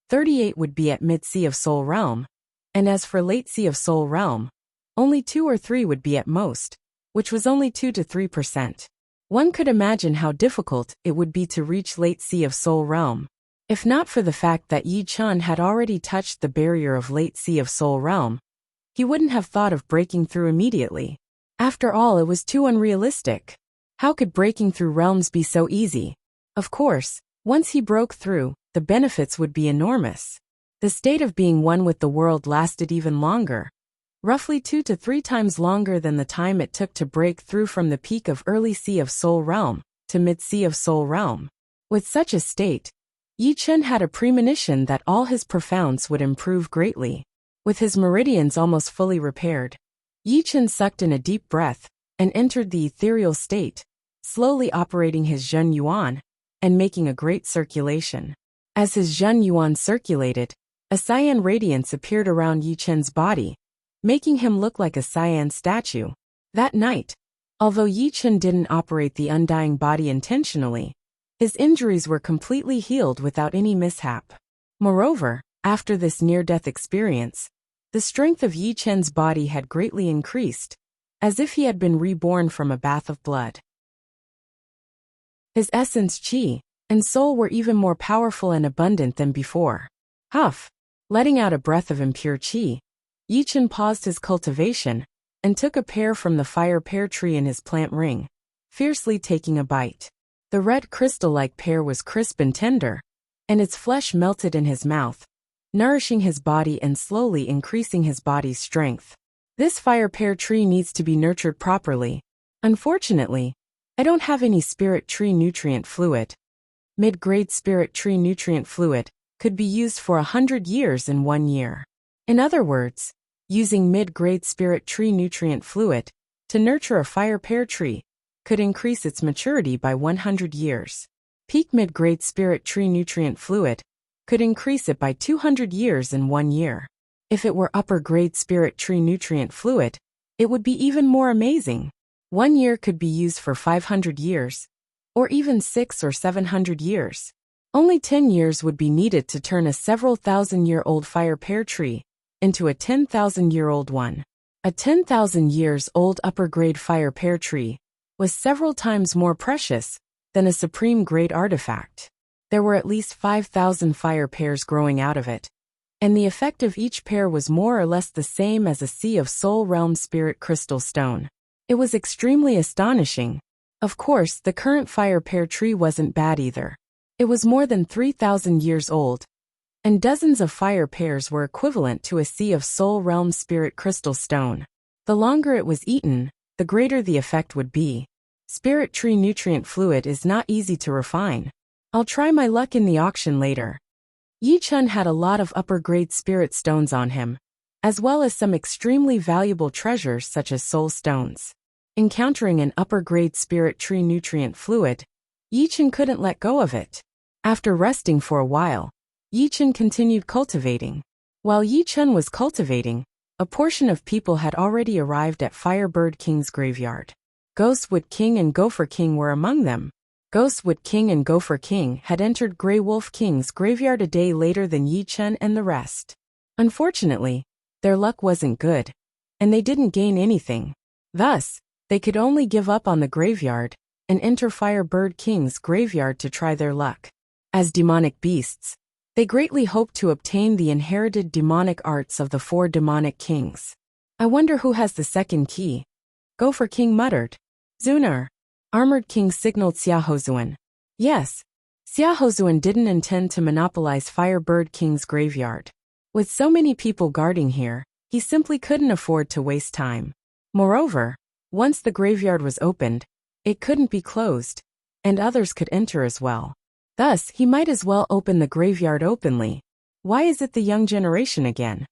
38 would be at mid-Sea of Soul Realm, and as for late Sea of Soul Realm, only 2 or 3 would be at most, which was only 2 to 3%. One could imagine how difficult it would be to reach late Sea of Soul Realm. If not for the fact that Yi Chun had already touched the barrier of late Sea of Soul Realm, he wouldn't have thought of breaking through immediately. After all, it was too unrealistic. How could breaking through realms be so easy? Of course, once he broke through, the benefits would be enormous. The state of being one with the world lasted even longer, roughly 2 to 3 times longer than the time it took to break through from the peak of early Sea of Soul Realm to mid-Sea of Soul Realm. With such a state, Yi Chun had a premonition that all his profounds would improve greatly. With his meridians almost fully repaired, Yi Chun sucked in a deep breath and entered the ethereal state, slowly operating his Zhen Yuan and making a great circulation. As his Zhen Yuan circulated, a cyan radiance appeared around Yi Chun's body, making him look like a cyan statue. That night, although Yi Chun didn't operate the undying body intentionally, his injuries were completely healed without any mishap. Moreover, after this near-death experience, the strength of Yi Chun's body had greatly increased, as if he had been reborn from a bath of blood. His essence, qi, and soul were even more powerful and abundant than before. Huff! Letting out a breath of impure qi, Yi Chun paused his cultivation and took a pear from the fire pear tree in his plant ring, fiercely taking a bite. The red crystal-like pear was crisp and tender, and its flesh melted in his mouth, nourishing his body and slowly increasing his body's strength. This fire pear tree needs to be nurtured properly. Unfortunately, I don't have any spirit tree nutrient fluid. Mid-grade spirit tree nutrient fluid could be used for 100 years in 1 year. In other words, using mid-grade spirit tree nutrient fluid to nurture a fire pear tree could increase its maturity by 100 years. Peak mid-grade spirit tree nutrient fluid could increase it by 200 years in 1 year. If it were upper-grade spirit tree nutrient fluid, it would be even more amazing. 1 year could be used for 500 years, or even 600 or 700 years. Only 10 years would be needed to turn a several thousand-year-old fire pear tree into a 10,000-year-old one. A 10,000 years old upper-grade fire pear tree was several times more precious than a supreme-grade artifact. There were at least 5,000 fire pears growing out of it, and the effect of each pear was more or less the same as a Sea of Soul Realm spirit crystal stone. It was extremely astonishing. Of course, the current fire pear tree wasn't bad either. It was more than 3,000 years old, and dozens of fire pears were equivalent to a Sea of Soul Realm spirit crystal stone. The longer it was eaten, the greater the effect would be. Spirit tree nutrient fluid is not easy to refine. I'll try my luck in the auction later. Yi Chun had a lot of upper-grade spirit stones on him, as well as some extremely valuable treasures such as soul stones. Encountering an upper-grade spirit tree nutrient fluid, Yi Chun couldn't let go of it. After resting for a while, Yi Chun continued cultivating. While Yi Chun was cultivating, a portion of people had already arrived at Firebird King's graveyard. Ghostwood King and Gopher King were among them. Ghostwood King and Gopher King had entered Grey Wolf King's graveyard a day later than Yi Chun and the rest. Unfortunately, their luck wasn't good, and they didn't gain anything. Thus, they could only give up on the graveyard and enter Firebird King's graveyard to try their luck. As demonic beasts, they greatly hoped to obtain the inherited demonic arts of the 4 demonic kings. I wonder who has the second key. Gopher King muttered. Zunar. Armored King signaled Xiaohozuan. Yes, Xiaohozuan didn't intend to monopolize Firebird King's graveyard. With so many people guarding here, he simply couldn't afford to waste time. Moreover, once the graveyard was opened, it couldn't be closed, and others could enter as well. Thus, he might as well open the graveyard openly. Why is it the young generation again?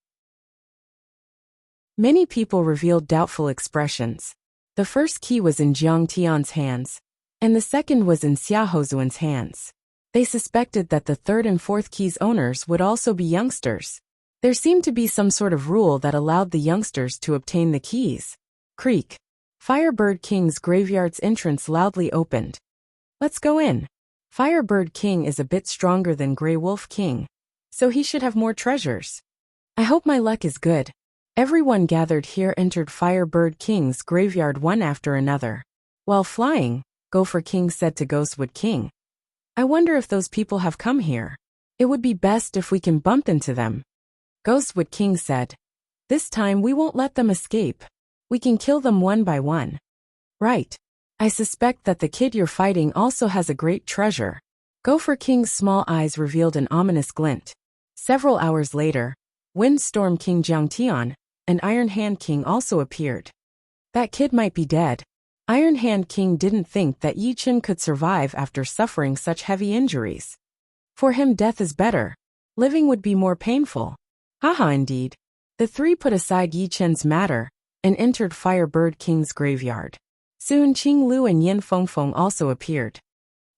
Many people revealed doubtful expressions. The first key was in Jiang Tian's hands, and the second was in Xiaohozuan's hands. They suspected that the third and fourth keys' owners would also be youngsters. There seemed to be some sort of rule that allowed the youngsters to obtain the keys. Creak. Firebird King's graveyard's entrance loudly opened. Let's go in. Firebird King is a bit stronger than Grey Wolf King, so he should have more treasures. I hope my luck is good. Everyone gathered here entered Firebird King's graveyard one after another. While flying, Gopher King said to Ghostwood King, I wonder if those people have come here. It would be best if we can bump into them. Ghostwood King said, this time we won't let them escape. We can kill them one by one. Right. I suspect that the kid you're fighting also has a great treasure. Gopher King's small eyes revealed an ominous glint. Several hours later, Windstorm King Jiangtian and Iron Hand King also appeared. That kid might be dead. Iron Hand King didn't think that Yi Chen could survive after suffering such heavy injuries. For him, death is better. Living would be more painful. Haha, indeed. The three put aside Yi Chen's matter and entered Firebird King's graveyard. Soon Qing Lu and Yin Fengfeng also appeared.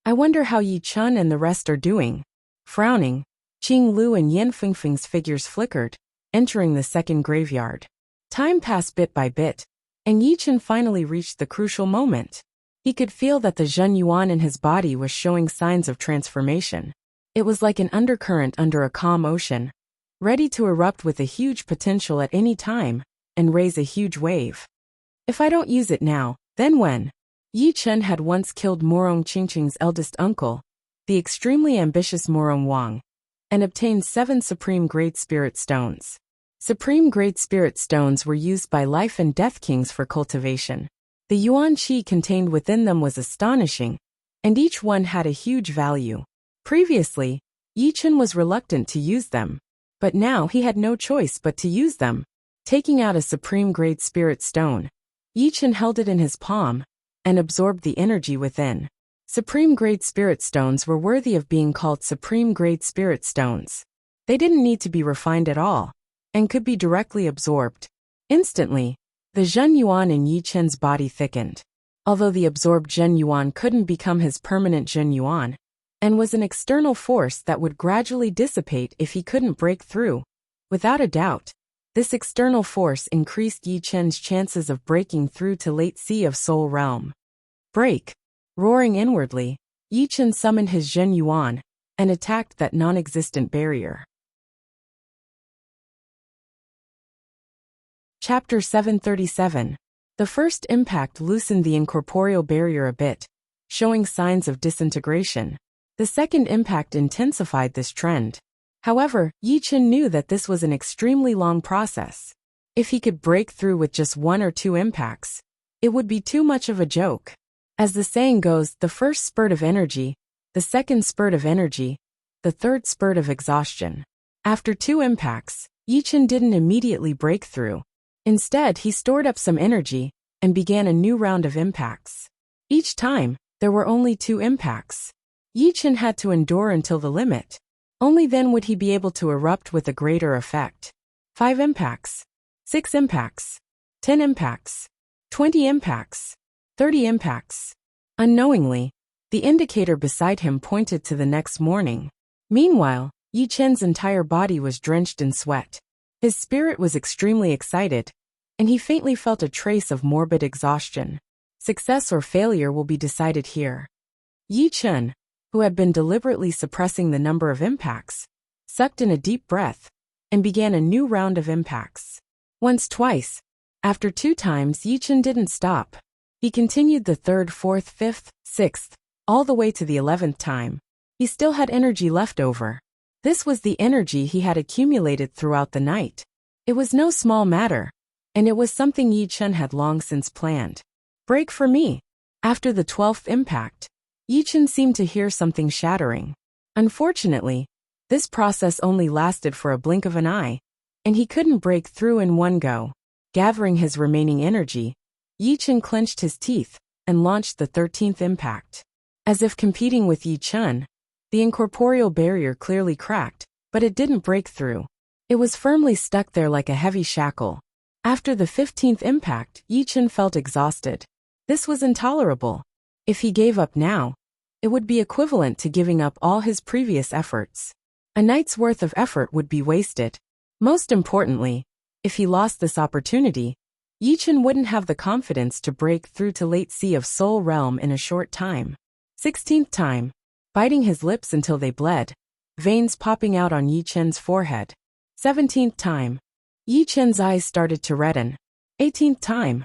I wonder how Yi Chen and the rest are doing. Frowning, Qing Lu and Yin Fengfeng's figures flickered, entering the second graveyard. Time passed bit by bit, and Yi Chen finally reached the crucial moment. He could feel that the Zhen Yuan in his body was showing signs of transformation. It was like an undercurrent under a calm ocean, ready to erupt with a huge potential at any time and raise a huge wave. If I don't use it now, then when? Yi Chen had once killed Morong Qingqing's eldest uncle, the extremely ambitious Morong Wang, and obtained 7 Supreme Great Spirit Stones. Supreme Great Spirit Stones were used by life and death kings for cultivation. The yuan qi contained within them was astonishing, and each one had a huge value. Previously, Yi Chen was reluctant to use them, but now he had no choice but to use them. Taking out a Supreme Great Spirit Stone, Yi Chen held it in his palm and absorbed the energy within. Supreme Great Spirit Stones were worthy of being called Supreme Great Spirit Stones. They didn't need to be refined at all, and could be directly absorbed. Instantly, the Zhen Yuan in Yi Chen's body thickened. Although the absorbed Zhen Yuan couldn't become his permanent Zhen Yuan, and was an external force that would gradually dissipate if he couldn't break through. Without a doubt, this external force increased Yi Chen's chances of breaking through to late Sea of Soul Realm. Break! Roaring inwardly, Yi Chen summoned his Zhen Yuan and attacked that non-existent barrier. Chapter 737. The first impact loosened the incorporeal barrier a bit, showing signs of disintegration. The second impact intensified this trend. However, Yi Chen knew that this was an extremely long process. If he could break through with just 1 or 2 impacts, it would be too much of a joke. As the saying goes, the first spurt of energy, the second spurt of energy, the third spurt of exhaustion. After 2 impacts, Yi Chen didn't immediately break through. Instead, he stored up some energy and began a new round of impacts. Each time, there were only 2 impacts. Yi Chen had to endure until the limit. Only then would he be able to erupt with a greater effect. 5 impacts, 6 impacts, 10 impacts, 20 impacts, 30 impacts. Unknowingly, the indicator beside him pointed to the next morning. Meanwhile, Yi Chen's entire body was drenched in sweat. His spirit was extremely excited, and he faintly felt a trace of morbid exhaustion. Success or failure will be decided here. Yi Chen, who had been deliberately suppressing the number of impacts, sucked in a deep breath and began a new round of impacts. Once, twice. After 2 times, Yi Chen didn't stop. He continued the 3rd, 4th, 5th, 6th, all the way to the 11th time. He still had energy left over. This was the energy he had accumulated throughout the night. It was no small matter, and it was something Yi Chen had long since planned. Break for me. After the 12th impact, Yi Chen seemed to hear something shattering. Unfortunately, this process only lasted for a blink of an eye, and he couldn't break through in one go. Gathering his remaining energy, Yi Chen clenched his teeth and launched the 13th impact. As if competing with Yi Chen, the incorporeal barrier clearly cracked, but it didn't break through. It was firmly stuck there like a heavy shackle. After the 15th impact, Yi Chen felt exhausted. This was intolerable. If he gave up now, it would be equivalent to giving up all his previous efforts. A night's worth of effort would be wasted. Most importantly, if he lost this opportunity, Yichen wouldn't have the confidence to break through to late Sea of Soul Realm in a short time. 16th time, biting his lips until they bled, veins popping out on Yichen's forehead. 17th time, Yichen's eyes started to redden. 18th time,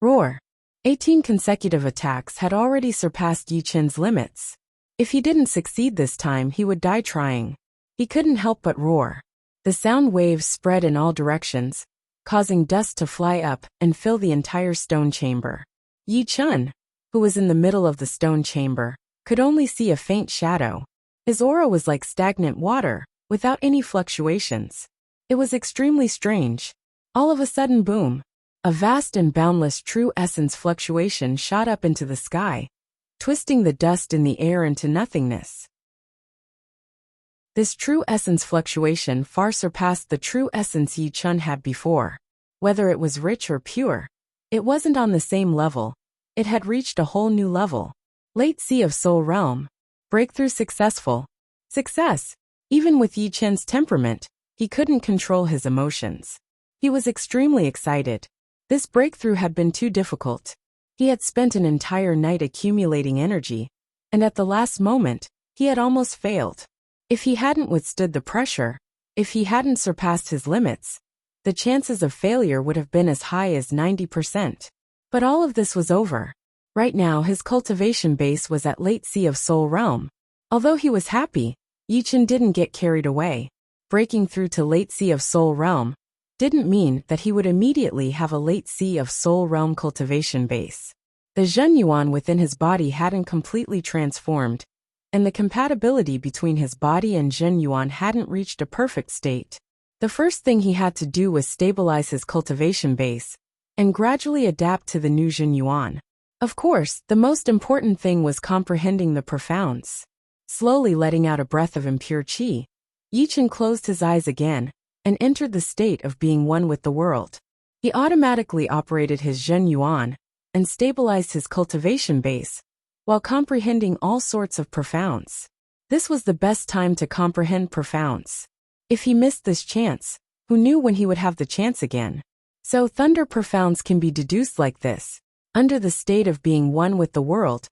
roar. 18 consecutive attacks had already surpassed Yichen's limits. If he didn't succeed this time, he would die trying. He couldn't help but roar. The sound waves spread in all directions, causing dust to fly up and fill the entire stone chamber. Yichen, who was in the middle of the stone chamber, could only see a faint shadow. His aura was like stagnant water, without any fluctuations. It was extremely strange. All of a sudden, boom! A vast and boundless true essence fluctuation shot up into the sky, twisting the dust in the air into nothingness. This true essence fluctuation far surpassed the true essence Yichen had before. Whether it was rich or pure, it wasn't on the same level. It had reached a whole new level. Late Sea of Soul Realm. Breakthrough successful. Success! Even with Yichen's temperament, he couldn't control his emotions. He was extremely excited. This breakthrough had been too difficult. He had spent an entire night accumulating energy, and at the last moment, he had almost failed. If he hadn't withstood the pressure, if he hadn't surpassed his limits, the chances of failure would have been as high as 90%. But all of this was over. Right now his cultivation base was at Late Sea of Soul Realm. Although he was happy, Yichen didn't get carried away. Breaking through to Late Sea of Soul Realm didn't mean that he would immediately have a Late Sea of Soul Realm cultivation base. The Zhenyuan within his body hadn't completely transformed, and the compatibility between his body and Zhenyuan hadn't reached a perfect state. The first thing he had to do was stabilize his cultivation base and gradually adapt to the new Zhenyuan. Of course, the most important thing was comprehending the profounds. Slowly letting out a breath of impure qi, Yichen closed his eyes again and entered the state of being one with the world. He automatically operated his Zhenyuan and stabilized his cultivation base while comprehending all sorts of profounds. This was the best time to comprehend profounds. If he missed this chance, who knew when he would have the chance again? So thunder profounds can be deduced like this. Under the state of being one with the world,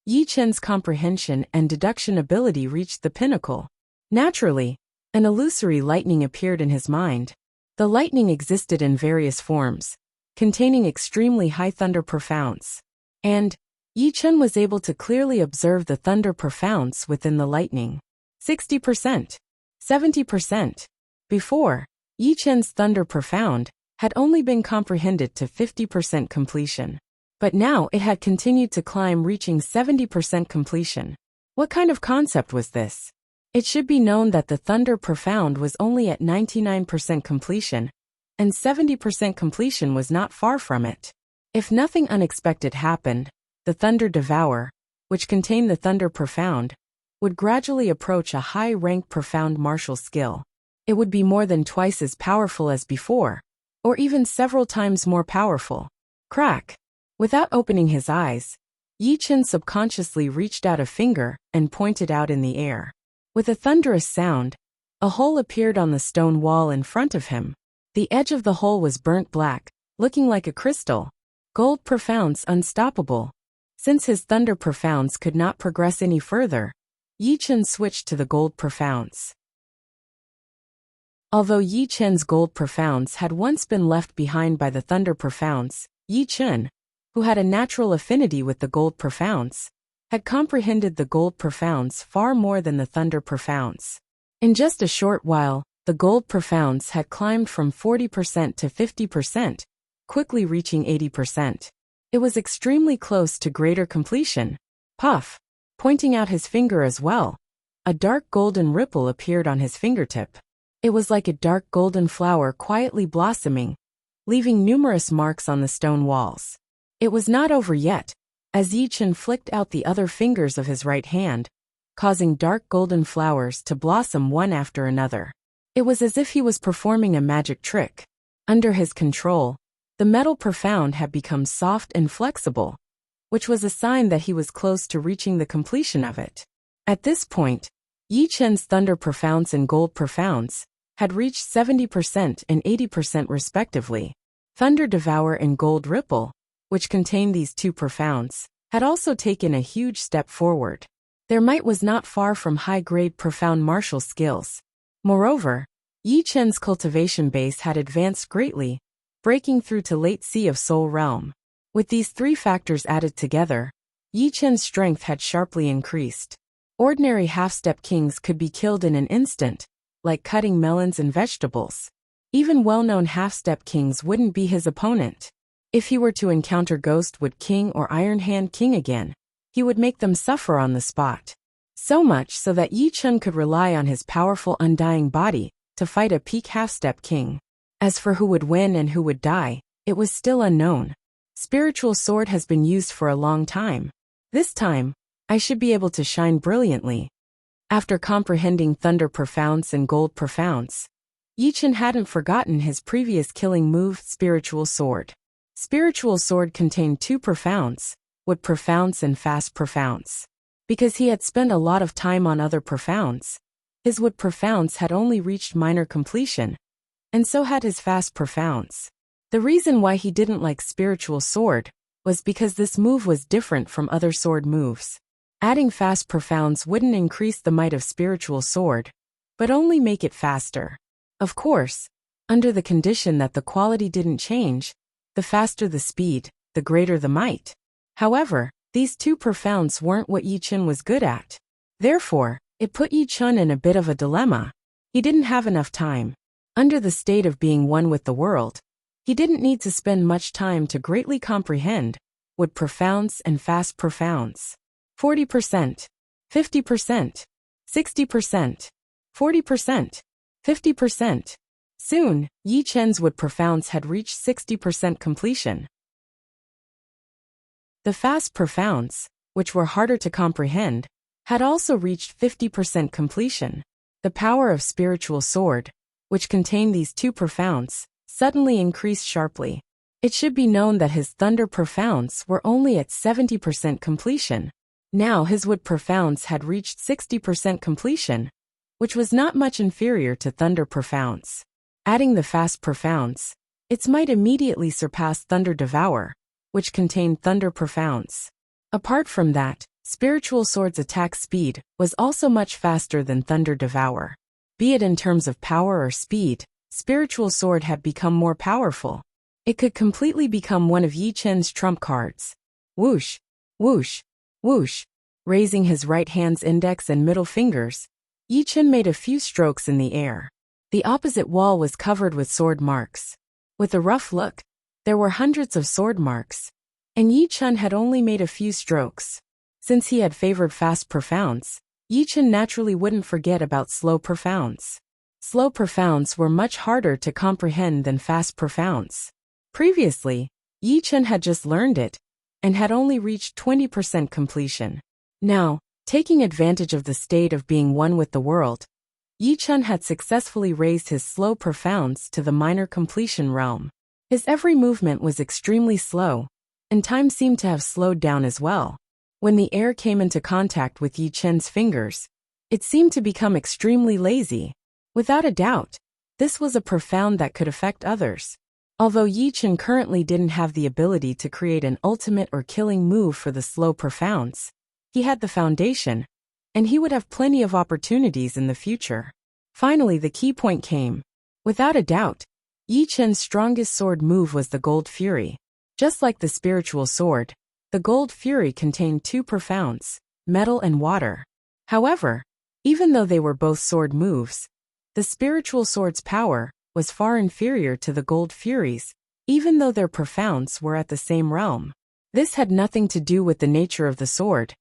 Yichen's comprehension and deduction ability reached the pinnacle. Naturally, an illusory lightning appeared in his mind. The lightning existed in various forms, containing extremely high thunder profounds. And Yichen was able to clearly observe the thunder profounds within the lightning. 60%. 70%. Before, Yichen's thunder profound had only been comprehended to 50% completion. But now it had continued to climb, reaching 70% completion. What kind of concept was this? It should be known that the thunder profound was only at 99% completion, and 70% completion was not far from it. If nothing unexpected happened, the thunder devourer, which contained the thunder profound, would gradually approach a high-rank profound martial skill. It would be more than twice as powerful as before, or even several times more powerful. Crack! Without opening his eyes, Yichen subconsciously reached out a finger and pointed out in the air. With a thunderous sound, a hole appeared on the stone wall in front of him. The edge of the hole was burnt black, looking like a crystal. Gold profounds unstoppable. Since his thunder profounds could not progress any further, Yichen switched to the gold profounds. Although Yichen's gold profounds had once been left behind by the thunder profounds, Yichen, who had a natural affinity with the gold profounds, had comprehended the gold profounds far more than the thunder profounds. In just a short while, the gold profounds had climbed from 40% to 50%, quickly reaching 80%. It was extremely close to greater completion. Puff! Pointing out his finger as well, a dark golden ripple appeared on his fingertip. It was like a dark golden flower quietly blossoming, leaving numerous marks on the stone walls. It was not over yet, as Yichen flicked out the other fingers of his right hand, causing dark golden flowers to blossom one after another. It was as if he was performing a magic trick. Under his control, the metal profound had become soft and flexible, which was a sign that he was close to reaching the completion of it. At this point, Yichen's thunder profounds and gold profounds had reached 70% and 80% respectively. Thunder Devour and Gold Ripple, which contained these two profounds, had also taken a huge step forward. Their might was not far from high-grade profound martial skills. Moreover, Yi Chen's cultivation base had advanced greatly, breaking through to late Sea of Soul realm. With these three factors added together, Yi Chen's strength had sharply increased. Ordinary half-step kings could be killed in an instant, like cutting melons and vegetables. Even well-known half-step kings wouldn't be his opponent. If he were to encounter Ghostwood King or Iron Hand King again, he would make them suffer on the spot. So much so that Yi Chen could rely on his powerful undying body to fight a peak half-step king. As for who would win and who would die, it was still unknown. Spiritual sword has been used for a long time. This time, I should be able to shine brilliantly. After comprehending Thunder Profounds and Gold Profounds, Yi Chen hadn't forgotten his previous killing move, Spiritual Sword. Spiritual Sword contained two profounds, Wood Profounds and Fast Profounds. Because he had spent a lot of time on other profounds, his Wood Profounds had only reached minor completion, and so had his Fast Profounds. The reason why he didn't like Spiritual Sword was because this move was different from other sword moves. Adding Fast Profounds wouldn't increase the might of Spiritual Sword, but only make it faster. Of course, under the condition that the quality didn't change, the faster the speed, the greater the might. However, these two profounds weren't what Yi Chen was good at. Therefore, it put Yi Chen in a bit of a dilemma. He didn't have enough time. Under the state of being one with the world, he didn't need to spend much time to greatly comprehend Wood Profounds and Fast Profounds. 40%, 50%, 60%, 40%, 50%. Soon, Yi Chen's Wood Profounds had reached 60% completion. The Fast Profounds, which were harder to comprehend, had also reached 50% completion. The power of Spiritual Sword, which contained these two profounds, suddenly increased sharply. It should be known that his Thunder Profounds were only at 70% completion. Now his Wood Profounds had reached 60% completion, which was not much inferior to Thunder Profounds. Adding the Fast Profounds, its might immediately surpassed Thunder Devour, which contained Thunder Profounds. Apart from that, Spiritual Sword's attack speed was also much faster than Thunder Devour. Be it in terms of power or speed, Spiritual Sword had become more powerful. It could completely become one of Yi Chen's trump cards. Whoosh, whoosh, whoosh. Raising his right hand's index and middle fingers, Yi Chen made a few strokes in the air. The opposite wall was covered with sword marks. With a rough look, there were hundreds of sword marks, and Yi Chen had only made a few strokes. Since he had favored Fast Profounds, Yi Chen naturally wouldn't forget about Slow Profounds. Slow Profounds were much harder to comprehend than Fast Profounds. Previously, Yi Chen had just learned it, and had only reached 20% completion. Now, taking advantage of the state of being one with the world, Yi Chen had successfully raised his Slow Profounds to the minor completion realm. His every movement was extremely slow, and time seemed to have slowed down as well. When the air came into contact with Yi Chen's fingers, it seemed to become extremely lazy. Without a doubt, this was a profound that could affect others. Although Yi Chen currently didn't have the ability to create an ultimate or killing move for the Slow Profounds, he had the foundation, and he would have plenty of opportunities in the future. Finally, the key point came. Without a doubt, Yi Chen's strongest sword move was the Gold Fury. Just like the Spiritual Sword, the Gold Fury contained two profounds, metal and water. However, even though they were both sword moves, the Spiritual Sword's power was far inferior to the Gold Fury's, even though their profounds were at the same realm. This had nothing to do with the nature of the sword.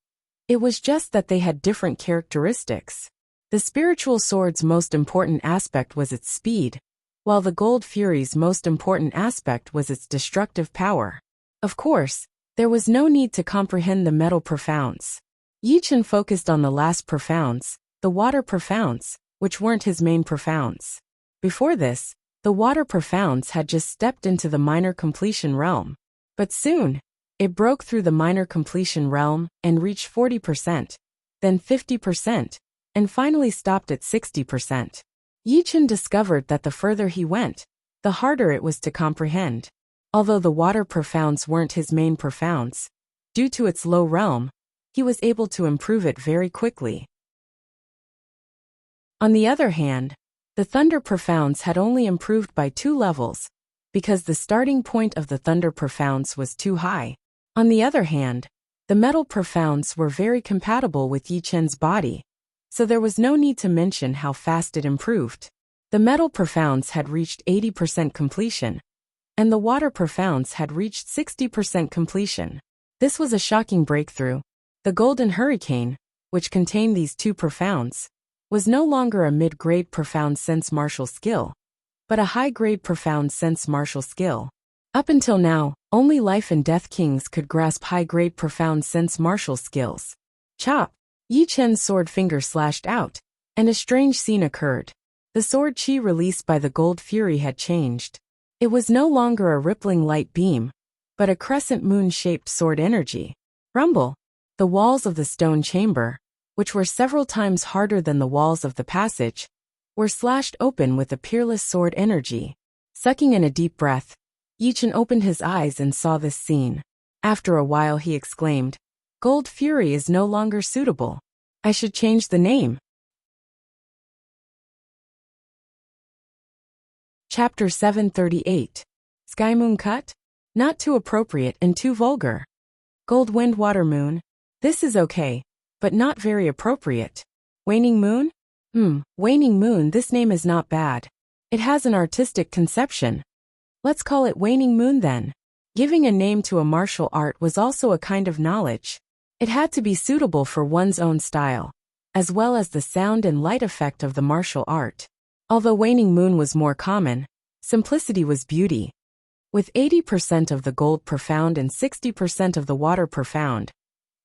It was just that they had different characteristics. The Spiritual Sword's most important aspect was its speed, while the Gold Fury's most important aspect was its destructive power. Of course, there was no need to comprehend the metal profounds. Yi Chen focused on the last profounds, the water profounds, which weren't his main profounds. Before this, the water profounds had just stepped into the minor completion realm. But soon, it broke through the minor completion realm and reached 40%, then 50%, and finally stopped at 60%. Yi Chen discovered that the further he went, the harder it was to comprehend. Although the water profounds weren't his main profounds, due to its low realm, he was able to improve it very quickly. On the other hand, the thunder profounds had only improved by 2 levels, because the starting point of the thunder profounds was too high. On the other hand, the metal profounds were very compatible with Yi Chen's body, so there was no need to mention how fast it improved. The metal profounds had reached 80% completion, and the water profounds had reached 60% completion. This was a shocking breakthrough. The Golden Hurricane, which contained these 2 profounds, was no longer a mid-grade profound sense martial skill, but a high-grade profound sense martial skill. Up until now, only Life and Death Kings could grasp high-grade profound sense martial skills. Chop! Yi Chen's sword finger slashed out, and a strange scene occurred. The sword chi released by the Gold Fury had changed. It was no longer a rippling light beam, but a crescent moon-shaped sword energy. Rumble! The walls of the stone chamber, which were several times harder than the walls of the passage, were slashed open with a peerless sword energy. Sucking in a deep breath, Yi Chen opened his eyes and saw this scene. After a while he exclaimed, "Gold Fury is no longer suitable. I should change the name." Chapter 738. Sky Moon Cut? Not too appropriate and too vulgar. Gold Wind Water Moon? This is okay, but not very appropriate. Waning Moon? Waning Moon, this name is not bad. It has an artistic conception. Let's call it Waning Moon then. Giving a name to a martial art was also a kind of knowledge. It had to be suitable for one's own style, as well as the sound and light effect of the martial art. Although Waning Moon was more common, simplicity was beauty. With 80% of the gold profound and 60% of the water profound,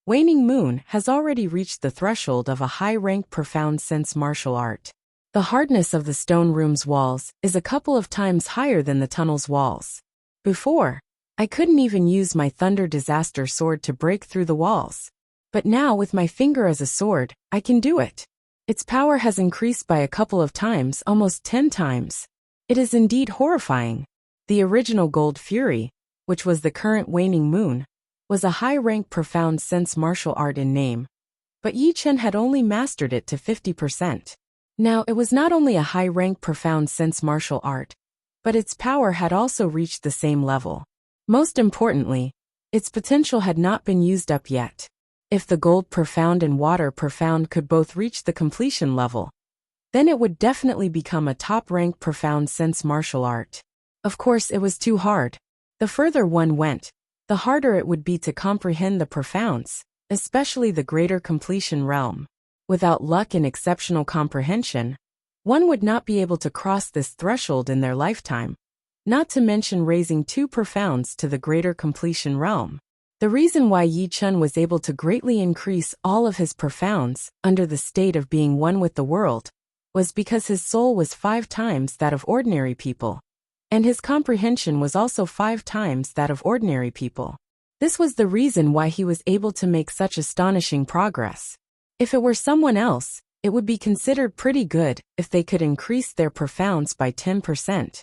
Waning Moon has already reached the threshold of a high-rank profound sense martial art. The hardness of the stone room's walls is a couple of times higher than the tunnel's walls. Before, I couldn't even use my Thunder Disaster sword to break through the walls. But now with my finger as a sword, I can do it. Its power has increased by a couple of times, almost 10 times. It is indeed horrifying. The original Gold Fury, which was the current Waning Moon, was a high-rank profound sense martial art in name. But Yi Chen had only mastered it to 50%. Now it was not only a high-rank profound sense martial art, but its power had also reached the same level. Most importantly, its potential had not been used up yet. If the gold profound and water profound could both reach the completion level, then it would definitely become a top-rank profound sense martial art. Of course, it was too hard. The further one went, the harder it would be to comprehend the profounds, especially the greater completion realm. Without luck and exceptional comprehension, one would not be able to cross this threshold in their lifetime, not to mention raising 2 profounds to the greater completion realm. The reason why Yi Chen was able to greatly increase all of his profounds under the state of being one with the world was because his soul was 5 times that of ordinary people, and his comprehension was also 5 times that of ordinary people. This was the reason why he was able to make such astonishing progress. If it were someone else, it would be considered pretty good if they could increase their profounds by 10%.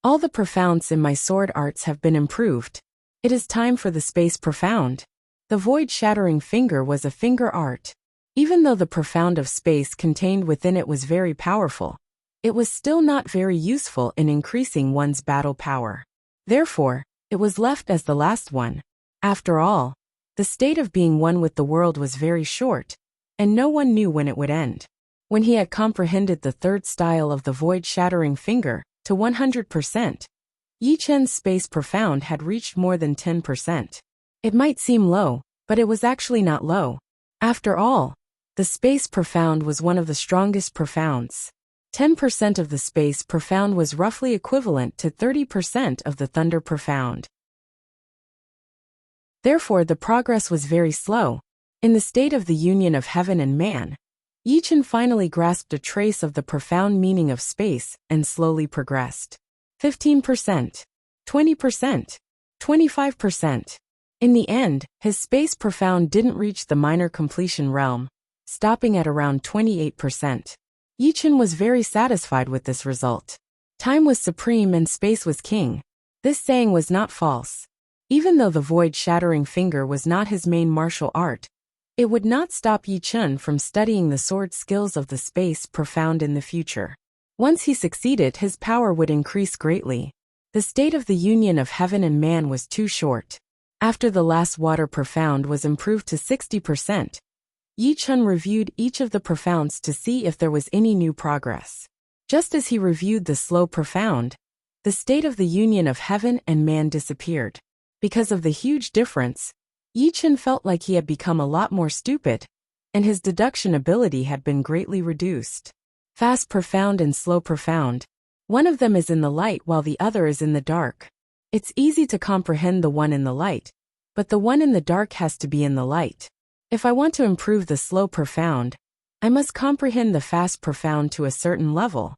All the profounds in my sword arts have been improved. It is time for the space profound. The void-shattering finger was a finger art. Even though the profound of space contained within it was very powerful, it was still not very useful in increasing one's battle power. Therefore, it was left as the last one. After all, the state of being one with the world was very short, and no one knew when it would end. When he had comprehended the third style of the void-shattering finger to 100%, Yi Chen's space profound had reached more than 10%. It might seem low, but it was actually not low. After all, the space profound was one of the strongest profounds. 10% of the space profound was roughly equivalent to 30% of the thunder profound. Therefore, the progress was very slow. In the state of the union of heaven and man, Yi Chen finally grasped a trace of the profound meaning of space and slowly progressed. 15%, 20%, 25%. In the end, his space profound didn't reach the minor completion realm, stopping at around 28%. Yichen was very satisfied with this result. Time was supreme and space was king. This saying was not false. Even though the void-shattering finger was not his main martial art, it would not stop Yichen from studying the sword skills of the space profound in the future. Once he succeeded, his power would increase greatly. The state of the union of heaven and man was too short. After the last water profound was improved to 60%, Yichen reviewed each of the profounds to see if there was any new progress. Just as he reviewed the slow profound, the state of the union of heaven and man disappeared. Because of the huge difference, Yichen felt like he had become a lot more stupid, and his deduction ability had been greatly reduced. Fast profound and slow profound. One of them is in the light while the other is in the dark. It's easy to comprehend the one in the light, but the one in the dark has to be in the light. If I want to improve the slow profound, I must comprehend the fast profound to a certain level.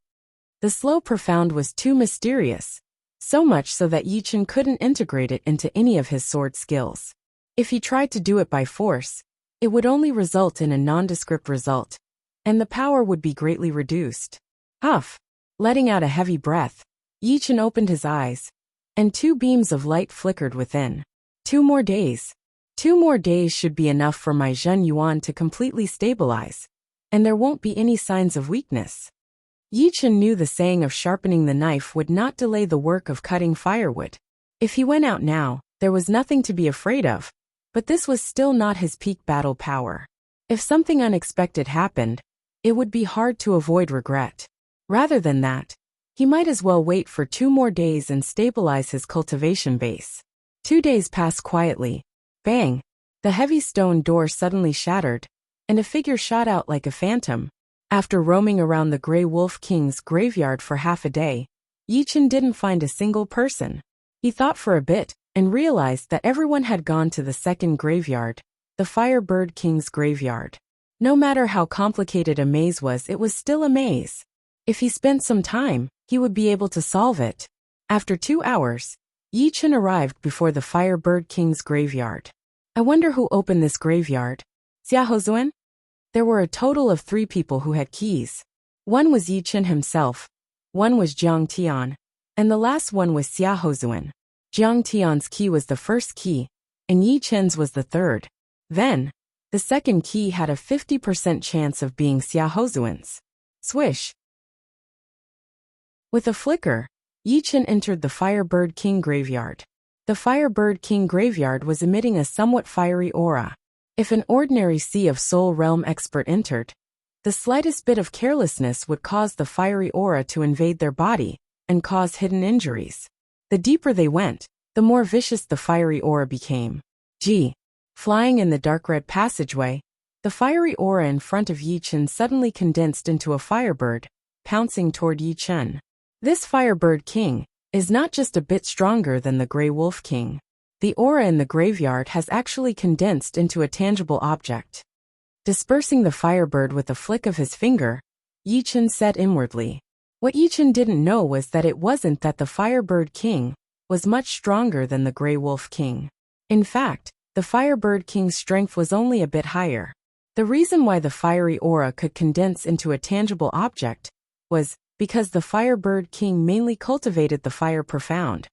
The slow profound was too mysterious, so much so that Yichen couldn't integrate it into any of his sword skills. If he tried to do it by force, it would only result in a nondescript result, and the power would be greatly reduced. Huff! Letting out a heavy breath, Yichen opened his eyes, and 2 beams of light flickered within. 2 more days. 2 more days should be enough for my Zhen Yuan to completely stabilize, and there won't be any signs of weakness. Yichen knew the saying of sharpening the knife would not delay the work of cutting firewood. If he went out now, there was nothing to be afraid of, but this was still not his peak battle power. If something unexpected happened, it would be hard to avoid regret. Rather than that, he might as well wait for 2 more days and stabilize his cultivation base. 2 days passed quietly. Bang! The heavy stone door suddenly shattered, and a figure shot out like a phantom. After roaming around the Grey Wolf King's graveyard for half a day, Yichen didn't find a single person. He thought for a bit, and realized that everyone had gone to the second graveyard, the Firebird King's graveyard. No matter how complicated a maze was, it was still a maze. If he spent some time, he would be able to solve it. After 2 hours, Yichen arrived before the Firebird King's graveyard. I wonder who opened this graveyard. Xiaozuan? There were a total of 3 people who had keys. One was Yichen himself, one was Jiang Tian, and the last one was Xiaozuan. Jiang Tian's key was the first key, and Yichen's was the third. Then, the second key had a 50% chance of being Xiaozuan's. Swish! With a flicker, Yichen entered the Firebird King graveyard. The Firebird King graveyard was emitting a somewhat fiery aura. If an ordinary Sea of Soul Realm expert entered, the slightest bit of carelessness would cause the fiery aura to invade their body and cause hidden injuries. The deeper they went, the more vicious the fiery aura became. Flying in the dark red passageway, the fiery aura in front of Yichen suddenly condensed into a firebird, pouncing toward Yichen. This Firebird King is not just a bit stronger than the Grey Wolf King. The aura in the graveyard has actually condensed into a tangible object. Dispersing the firebird with a flick of his finger, Yichen said inwardly. What Yichen didn't know was that it wasn't that the Firebird King was much stronger than the Grey Wolf King. In fact, the Firebird King's strength was only a bit higher. The reason why the fiery aura could condense into a tangible object was because the Firebird King mainly cultivated the Fire Profound,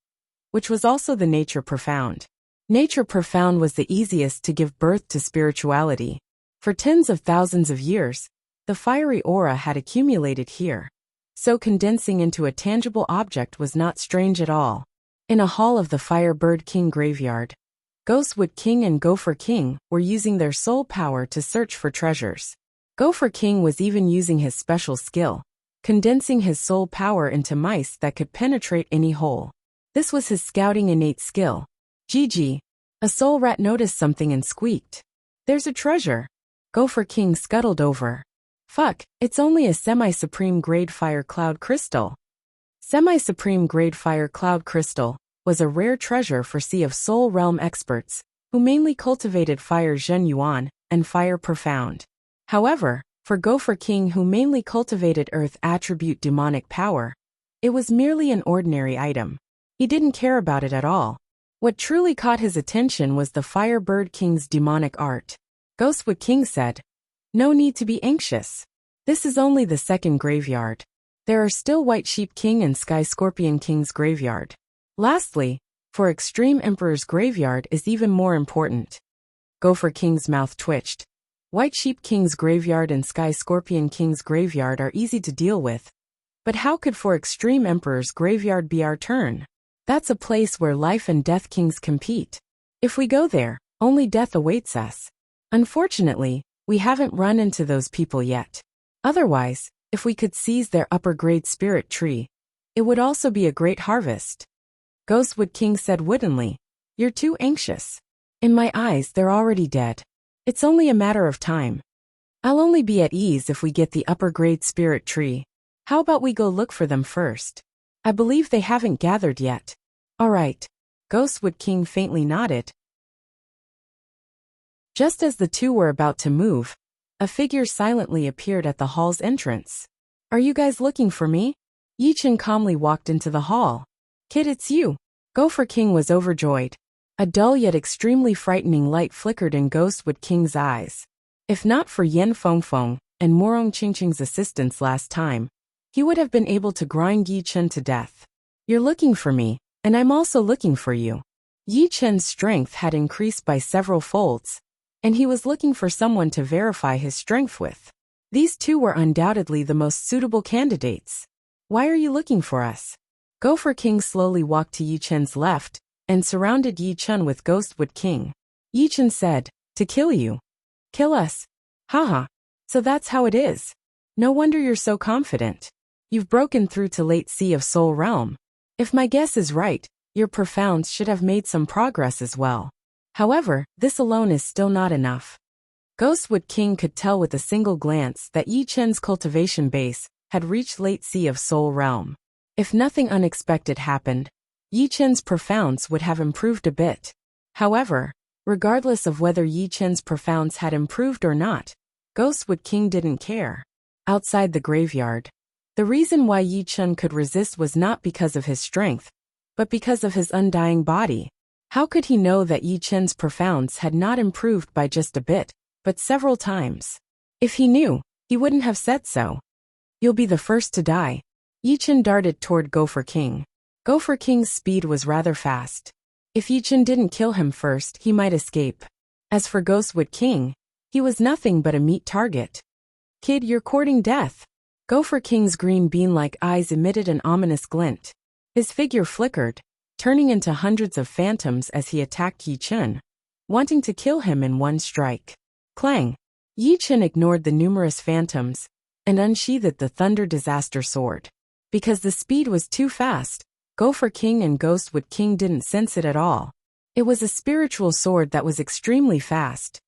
which was also the Nature Profound. Nature Profound was the easiest to give birth to spirituality. For tens of thousands of years, the fiery aura had accumulated here, so condensing into a tangible object was not strange at all. In a hall of the Firebird King graveyard, Ghostwood King and Gopher King were using their soul power to search for treasures. Gopher King was even using his special skill, condensing his soul power into mice that could penetrate any hole. This was his scouting innate skill. Gigi. A soul rat noticed something and squeaked. There's a treasure. Gopher King scuttled over. Fuck, it's only a semi-supreme grade fire cloud crystal. Semi-supreme grade fire cloud crystal was a rare treasure for Sea of Soul Realm experts, who mainly cultivated Fire Zhen Yuan and Fire Profound. However, for Gopher King, who mainly cultivated Earth attribute demonic power, it was merely an ordinary item. He didn't care about it at all. What truly caught his attention was the Firebird King's demonic art. Ghostwood King said, "No need to be anxious. This is only the second graveyard. There are still White Sheep King and Sky Scorpion King's graveyard. Lastly, for Extreme Emperor's graveyard is even more important. Gopher King's mouth twitched. White Sheep King's graveyard and Sky Scorpion King's graveyard are easy to deal with. But how could for Extreme Emperor's graveyard be our turn? That's a place where life and death kings compete. If we go there, only death awaits us. Unfortunately, we haven't run into those people yet. Otherwise, if we could seize their upper-grade spirit tree, it would also be a great harvest. Ghostwood King said woodenly, "You're too anxious. In my eyes, they're already dead. It's only a matter of time. I'll only be at ease if we get the upper-grade spirit tree. How about we go look for them first? I believe they haven't gathered yet." "All right." Ghostwood King faintly nodded. Just as the two were about to move, a figure silently appeared at the hall's entrance. "Are you guys looking for me?" Yichen calmly walked into the hall. "Kid, it's you." Gopher King was overjoyed. A dull yet extremely frightening light flickered in Ghostwood King's eyes. If not for Yen Fengfeng and Morong Qingqing's assistance last time, he would have been able to grind Yi Chen to death. "You're looking for me, and I'm also looking for you." Yi Chen's strength had increased by several folds, and he was looking for someone to verify his strength with. These two were undoubtedly the most suitable candidates. "Why are you looking for us?" Gopher King slowly walked to Yi Chen's left and surrounded Yi Chen with Ghostwood King. Yi Chen said, "To kill you." "Kill us? Haha. So that's how it is. No wonder you're so confident. You've broken through to Late Sea of Soul Realm. If my guess is right, your profounds should have made some progress as well. However, this alone is still not enough." Ghostwood King could tell with a single glance that Yi Chen's cultivation base had reached Late Sea of Soul Realm. If nothing unexpected happened, Yi Chen's profounds would have improved a bit. However, regardless of whether Yi Chen's profounds had improved or not, Ghostwood King didn't care. Outside the graveyard, the reason why Yi Chen could resist was not because of his strength, but because of his undying body. How could he know that Yi Chen's profounds had not improved by just a bit, but several times? If he knew, he wouldn't have said so. "You'll be the first to die." Yi Chen darted toward Gopher King. Gopher King's speed was rather fast. If Yi Chen didn't kill him first, he might escape. As for Ghostwood King, he was nothing but a meat target. "Kid, you're courting death." Gopher King's green bean-like eyes emitted an ominous glint. His figure flickered, turning into hundreds of phantoms as he attacked Yi Chen, wanting to kill him in one strike. Clang! Yi Chen ignored the numerous phantoms and unsheathed the Thunder Disaster Sword. Because the speed was too fast, Gopher King and Ghostwood King didn't sense it at all. It was a spiritual sword that was extremely fast.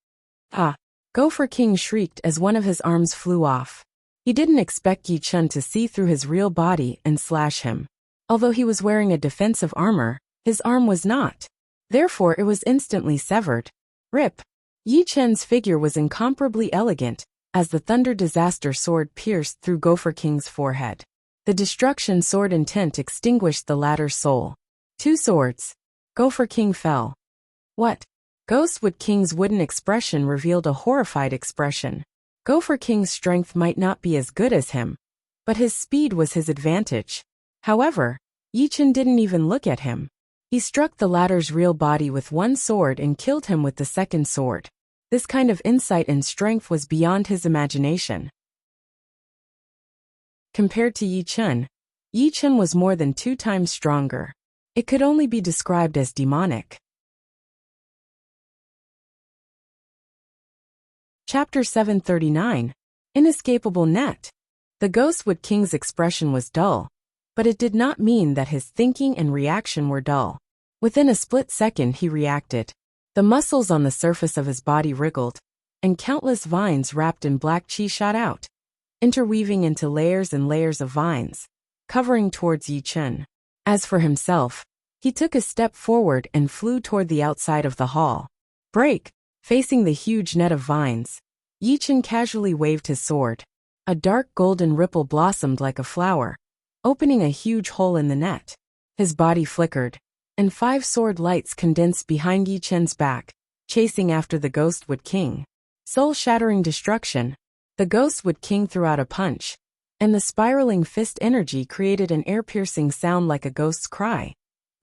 "Ah!" Gopher King shrieked as one of his arms flew off. He didn't expect Yi Chen to see through his real body and slash him. Although he was wearing a defensive armor, his arm was not. Therefore it was instantly severed. Rip! Yi Chen's figure was incomparably elegant, as the Thunder Disaster Sword pierced through Gopher King's forehead. The Destruction Sword intent extinguished the latter's soul. Two swords. Gopher King fell. "What?" Ghostwood King's wooden expression revealed a horrified expression. Gopher King's strength might not be as good as him, but his speed was his advantage. However, Yi Chen didn't even look at him. He struck the latter's real body with one sword and killed him with the second sword. This kind of insight and strength was beyond his imagination. Compared to Yi Chen was more than 2 times stronger. It could only be described as demonic. Chapter 739. Inescapable Net. The Ghostwood King's expression was dull, but it did not mean that his thinking and reaction were dull. Within a split second he reacted. The muscles on the surface of his body wriggled, and countless vines wrapped in black chi shot out, interweaving into layers and layers of vines, covering towards Yi Chen. As for himself, he took a step forward and flew toward the outside of the hall. Break! Facing the huge net of vines, Yi Chen casually waved his sword. A dark golden ripple blossomed like a flower, opening a huge hole in the net. His body flickered, and 5 sword lights condensed behind Yi Chen's back, chasing after the Ghostwood King. Soul-shattering destruction. The Ghostwood King threw out a punch, and the spiraling fist energy created an ear-piercing sound like a ghost's cry,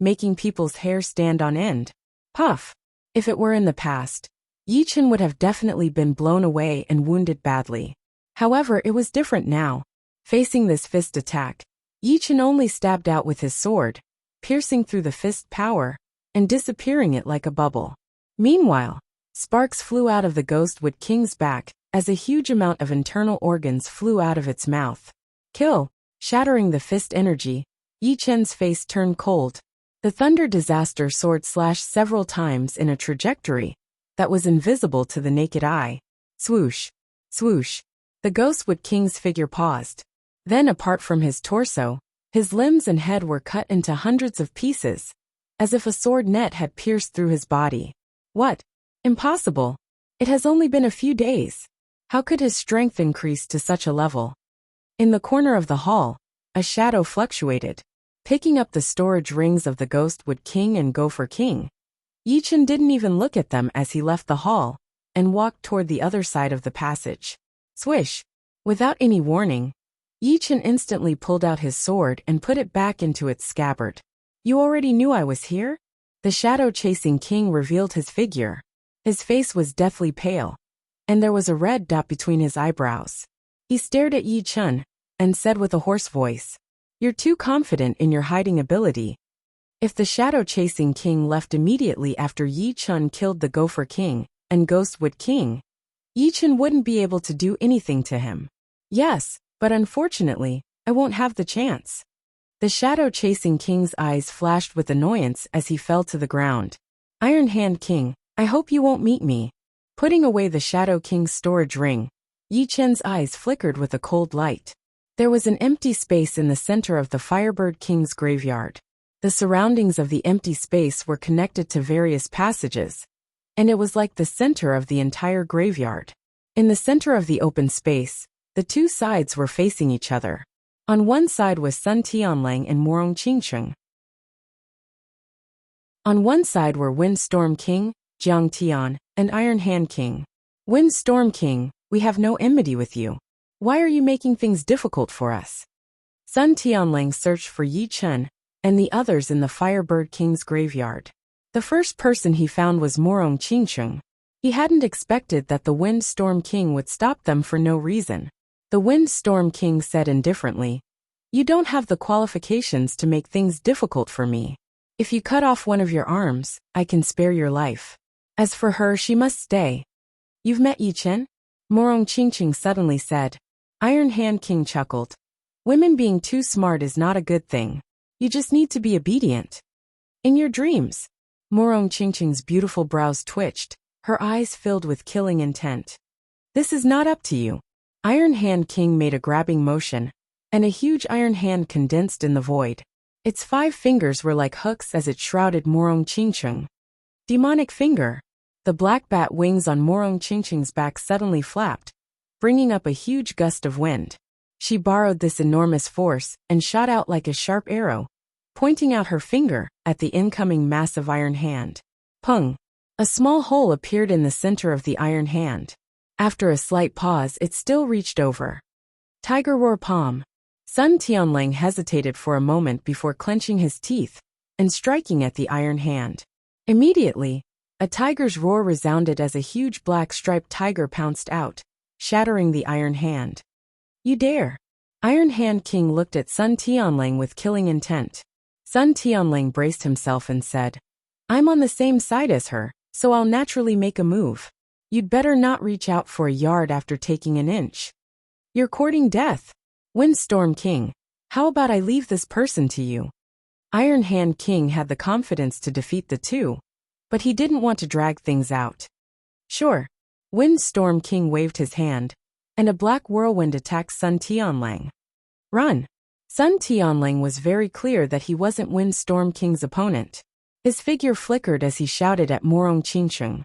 making people's hair stand on end. Puff! If it were in the past, Yichen would have definitely been blown away and wounded badly. However, it was different now. Facing this fist attack, Yichen only stabbed out with his sword, piercing through the fist power and disappearing it like a bubble. Meanwhile, sparks flew out of the Ghostwood King's back as a huge amount of internal organs flew out of its mouth. Kill! Shattering the fist energy, Yichen's face turned cold. The thunder disaster sword slashed several times in a trajectory that was invisible to the naked eye. Swoosh! Swoosh! The Ghostwood King's figure paused. Then, apart from his torso, his limbs and head were cut into hundreds of pieces, as if a sword net had pierced through his body. What? Impossible! It has only been a few days. How could his strength increase to such a level? In the corner of the hall, a shadow fluctuated, picking up the storage rings of the Ghostwood King and Gopher King. Yichen didn't even look at them as he left the hall and walked toward the other side of the passage. Swish! Without any warning, Yichen instantly pulled out his sword and put it back into its scabbard. You already knew I was here? The shadow-chasing king revealed his figure. His face was deathly pale, and there was a red dot between his eyebrows. He stared at Yichen and said with a hoarse voice, "You're too confident in your hiding ability." If the shadow-chasing king left immediately after Yichen killed the Gopher King and Ghostwood King, Yichen wouldn't be able to do anything to him. Yes, but unfortunately, I won't have the chance. The shadow-chasing king's eyes flashed with annoyance as he fell to the ground. Iron Hand King, I hope you won't meet me. Putting away the Shadow King's storage ring, Yichen's eyes flickered with a cold light. There was an empty space in the center of the Firebird King's graveyard. The surroundings of the empty space were connected to various passages, and it was like the center of the entire graveyard. In the center of the open space, the two sides were facing each other. On one side was Sun Tianlang and Morong Qingsheng. On one side were Windstorm King, Jiang Tian, and Iron Hand King. Windstorm King, we have no enmity with you. Why are you making things difficult for us? Sun Tianlang searched for Yichen and the others in the Firebird King's graveyard. The first person he found was Morong Qingsheng. He hadn't expected that the Windstorm King would stop them for no reason. The Windstorm King said indifferently, "You don't have the qualifications to make things difficult for me. If you cut off one of your arms, I can spare your life. As for her, she must stay." You've met Yichen? Morong Qingsheng suddenly said. Iron Hand King chuckled. Women being too smart is not a good thing. You just need to be obedient. In your dreams. Morong Qingsheng's beautiful brows twitched, her eyes filled with killing intent. This is not up to you. Iron Hand King made a grabbing motion, and a huge iron hand condensed in the void. Its 5 fingers were like hooks as it shrouded Morong Qingsheng. Demonic finger. The black bat wings on Morong Qingsheng's back suddenly flapped, bringing up a huge gust of wind. She borrowed this enormous force and shot out like a sharp arrow, pointing out her finger at the incoming massive iron hand. Pung! A small hole appeared in the center of the iron hand. After a slight pause, it still reached over. Tiger Roar Palm. Sun Tianlang hesitated for a moment before clenching his teeth and striking at the iron hand. Immediately, a tiger's roar resounded as a huge black striped tiger pounced out, shattering the iron hand. You dare! Iron Hand King looked at Sun Tianlang with killing intent. Sun Tianlang braced himself and said, I'm on the same side as her, so I'll naturally make a move. You'd better not reach out for a yard after taking an inch. You're courting death. Windstorm King, how about I leave this person to you? Iron Hand King had the confidence to defeat the two, but he didn't want to drag things out. Sure. Windstorm King waved his hand, and a black whirlwind attacked Sun Tianlang. Run! Sun Tianlang was very clear that he wasn't Windstorm King's opponent. His figure flickered as he shouted at Morong Qingsheng.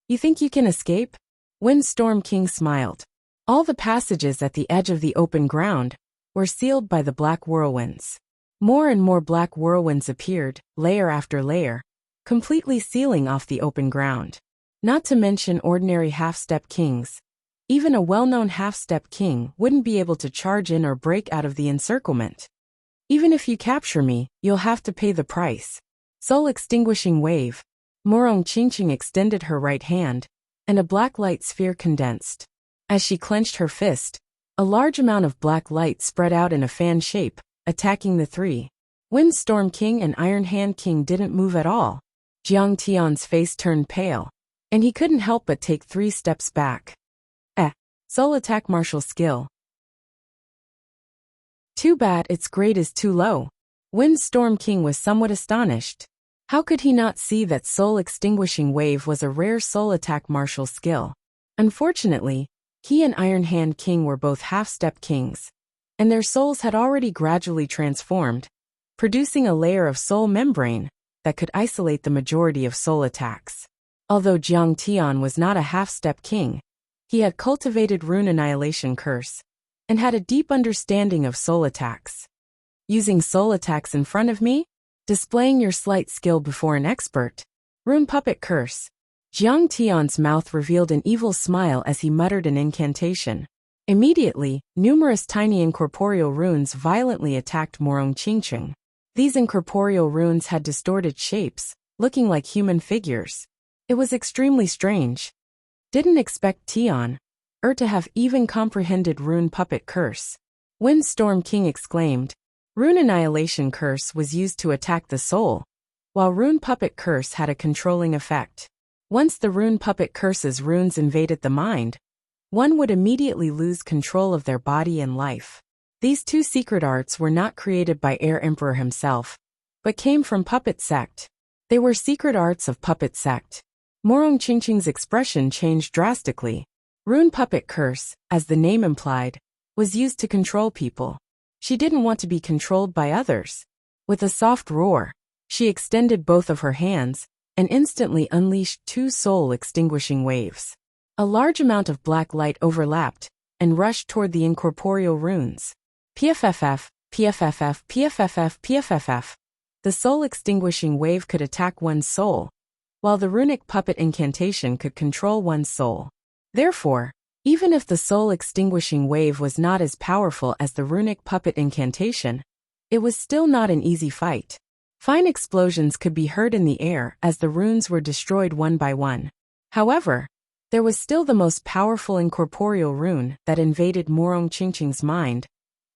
You think you can escape? Windstorm King smiled. All the passages at the edge of the open ground were sealed by the black whirlwinds. More and more black whirlwinds appeared, layer after layer, completely sealing off the open ground. Not to mention ordinary half-step kings, Even a well-known half-step king wouldn't be able to charge in or break out of the encirclement. Even if you capture me, you'll have to pay the price. Soul extinguishing wave. Morong Qingqing extended her right hand, and a black light sphere condensed. As she clenched her fist, a large amount of black light spread out in a fan shape, attacking the three. Windstorm King and Iron Hand King didn't move at all. Jiang Tian's face turned pale, and he couldn't help but take 3 steps back. Soul attack martial skill. Too bad its grade is too low. Windstorm King was somewhat astonished. How could he not see that Soul Extinguishing Wave was a rare soul attack martial skill? Unfortunately, he and Iron Hand King were both half-step kings, and their souls had already gradually transformed, producing a layer of soul membrane that could isolate the majority of soul attacks. Although Jiang Tian was not a half-step king, he had cultivated Rune Annihilation Curse and had a deep understanding of soul attacks. Using soul attacks in front of me? Displaying your slight skill before an expert. Rune Puppet Curse. Jiang Tian's mouth revealed an evil smile as he muttered an incantation. Immediately, numerous tiny incorporeal runes violently attacked Morong Qingqing. These incorporeal runes had distorted shapes, looking like human figures. It was extremely strange. Didn't expect Tian to have even comprehended Rune Puppet Curse. Windstorm King exclaimed. Rune Annihilation Curse was used to attack the soul, while Rune Puppet Curse had a controlling effect. Once the Rune Puppet Curse's runes invaded the mind, one would immediately lose control of their body and life. These 2 secret arts were not created by Air Emperor himself, but came from Puppet Sect. They were secret arts of Puppet Sect. Morong Qingqing's expression changed drastically. Rune Puppet Curse, as the name implied, was used to control people. She didn't want to be controlled by others. With a soft roar, she extended both of her hands and instantly unleashed 2 soul-extinguishing waves. A large amount of black light overlapped and rushed toward the incorporeal runes. PFFF, PFFF, PFFF, PFFF. The soul-extinguishing wave could attack one's soul, while the runic puppet incantation could control one's soul. Therefore, even if the soul-extinguishing wave was not as powerful as the runic puppet incantation, it was still not an easy fight. Fine explosions could be heard in the air as the runes were destroyed one by one. However, there was still the most powerful incorporeal rune that invaded Morong Qingqing's mind,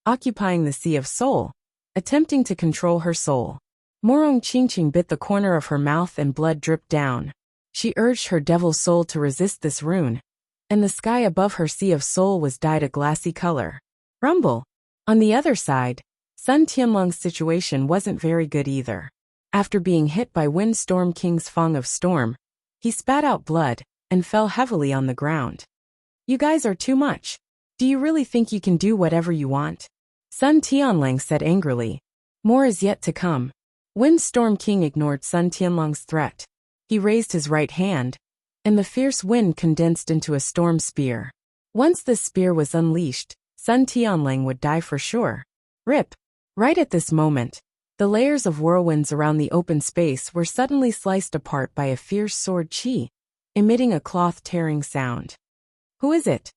occupying the Sea of Soul, attempting to control her soul. Morong Qingqing bit the corner of her mouth and blood dripped down. She urged her devil soul to resist this rune, and the sky above her Sea of Soul was dyed a glassy color. Rumble. On the other side, Sun Tianlong's situation wasn't very good either. After being hit by Windstorm King's Fong of Storm, he spat out blood and fell heavily on the ground. You guys are too much. Do you really think you can do whatever you want? Sun Tianlang said angrily. More is yet to come. Windstorm King ignored Sun Tianlong's threat. He raised his right hand, and the fierce wind condensed into a storm spear. Once the spear was unleashed, Sun Tianlang would die for sure. Rip. Right at this moment, the layers of whirlwinds around the open space were suddenly sliced apart by a fierce sword chi, emitting a cloth-tearing sound. Who is it?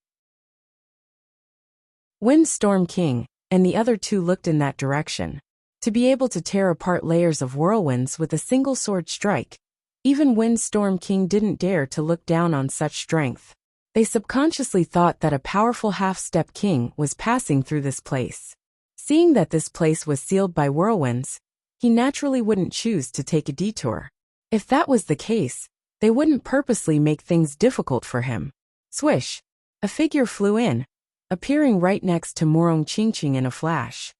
Windstorm King and the other 2 looked in that direction. To be able to tear apart layers of whirlwinds with a single sword strike, even Windstorm King didn't dare to look down on such strength. They subconsciously thought that a powerful half-step king was passing through this place. Seeing that this place was sealed by whirlwinds, he naturally wouldn't choose to take a detour. If that was the case, they wouldn't purposely make things difficult for him. Swish! A figure flew in, appearing right next to Morong Qingqing in a flash.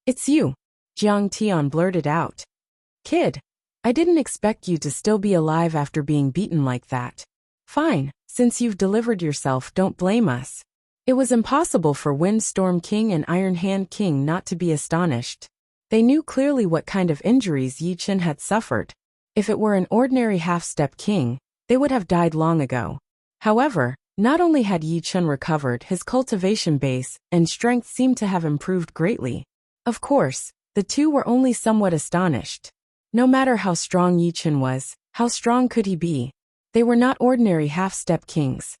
It's you, Jiang Tian blurted out. Kid, I didn't expect you to still be alive after being beaten like that. Fine, since you've delivered yourself, don't blame us. It was impossible for Windstorm King and Iron Hand King not to be astonished. They knew clearly what kind of injuries Yi Chen had suffered. If it were an ordinary half-step king, they would have died long ago. However, not only had Yi Chen recovered, his cultivation base and strength seemed to have improved greatly. Of course, the 2 were only somewhat astonished. No matter how strong Yi Chen was, how strong could he be? They were not ordinary half-step kings.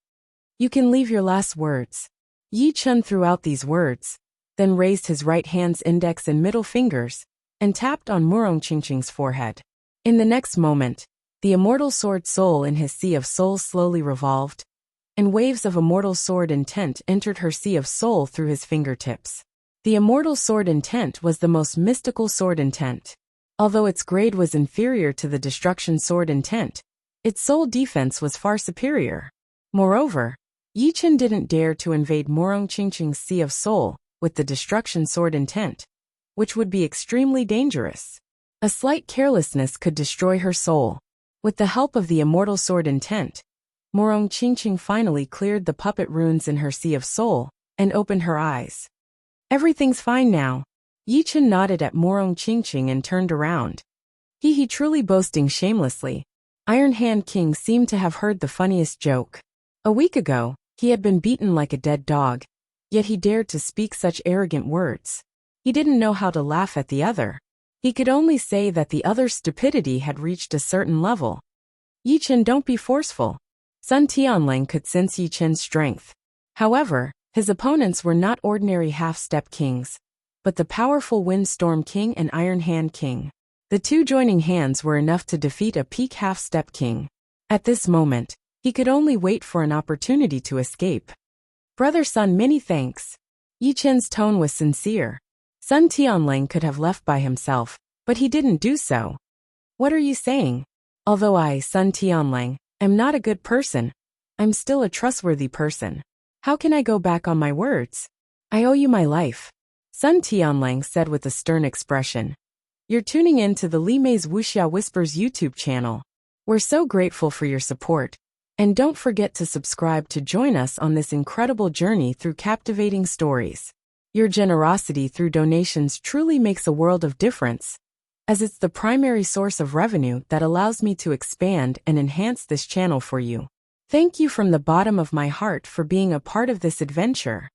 You can leave your last words. Yi Chun threw out these words, then raised his right hand's index and middle fingers, and tapped on Murong Qingqing's forehead. In the next moment, the immortal sword soul in his sea of soul slowly revolved, and waves of immortal sword intent entered her sea of soul through his fingertips. The immortal sword intent was the most mystical sword intent. Although its grade was inferior to the destruction sword intent, its soul defense was far superior. Moreover, Yi Chen didn't dare to invade Murong Qingqing's sea of soul with the destruction sword intent, which would be extremely dangerous. A slight carelessness could destroy her soul. With the help of the immortal sword intent, Murong Qingqing finally cleared the puppet runes in her sea of soul and opened her eyes. Everything's fine now. Yi Chen nodded at Murong Qingqing and turned around. He truly boasting shamelessly. Iron Hand King seemed to have heard the funniest joke. A week ago, he had been beaten like a dead dog, yet he dared to speak such arrogant words. He didn't know how to laugh at the other. He could only say that the other's stupidity had reached a certain level. Yi Chen, don't be forceful. Sun Tianlang could sense Yi Chen's strength. However, his opponents were not ordinary half-step kings, but the powerful Windstorm King and Iron Hand King. The two joining hands were enough to defeat a peak half-step king. At this moment, he could only wait for an opportunity to escape. Brother Sun, many thanks. Yi Chen's tone was sincere. Sun Tianlang could have left by himself, but he didn't do so. What are you saying? Although I, Sun Tianlang, am not a good person, I'm still a trustworthy person. How can I go back on my words? I owe you my life. Sun Tianlang said with a stern expression. You're tuning in to the Li Mei's Wuxia Whispers YouTube channel. We're so grateful for your support. And don't forget to subscribe to join us on this incredible journey through captivating stories. Your generosity through donations truly makes a world of difference, as it's the primary source of revenue that allows me to expand and enhance this channel for you. Thank you from the bottom of my heart for being a part of this adventure.